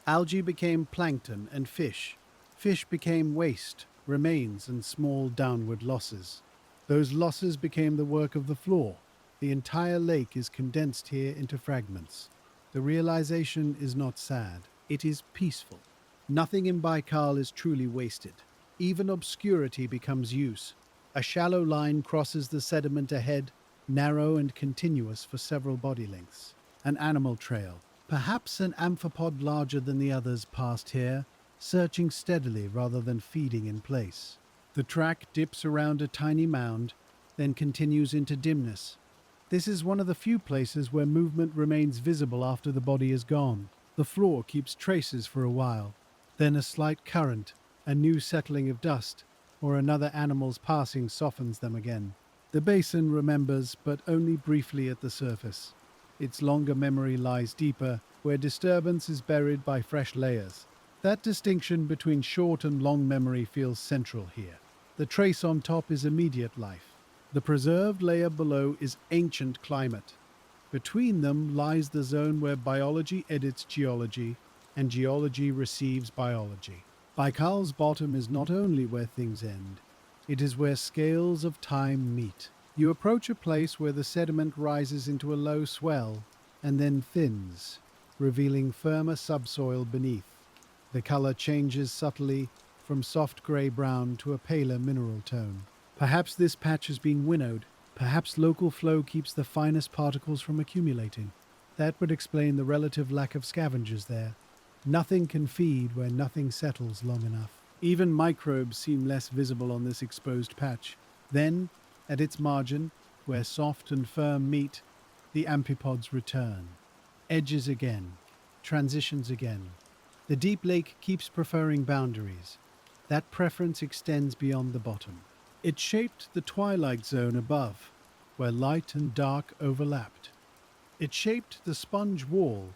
Algae became plankton and fish. Fish became waste, remains, and small downward losses. Those losses became the work of the floor. The entire lake is condensed here into fragments. The realization is not sad. It is peaceful. Nothing in Baikal is truly wasted. Even obscurity becomes use. A shallow line crosses the sediment ahead, narrow and continuous for several body lengths. An animal trail. Perhaps an amphipod larger than the others passed here, searching steadily rather than feeding in place. The track dips around a tiny mound, then continues into dimness. This is one of the few places where movement remains visible after the body is gone. The floor keeps traces for a while, then a slight current, a new settling of dust, or another animal's passing softens them again. The basin remembers, but only briefly at the surface. Its longer memory lies deeper, where disturbance is buried by fresh layers. That distinction between short and long memory feels central here. The trace on top is immediate life. The preserved layer below is ancient climate. Between them lies the zone where biology edits geology, and geology receives biology. Baikal's bottom is not only where things end, it is where scales of time meet. You approach a place where the sediment rises into a low swell and then thins, revealing firmer subsoil beneath. The color changes subtly from soft gray-brown to a paler mineral tone. Perhaps this patch has been winnowed. Perhaps local flow keeps the finest particles from accumulating. That would explain the relative lack of scavengers there. Nothing can feed where nothing settles long enough. Even microbes seem less visible on this exposed patch. Then, at its margin, where soft and firm meet, the amphipods return. Edges again. Transitions again. The deep lake keeps preferring boundaries. That preference extends beyond the bottom. It shaped the twilight zone above, where light and dark overlapped. It shaped the sponge wall,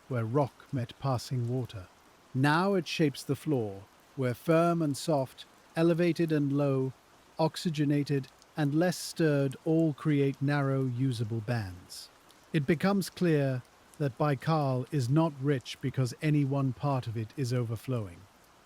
where rock met passing water. Now it shapes the floor, where firm and soft, elevated and low, oxygenated and less stirred all create narrow, usable bands. It becomes clear that Baikal is not rich because any one part of it is overflowing.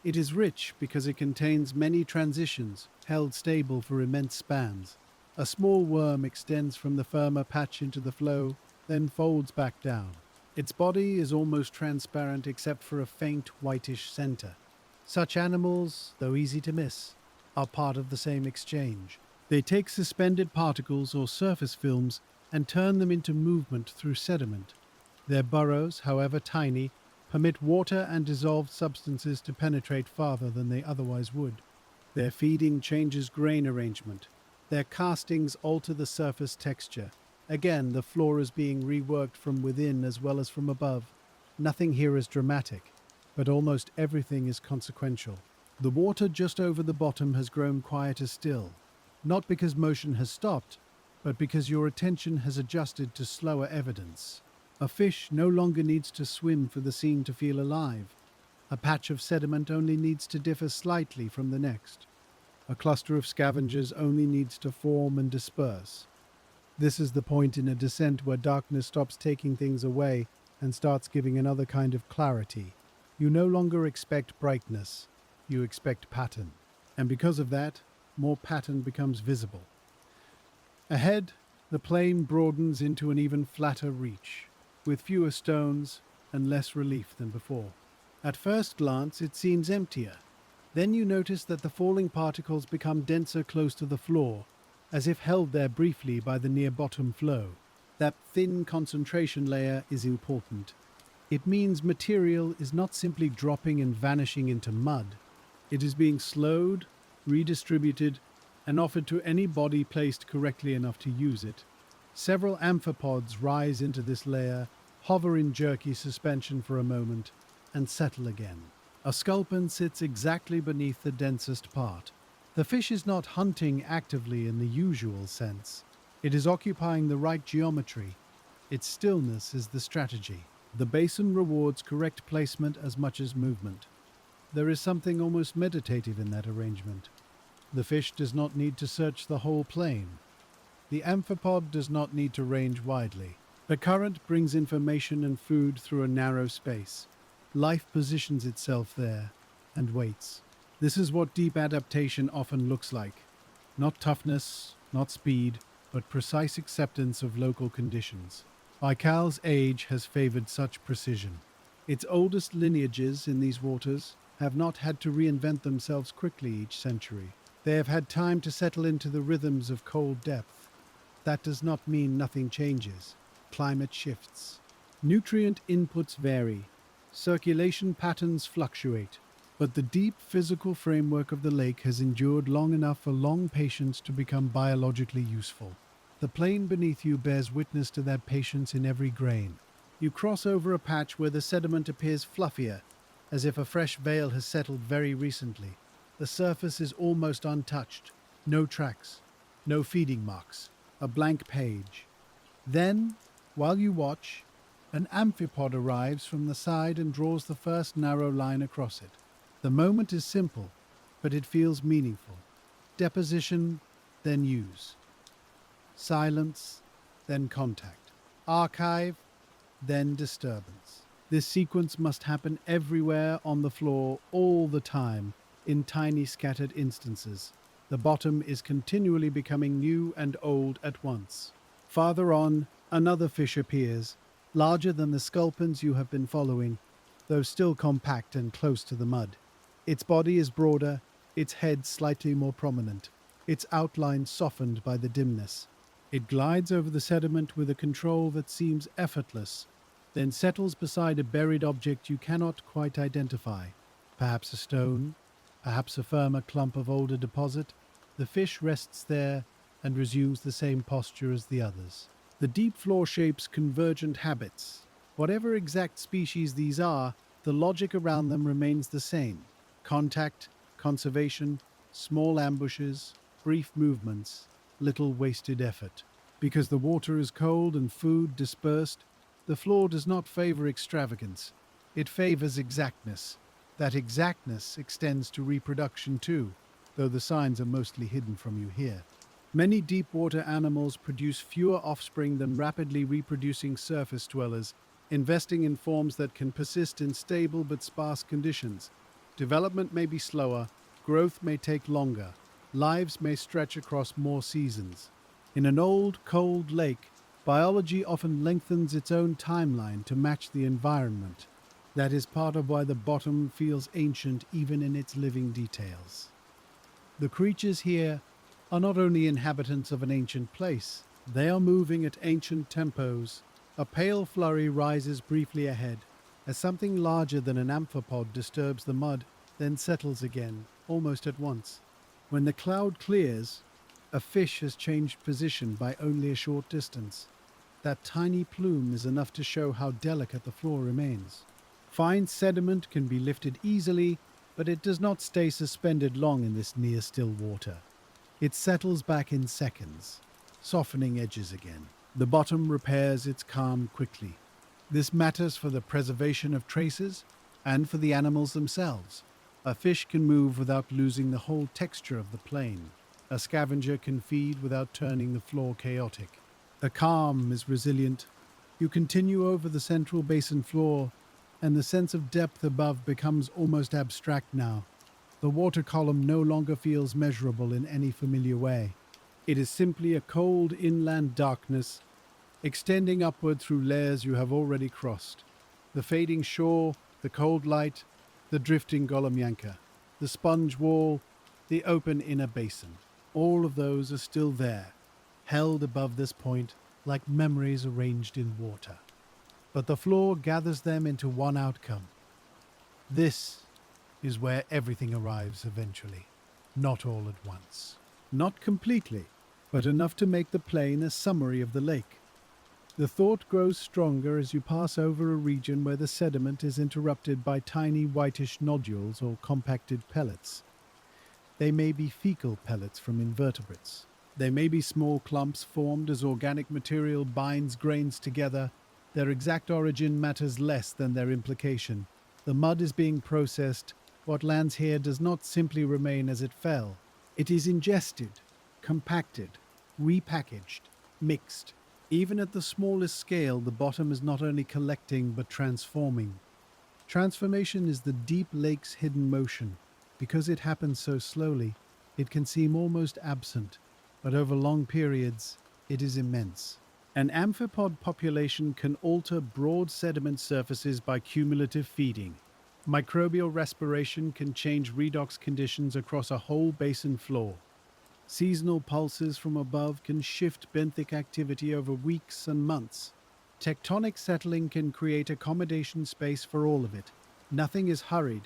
It is rich because it contains many transitions held stable for immense spans. A small worm extends from the firmer patch into the flow, then folds back down. Its body is almost transparent except for a faint whitish center. Such animals, though easy to miss, are part of the same exchange. They take suspended particles or surface films and turn them into movement through sediment. Their burrows, however tiny, permit water and dissolved substances to penetrate farther than they otherwise would. Their feeding changes grain arrangement. Their castings alter the surface texture. Again, the floor is being reworked from within as well as from above. Nothing here is dramatic, but almost everything is consequential. The water just over the bottom has grown quieter still, not because motion has stopped, but because your attention has adjusted to slower evidence. A fish no longer needs to swim for the scene to feel alive. A patch of sediment only needs to differ slightly from the next. A cluster of scavengers only needs to form and disperse. This is the point in a descent where darkness stops taking things away and starts giving another kind of clarity. You no longer expect brightness, you expect pattern. And because of that, more pattern becomes visible. Ahead, the plain broadens into an even flatter reach, with fewer stones and less relief than before. At first glance, it seems emptier. Then you notice that the falling particles become denser close to the floor, as if held there briefly by the near-bottom flow. That thin concentration layer is important. It means material is not simply dropping and vanishing into mud. It is being slowed, redistributed, and offered to any body placed correctly enough to use it. Several amphipods rise into this layer, hover in jerky suspension for a moment, and settle again. A sculpin sits exactly beneath the densest part. The fish is not hunting actively in the usual sense. It is occupying the right geometry. Its stillness is the strategy. The basin rewards correct placement as much as movement. There is something almost meditative in that arrangement. The fish does not need to search the whole plain. The amphipod does not need to range widely. The current brings information and food through a narrow space. Life positions itself there and waits. This is what deep adaptation often looks like. Not toughness, not speed, but precise acceptance of local conditions. Baikal's age has favored such precision. Its oldest lineages in these waters have not had to reinvent themselves quickly each century. They have had time to settle into the rhythms of cold depth. That does not mean nothing changes. Climate shifts. Nutrient inputs vary. Circulation patterns fluctuate. But the deep physical framework of the lake has endured long enough for long patience to become biologically useful. The plain beneath you bears witness to that patience in every grain. You cross over a patch where the sediment appears fluffier, as if a fresh veil has settled very recently. The surface is almost untouched. No tracks, no feeding marks, a blank page. Then, while you watch, an amphipod arrives from the side and draws the first narrow line across it. The moment is simple, but it feels meaningful. Deposition, then use. Silence, then contact. Archive, then disturbance. This sequence must happen everywhere on the floor, all the time, in tiny scattered instances. The bottom is continually becoming new and old at once. Farther on, another fish appears, larger than the sculpins you have been following, though still compact and close to the mud. Its body is broader, its head slightly more prominent, its outline softened by the dimness. It glides over the sediment with a control that seems effortless, then settles beside a buried object you cannot quite identify. Perhaps a stone, perhaps a firmer clump of older deposit. The fish rests there and resumes the same posture as the others. The deep floor shapes convergent habits. Whatever exact species these are, the logic around them remains the same. Contact, conservation, small ambushes, brief movements, little wasted effort. Because the water is cold and food dispersed, the floor does not favor extravagance. It favors exactness. That exactness extends to reproduction too, though the signs are mostly hidden from you here. Many deep-water animals produce fewer offspring than rapidly reproducing surface dwellers, investing in forms that can persist in stable but sparse conditions. Development may be slower, growth may take longer, lives may stretch across more seasons. In an old, cold lake, biology often lengthens its own timeline to match the environment. That is part of why the bottom feels ancient even in its living details. The creatures here are not only inhabitants of an ancient place, they are moving at ancient tempos, A pale flurry rises briefly ahead, as something larger than an amphipod disturbs the mud, then settles again, almost at once. When the cloud clears, a fish has changed position by only a short distance. That tiny plume is enough to show how delicate the floor remains. Fine sediment can be lifted easily, but it does not stay suspended long in this near still water. It settles back in seconds, softening edges again. The bottom repairs its calm quickly. This matters for the preservation of traces and for the animals themselves. A fish can move without losing the whole texture of the plain. A scavenger can feed without turning the floor chaotic. The calm is resilient. You continue over the central basin floor, and the sense of depth above becomes almost abstract now. The water column no longer feels measurable in any familiar way. It is simply a cold inland darkness, extending upward through layers you have already crossed. The fading shore, the cold light, the drifting Golomyanka, the sponge wall, the open inner basin. All of those are still there, held above this point like memories arranged in water. But the floor gathers them into one outcome. This is where everything arrives eventually, not all at once. Not completely, but enough to make the plain a summary of the lake. The thought grows stronger as you pass over a region where the sediment is interrupted by tiny whitish nodules or compacted pellets. They may be fecal pellets from invertebrates. They may be small clumps formed as organic material binds grains together. Their exact origin matters less than their implication. The mud is being processed. What lands here does not simply remain as it fell. It is ingested, compacted, repackaged, mixed. Even at the smallest scale, the bottom is not only collecting but transforming. Transformation is the deep lake's hidden motion. Because it happens so slowly, it can seem almost absent, but over long periods, it is immense. An amphipod population can alter broad sediment surfaces by cumulative feeding. Microbial respiration can change redox conditions across a whole basin floor. Seasonal pulses from above can shift benthic activity over weeks and months. Tectonic settling can create accommodation space for all of it. Nothing is hurried.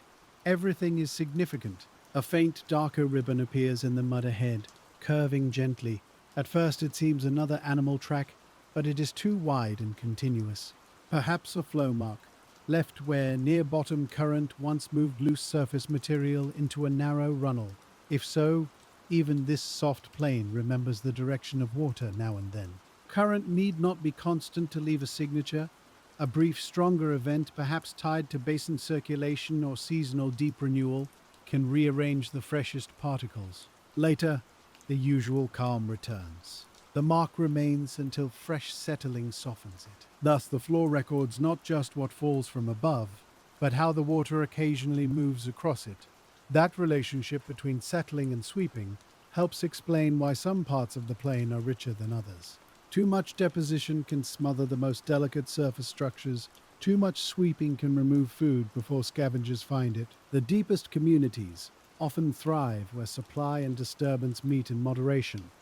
Everything is significant. A faint, darker ribbon appears in the mud ahead, curving gently. At first it seems another animal track, but it is too wide and continuous. Perhaps a flow mark, left where near-bottom current once moved loose surface material into a narrow runnel. If so, even this soft plain remembers the direction of water now and then. Current need not be constant to leave a signature. A brief, stronger event, perhaps tied to basin circulation or seasonal deep renewal, can rearrange the freshest particles. Later, the usual calm returns. The mark remains until fresh settling softens it. Thus, the floor records not just what falls from above, but how the water occasionally moves across it. That relationship between settling and sweeping helps explain why some parts of the plain are richer than others. Too much deposition can smother the most delicate surface structures. Too much sweeping can remove food before scavengers find it. The deepest communities often thrive where supply and disturbance meet in moderation.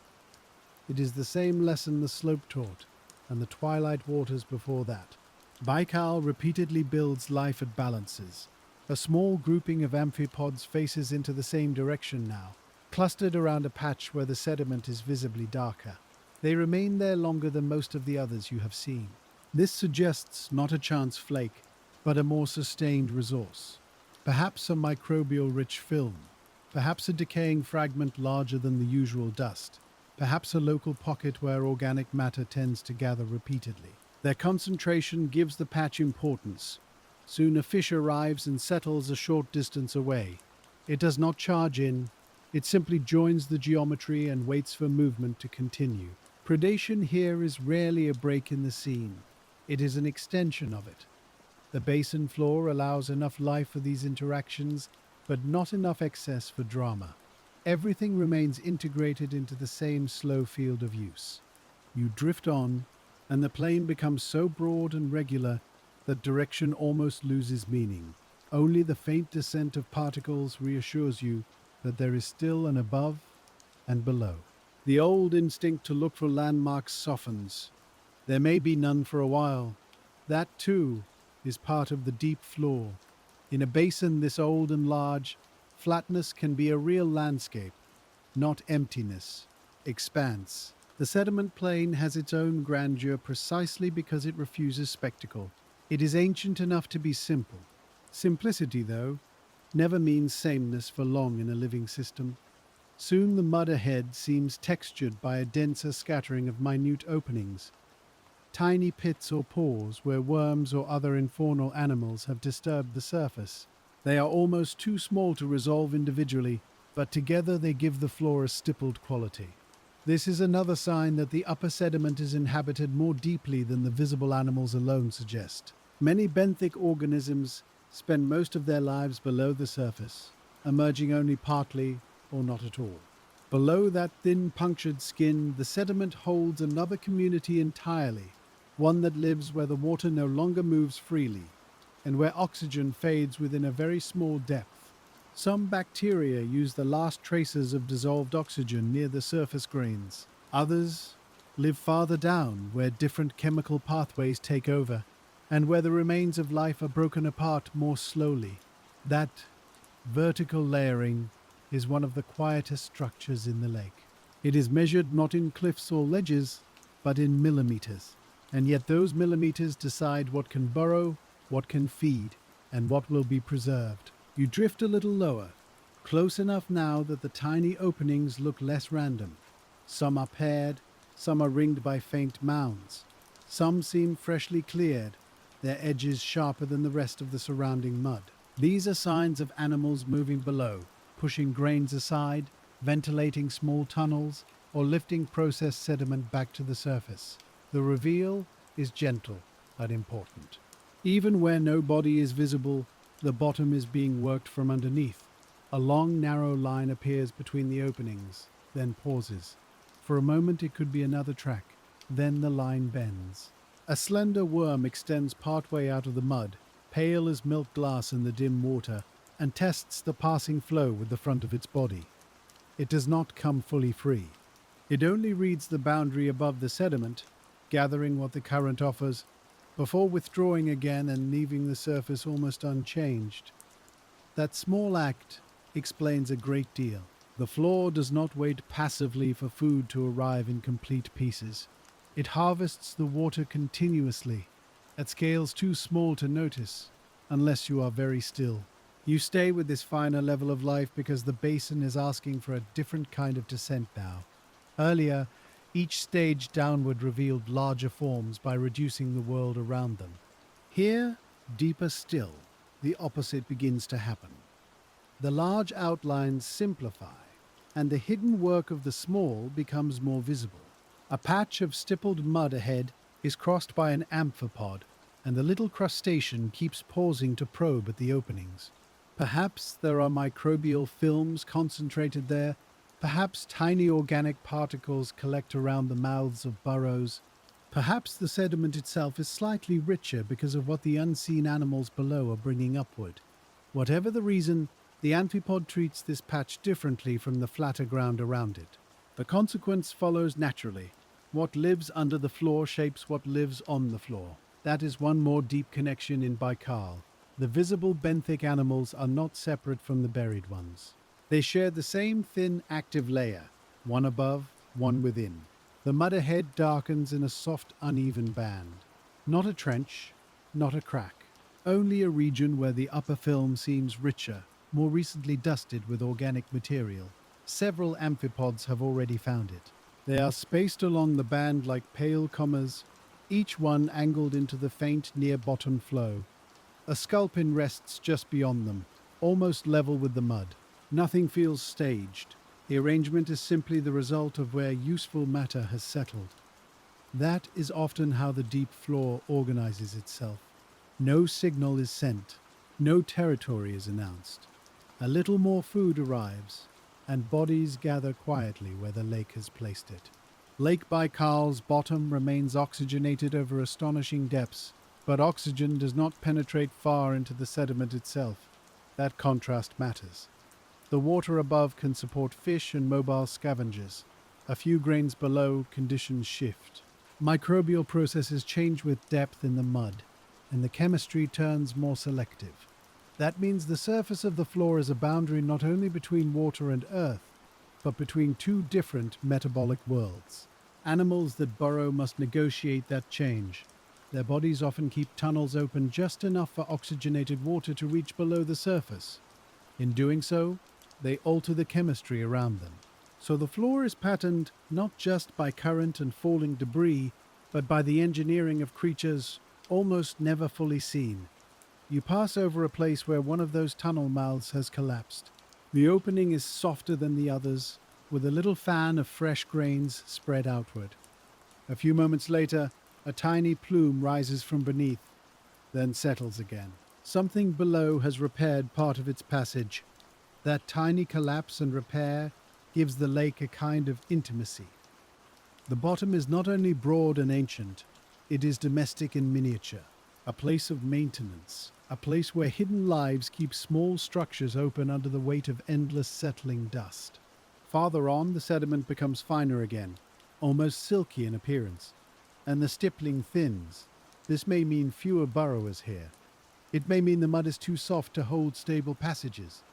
It is the same lesson the slope taught, and the twilight waters before that. Baikal repeatedly builds life at balances. A small grouping of amphipods faces into the same direction now, clustered around a patch where the sediment is visibly darker. They remain there longer than most of the others you have seen. This suggests not a chance flake, but a more sustained resource. Perhaps a microbial-rich film. Perhaps a decaying fragment larger than the usual dust. Perhaps a local pocket where organic matter tends to gather repeatedly. Their concentration gives the patch importance. Soon a fish arrives and settles a short distance away. It does not charge in. It simply joins the geometry and waits for movement to continue. Predation here is rarely a break in the scene. It is an extension of it. The basin floor allows enough life for these interactions, but not enough excess for drama. Everything remains integrated into the same slow field of use. You drift on, and the plain becomes so broad and regular that direction almost loses meaning. Only the faint descent of particles reassures you that there is still an above and below. The old instinct to look for landmarks softens, There may be none for a while. That, too, is part of the deep floor. In a basin this old and large, flatness can be a real landscape, not emptiness, expanse. The sediment plain has its own grandeur precisely because it refuses spectacle. It is ancient enough to be simple. Simplicity, though, never means sameness for long in a living system. Soon the mud ahead seems textured by a denser scattering of minute openings, tiny pits or pores where worms or other infernal animals have disturbed the surface. They are almost too small to resolve individually, but together they give the floor a stippled quality. This is another sign that the upper sediment is inhabited more deeply than the visible animals alone suggest. Many benthic organisms spend most of their lives below the surface, emerging only partly or not at all. Below that thin punctured skin, the sediment holds another community entirely, one that lives where the water no longer moves freely, and where oxygen fades within a very small depth. Some bacteria use the last traces of dissolved oxygen near the surface grains. Others live farther down, where different chemical pathways take over, and where the remains of life are broken apart more slowly. That vertical layering is one of the quietest structures in the lake. It is measured not in cliffs or ledges, but in millimeters. And yet those millimeters decide what can burrow, what can feed, and what will be preserved. You drift a little lower, close enough now that the tiny openings look less random. Some are paired, some are ringed by faint mounds. Some seem freshly cleared, their edges sharper than the rest of the surrounding mud. These are signs of animals moving below, pushing grains aside, ventilating small tunnels, or lifting processed sediment back to the surface. The reveal is gentle but important. Even where no body is visible, the bottom is being worked from underneath. A long, narrow line appears between the openings, then pauses. For a moment it could be another track, then the line bends. A slender worm extends partway out of the mud, pale as milk glass in the dim water, and tests the passing flow with the front of its body. It does not come fully free. It only reads the boundary above the sediment, gathering what the current offers, before withdrawing again and leaving the surface almost unchanged. That small act explains a great deal. The floor does not wait passively for food to arrive in complete pieces. It harvests the water continuously, at scales too small to notice, unless you are very still. You stay with this finer level of life because the basin is asking for a different kind of descent now. Earlier, each stage downward revealed larger forms by reducing the world around them. Here, deeper still, the opposite begins to happen. The large outlines simplify, and the hidden work of the small becomes more visible. A patch of stippled mud ahead is crossed by an amphipod, and the little crustacean keeps pausing to probe at the openings. Perhaps there are microbial films concentrated there. Perhaps tiny organic particles collect around the mouths of burrows. Perhaps the sediment itself is slightly richer because of what the unseen animals below are bringing upward. Whatever the reason, the amphipod treats this patch differently from the flatter ground around it. The consequence follows naturally. What lives under the floor shapes what lives on the floor. That is one more deep connection in Baikal. The visible benthic animals are not separate from the buried ones. They share the same thin, active layer, one above, one within. The mud ahead darkens in a soft, uneven band. Not a trench, not a crack. Only a region where the upper film seems richer, more recently dusted with organic material. Several amphipods have already found it. They are spaced along the band like pale commas, each one angled into the faint near-bottom flow. A sculpin rests just beyond them, almost level with the mud. Nothing feels staged. The arrangement is simply the result of where useful matter has settled. That is often how the deep floor organizes itself. No signal is sent. No territory is announced. A little more food arrives, and bodies gather quietly where the lake has placed it. Lake Baikal's bottom remains oxygenated over astonishing depths, but oxygen does not penetrate far into the sediment itself. That contrast matters. The water above can support fish and mobile scavengers. A few grains below, conditions shift. Microbial processes change with depth in the mud, and the chemistry turns more selective. That means the surface of the floor is a boundary not only between water and earth, but between two different metabolic worlds. Animals that burrow must negotiate that change. Their bodies often keep tunnels open just enough for oxygenated water to reach below the surface. In doing so, they alter the chemistry around them. So the floor is patterned not just by current and falling debris, but by the engineering of creatures almost never fully seen. You pass over a place where one of those tunnel mouths has collapsed. The opening is softer than the others, with a little fan of fresh grains spread outward. A few moments later, a tiny plume rises from beneath, then settles again. Something below has repaired part of its passage. That tiny collapse and repair gives the lake a kind of intimacy. The bottom is not only broad and ancient, it is domestic in miniature, a place of maintenance, a place where hidden lives keep small structures open under the weight of endless settling dust. Farther on, the sediment becomes finer again, almost silky in appearance, and the stippling thins. This may mean fewer burrowers here. It may mean the mud is too soft to hold stable passages,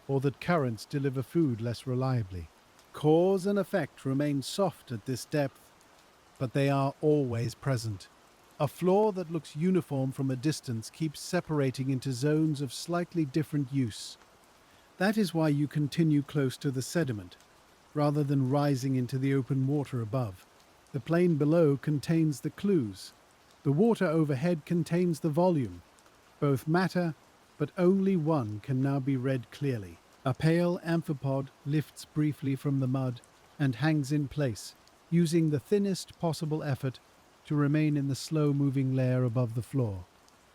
or that currents deliver food less reliably. Cause and effect remain soft at this depth, but they are always present. A floor that looks uniform from a distance keeps separating into zones of slightly different use. That is why you continue close to the sediment, rather than rising into the open water above. The plain below contains the clues. The water overhead contains the volume. Both matter, but only one can now be read clearly. A pale amphipod lifts briefly from the mud and hangs in place, using the thinnest possible effort to remain in the slow-moving layer above the floor.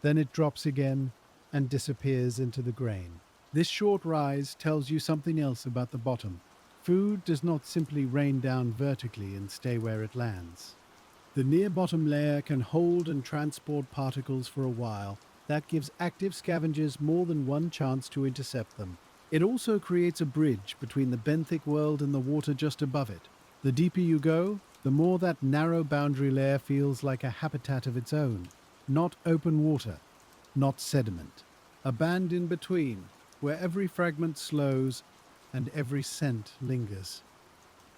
Then it drops again and disappears into the grain. This short rise tells you something else about the bottom. Food does not simply rain down vertically and stay where it lands. The near-bottom layer can hold and transport particles for a while. That gives active scavengers more than one chance to intercept them. It also creates a bridge between the benthic world and the water just above it. The deeper you go, the more that narrow boundary layer feels like a habitat of its own. Not open water, not sediment. A band in between, where every fragment slows and every scent lingers.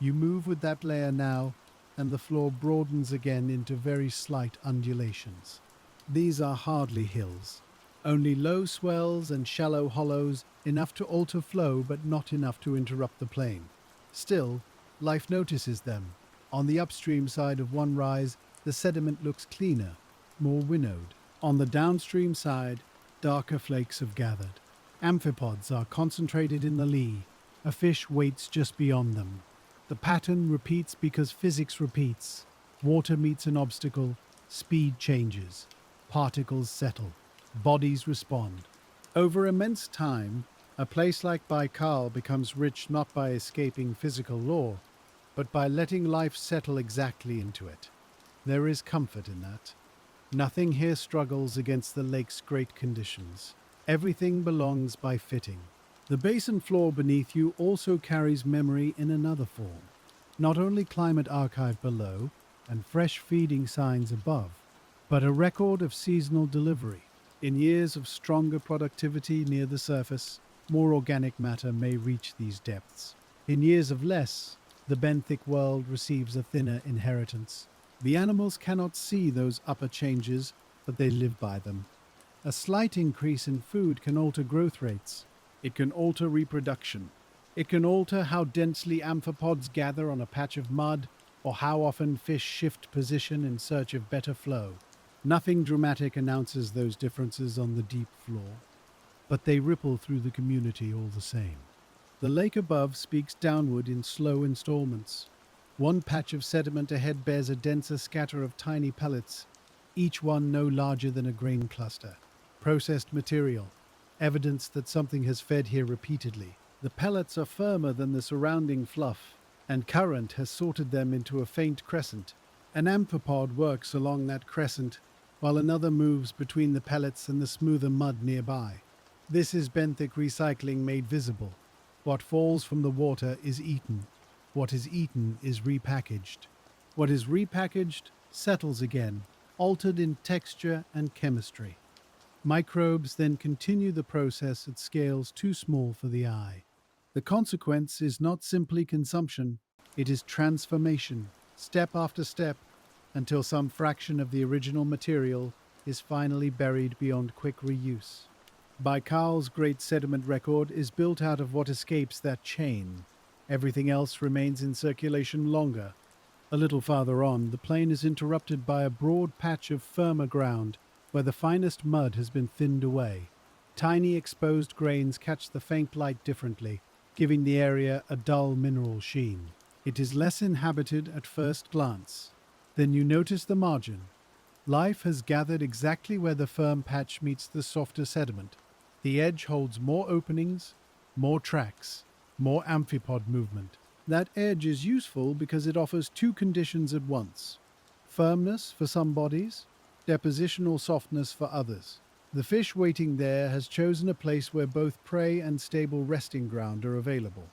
You move with that layer now, and the floor broadens again into very slight undulations. These are hardly hills. Only low swells and shallow hollows, enough to alter flow but not enough to interrupt the plain. Still, life notices them. On the upstream side of one rise, the sediment looks cleaner, more winnowed. On the downstream side, darker flakes have gathered. Amphipods are concentrated in the lee. A fish waits just beyond them. The pattern repeats because physics repeats. Water meets an obstacle, speed changes. Particles settle. Bodies respond. Over immense time, a place like Baikal becomes rich not by escaping physical law, but by letting life settle exactly into it. There is comfort in that. Nothing here struggles against the lake's great conditions. Everything belongs by fitting. The basin floor beneath you also carries memory in another form. Not only climate archive below and fresh feeding signs above, but a record of seasonal delivery. In years of stronger productivity near the surface, more organic matter may reach these depths. In years of less, the benthic world receives a thinner inheritance. The animals cannot see those upper changes, but they live by them. A slight increase in food can alter growth rates. It can alter reproduction. It can alter how densely amphipods gather on a patch of mud, or how often fish shift position in search of better flow. Nothing dramatic announces those differences on the deep floor, but they ripple through the community all the same. The lake above speaks downward in slow installments. One patch of sediment ahead bears a denser scatter of tiny pellets, each one no larger than a grain cluster. Processed material, evidence that something has fed here repeatedly. The pellets are firmer than the surrounding fluff, and current has sorted them into a faint crescent. An amphipod works along that crescent, while another moves between the pellets and the smoother mud nearby. This is benthic recycling made visible. What falls from the water is eaten. What is eaten is repackaged. What is repackaged settles again, altered in texture and chemistry. Microbes then continue the process at scales too small for the eye. The consequence is not simply consumption, it is transformation, step after step, until some fraction of the original material is finally buried beyond quick reuse. Baikal's great sediment record is built out of what escapes that chain. Everything else remains in circulation longer. A little farther on, the plain is interrupted by a broad patch of firmer ground where the finest mud has been thinned away. Tiny exposed grains catch the faint light differently, giving the area a dull mineral sheen. It is less inhabited at first glance. Then you notice the margin. Life has gathered exactly where the firm patch meets the softer sediment. The edge holds more openings, more tracks, more amphipod movement. That edge is useful because it offers two conditions at once: firmness for some bodies, depositional softness for others. The fish waiting there has chosen a place where both prey and stable resting ground are available.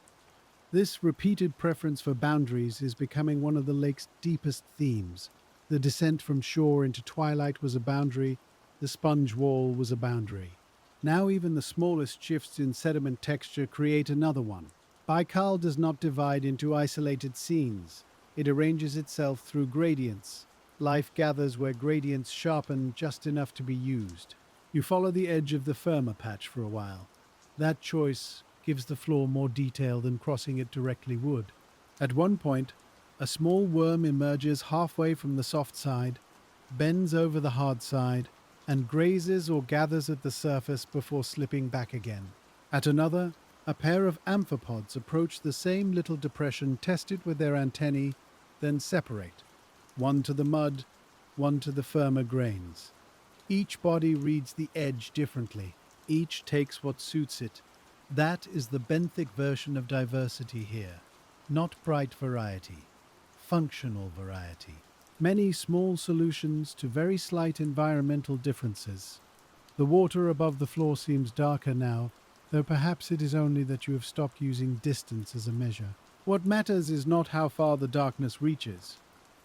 This repeated preference for boundaries is becoming one of the lake's deepest themes. The descent from shore into twilight was a boundary, the sponge wall was a boundary. Now even the smallest shifts in sediment texture create another one. Baikal does not divide into isolated scenes. It arranges itself through gradients. Life gathers where gradients sharpen just enough to be used. You follow the edge of the firmer patch for a while. That choice gives the floor more detail than crossing it directly would. At one point, a small worm emerges halfway from the soft side, bends over the hard side, and grazes or gathers at the surface before slipping back again. At another, a pair of amphipods approach the same little depression, test it with their antennae, then separate. One to the mud, one to the firmer grains. Each body reads the edge differently. Each takes what suits it. That is the benthic version of diversity here. Not bright variety, functional variety. Many small solutions to very slight environmental differences. The water above the floor seems darker now, though perhaps it is only that you have stopped using distance as a measure. What matters is not how far the darkness reaches.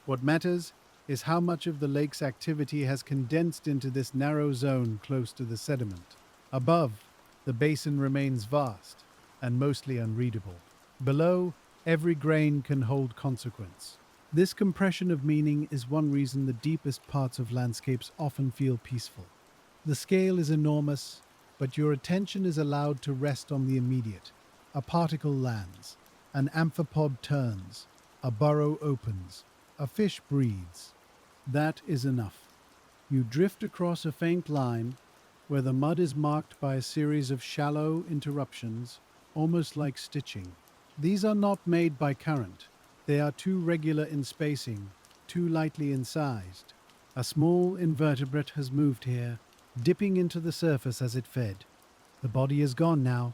What matters is how much of the lake's activity has condensed into this narrow zone close to the sediment. Above, the basin remains vast and mostly unreadable. Below, every grain can hold consequence. This compression of meaning is one reason the deepest parts of landscapes often feel peaceful. The scale is enormous, but your attention is allowed to rest on the immediate. A particle lands, an amphipod turns, a burrow opens, a fish breathes. That is enough. You drift across a faint line where the mud is marked by a series of shallow interruptions, almost like stitching. These are not made by current. They are too regular in spacing, too lightly incised. A small invertebrate has moved here, dipping into the surface as it fed. The body is gone now,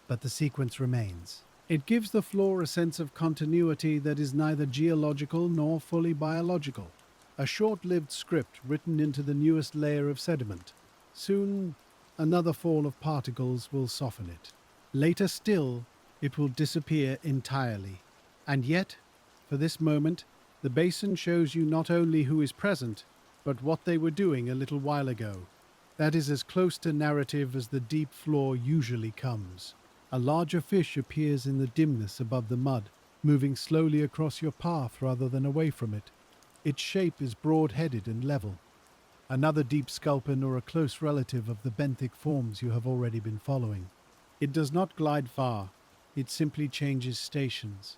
but the sequence remains. It gives the floor a sense of continuity that is neither geological nor fully biological. A short-lived script written into the newest layer of sediment. Soon, another fall of particles will soften it. Later still, it will disappear entirely. And yet, for this moment, the basin shows you not only who is present, but what they were doing a little while ago. That is as close to narrative as the deep floor usually comes. A larger fish appears in the dimness above the mud, moving slowly across your path rather than away from it. Its shape is broad-headed and level. Another deep sculpin or a close relative of the benthic forms you have already been following. It does not glide far. It simply changes stations,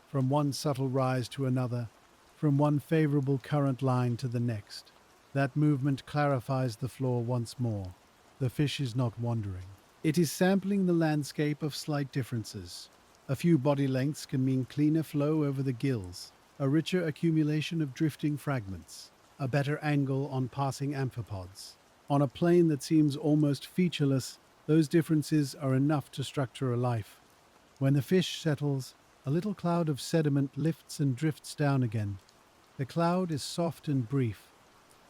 from one subtle rise to another, from one favorable current line to the next. That movement clarifies the floor once more. The fish is not wandering. It is sampling the landscape of slight differences. A few body lengths can mean cleaner flow over the gills, a richer accumulation of drifting fragments, a better angle on passing amphipods. On a plane that seems almost featureless, those differences are enough to structure a life. When the fish settles, a little cloud of sediment lifts and drifts down again. The cloud is soft and brief.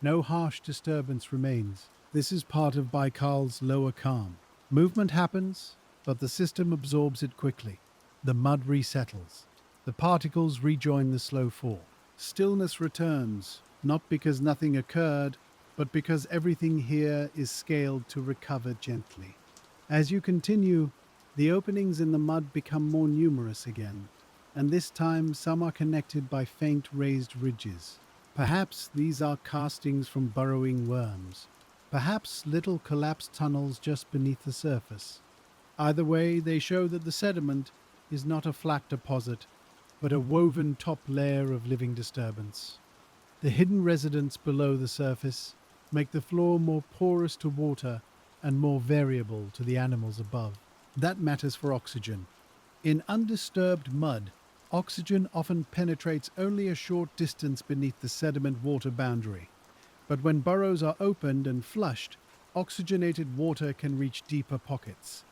No harsh disturbance remains. This is part of Baikal's lower calm. Movement happens, but the system absorbs it quickly. The mud resettles. The particles rejoin the slow fall. Stillness returns, not because nothing occurred, but because everything here is scaled to recover gently. As you continue, the openings in the mud become more numerous again, and this time some are connected by faint raised ridges. Perhaps these are castings from burrowing worms, perhaps little collapsed tunnels just beneath the surface. Either way, they show that the sediment is not a flat deposit, but a woven top layer of living disturbance. The hidden residents below the surface make the floor more porous to water and more variable to the animals above. That matters for oxygen. In undisturbed mud, oxygen often penetrates only a short distance beneath the sediment water boundary. But when burrows are opened and flushed, oxygenated water can reach deeper pockets.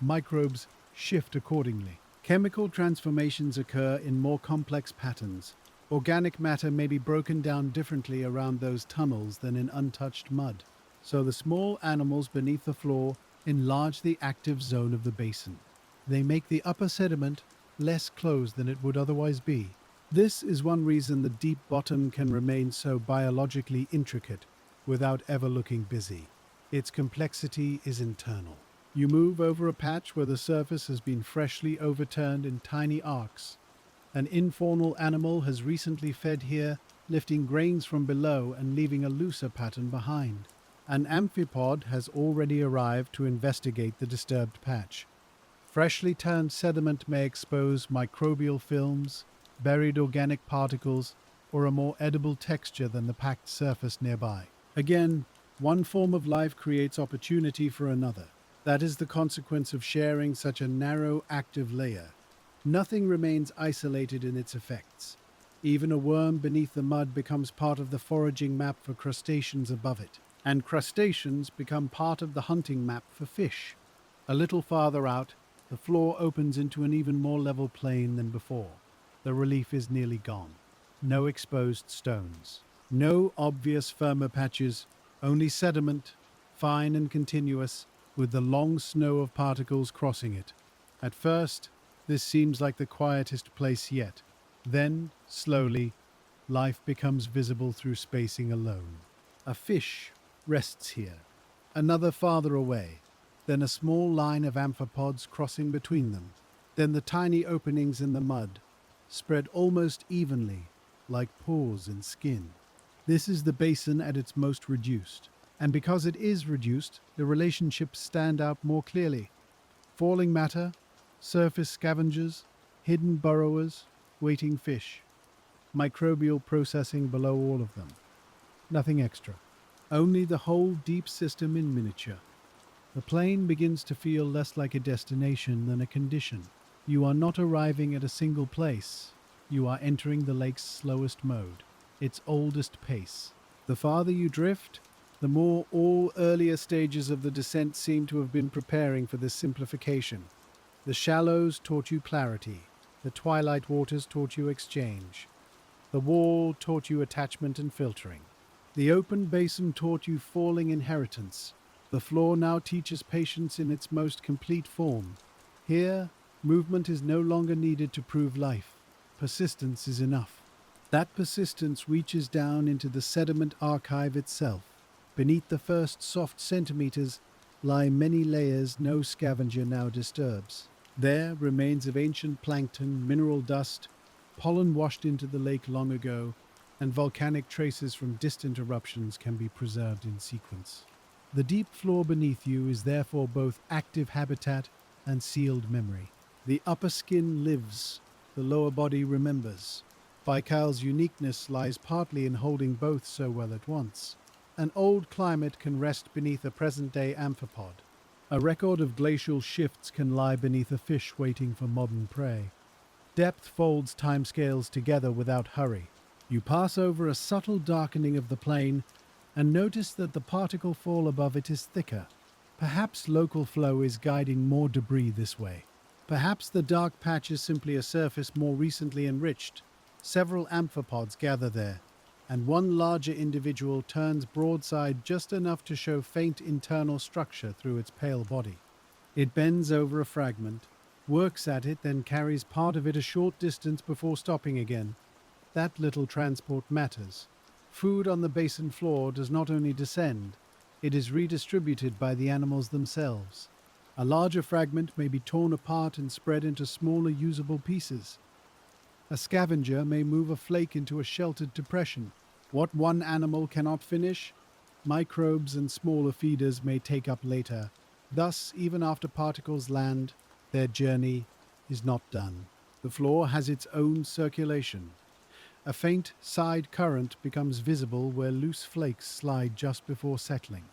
Microbes shift accordingly. Chemical transformations occur in more complex patterns. Organic matter may be broken down differently around those tunnels than in untouched mud. So the small animals beneath the floor enlarge the active zone of the basin. They make the upper sediment less closed than it would otherwise be. This is one reason the deep bottom can remain so biologically intricate without ever looking busy. Its complexity is internal. You move over a patch where the surface has been freshly overturned in tiny arcs. An infaunal animal has recently fed here, lifting grains from below and leaving a looser pattern behind. An amphipod has already arrived to investigate the disturbed patch. Freshly turned sediment may expose microbial films, buried organic particles, or a more edible texture than the packed surface nearby. Again, one form of life creates opportunity for another. That is the consequence of sharing such a narrow, active layer. Nothing remains isolated in its effects. Even a worm beneath the mud becomes part of the foraging map for crustaceans above it, and crustaceans become part of the hunting map for fish. A little farther out, the floor opens into an even more level plain than before. The relief is nearly gone. No exposed stones. No obvious firmer patches, only sediment, fine and continuous, with the long snow of particles crossing it. At first, this seems like the quietest place yet. Then, slowly, life becomes visible through spacing alone. A fish rests here, another farther away, then a small line of amphipods crossing between them, then the tiny openings in the mud, spread almost evenly, like pores in skin. This is the basin at its most reduced, and because it is reduced, the relationships stand out more clearly. Falling matter, surface scavengers, hidden burrowers, waiting fish, microbial processing below all of them. Nothing extra. Only the whole deep system in miniature. The plain begins to feel less like a destination than a condition. You are not arriving at a single place. You are entering the lake's slowest mode, its oldest pace. The farther you drift, the more all earlier stages of the descent seem to have been preparing for this simplification. The shallows taught you clarity. The twilight waters taught you exchange. The wall taught you attachment and filtering. The open basin taught you falling inheritance. The floor now teaches patience in its most complete form. Here, movement is no longer needed to prove life. Persistence is enough. That persistence reaches down into the sediment archive itself. Beneath the first soft centimeters lie many layers no scavenger now disturbs. There, remains of ancient plankton, mineral dust, pollen washed into the lake long ago, and volcanic traces from distant eruptions can be preserved in sequence. The deep floor beneath you is therefore both active habitat and sealed memory. The upper skin lives, the lower body remembers. Baikal's uniqueness lies partly in holding both so well at once. An old climate can rest beneath a present-day amphipod. A record of glacial shifts can lie beneath a fish waiting for modern prey. Depth folds timescales together without hurry. You pass over a subtle darkening of the plain and notice that the particle fall above it is thicker. Perhaps local flow is guiding more debris this way. Perhaps the dark patch is simply a surface more recently enriched. Several amphipods gather there, and one larger individual turns broadside just enough to show faint internal structure through its pale body. It bends over a fragment, works at it, then carries part of it a short distance before stopping again. That little transport matters. Food on the basin floor does not only descend, it is redistributed by the animals themselves. A larger fragment may be torn apart and spread into smaller usable pieces. A scavenger may move a flake into a sheltered depression. What one animal cannot finish, microbes and smaller feeders may take up later. Thus, even after particles land, their journey is not done. The floor has its own circulation. A faint side current becomes visible where loose flakes slide just before settling.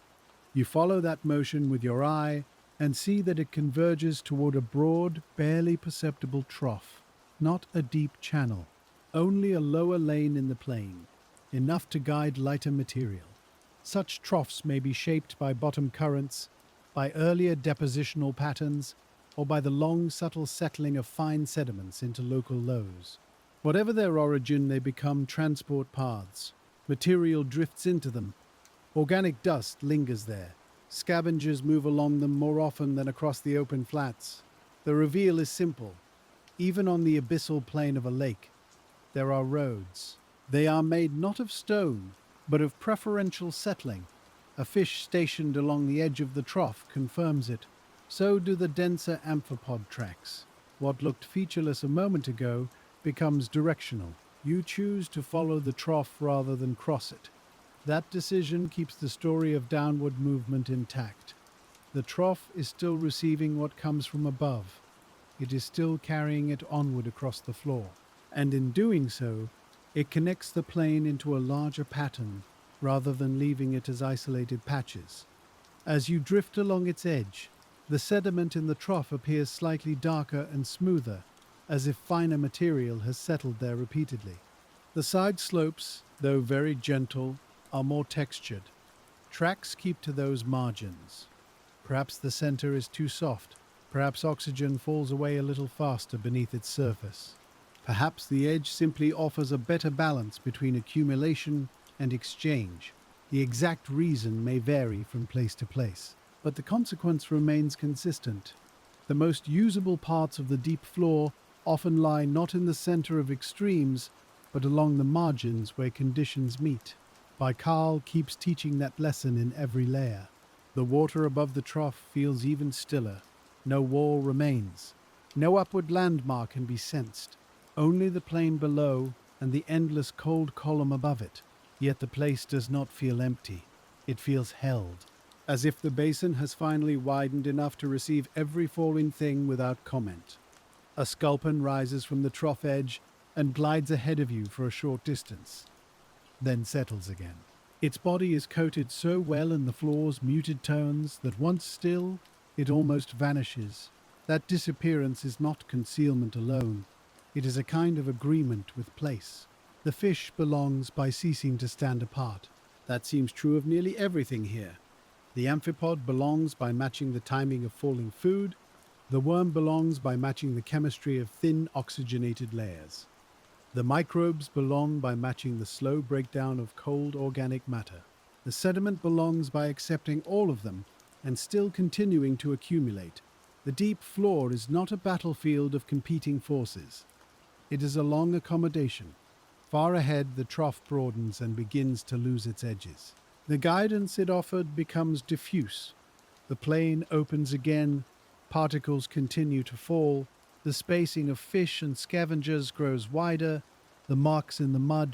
You follow that motion with your eye and see that it converges toward a broad, barely perceptible trough, not a deep channel, only a lower lane in the plain, enough to guide lighter material. Such troughs may be shaped by bottom currents, by earlier depositional patterns, or by the long, subtle settling of fine sediments into local lows. Whatever their origin, they become transport paths. Material drifts into them. Organic dust lingers there. Scavengers move along them more often than across the open flats. The reveal is simple. Even on the abyssal plain of a lake, there are roads. They are made not of stone, but of preferential settling. A fish stationed along the edge of the trough confirms it. So do the denser amphipod tracks. What looked featureless a moment ago becomes directional. You choose to follow the trough rather than cross it. That decision keeps the story of downward movement intact. The trough is still receiving what comes from above. It is still carrying it onward across the floor. And in doing so, it connects the plain into a larger pattern rather than leaving it as isolated patches. As you drift along its edge, the sediment in the trough appears slightly darker and smoother, as if finer material has settled there repeatedly. The side slopes, though very gentle, are more textured. Tracks keep to those margins. Perhaps the center is too soft. Perhaps oxygen falls away a little faster beneath its surface. Perhaps the edge simply offers a better balance between accumulation and exchange. The exact reason may vary from place to place, but the consequence remains consistent. The most usable parts of the deep floor often lie not in the center of extremes, but along the margins where conditions meet. Baikal keeps teaching that lesson in every layer. The water above the trough feels even stiller. No wall remains. No upward landmark can be sensed. Only the plain below and the endless cold column above it. Yet the place does not feel empty. It feels held, as if the basin has finally widened enough to receive every falling thing without comment. A sculpin rises from the trough edge and glides ahead of you for a short distance, then settles again. Its body is coated so well in the floor's muted tones that once still, it almost vanishes. That disappearance is not concealment alone. It is a kind of agreement with place. The fish belongs by ceasing to stand apart. That seems true of nearly everything here. The amphipod belongs by matching the timing of falling food. The worm belongs by matching the chemistry of thin oxygenated layers. The microbes belong by matching the slow breakdown of cold organic matter. The sediment belongs by accepting all of them and still continuing to accumulate. The deep floor is not a battlefield of competing forces. It is a long accommodation. Far ahead, the trough broadens and begins to lose its edges. The guidance it offered becomes diffuse. The plain opens again, particles continue to fall, the spacing of fish and scavengers grows wider, the marks in the mud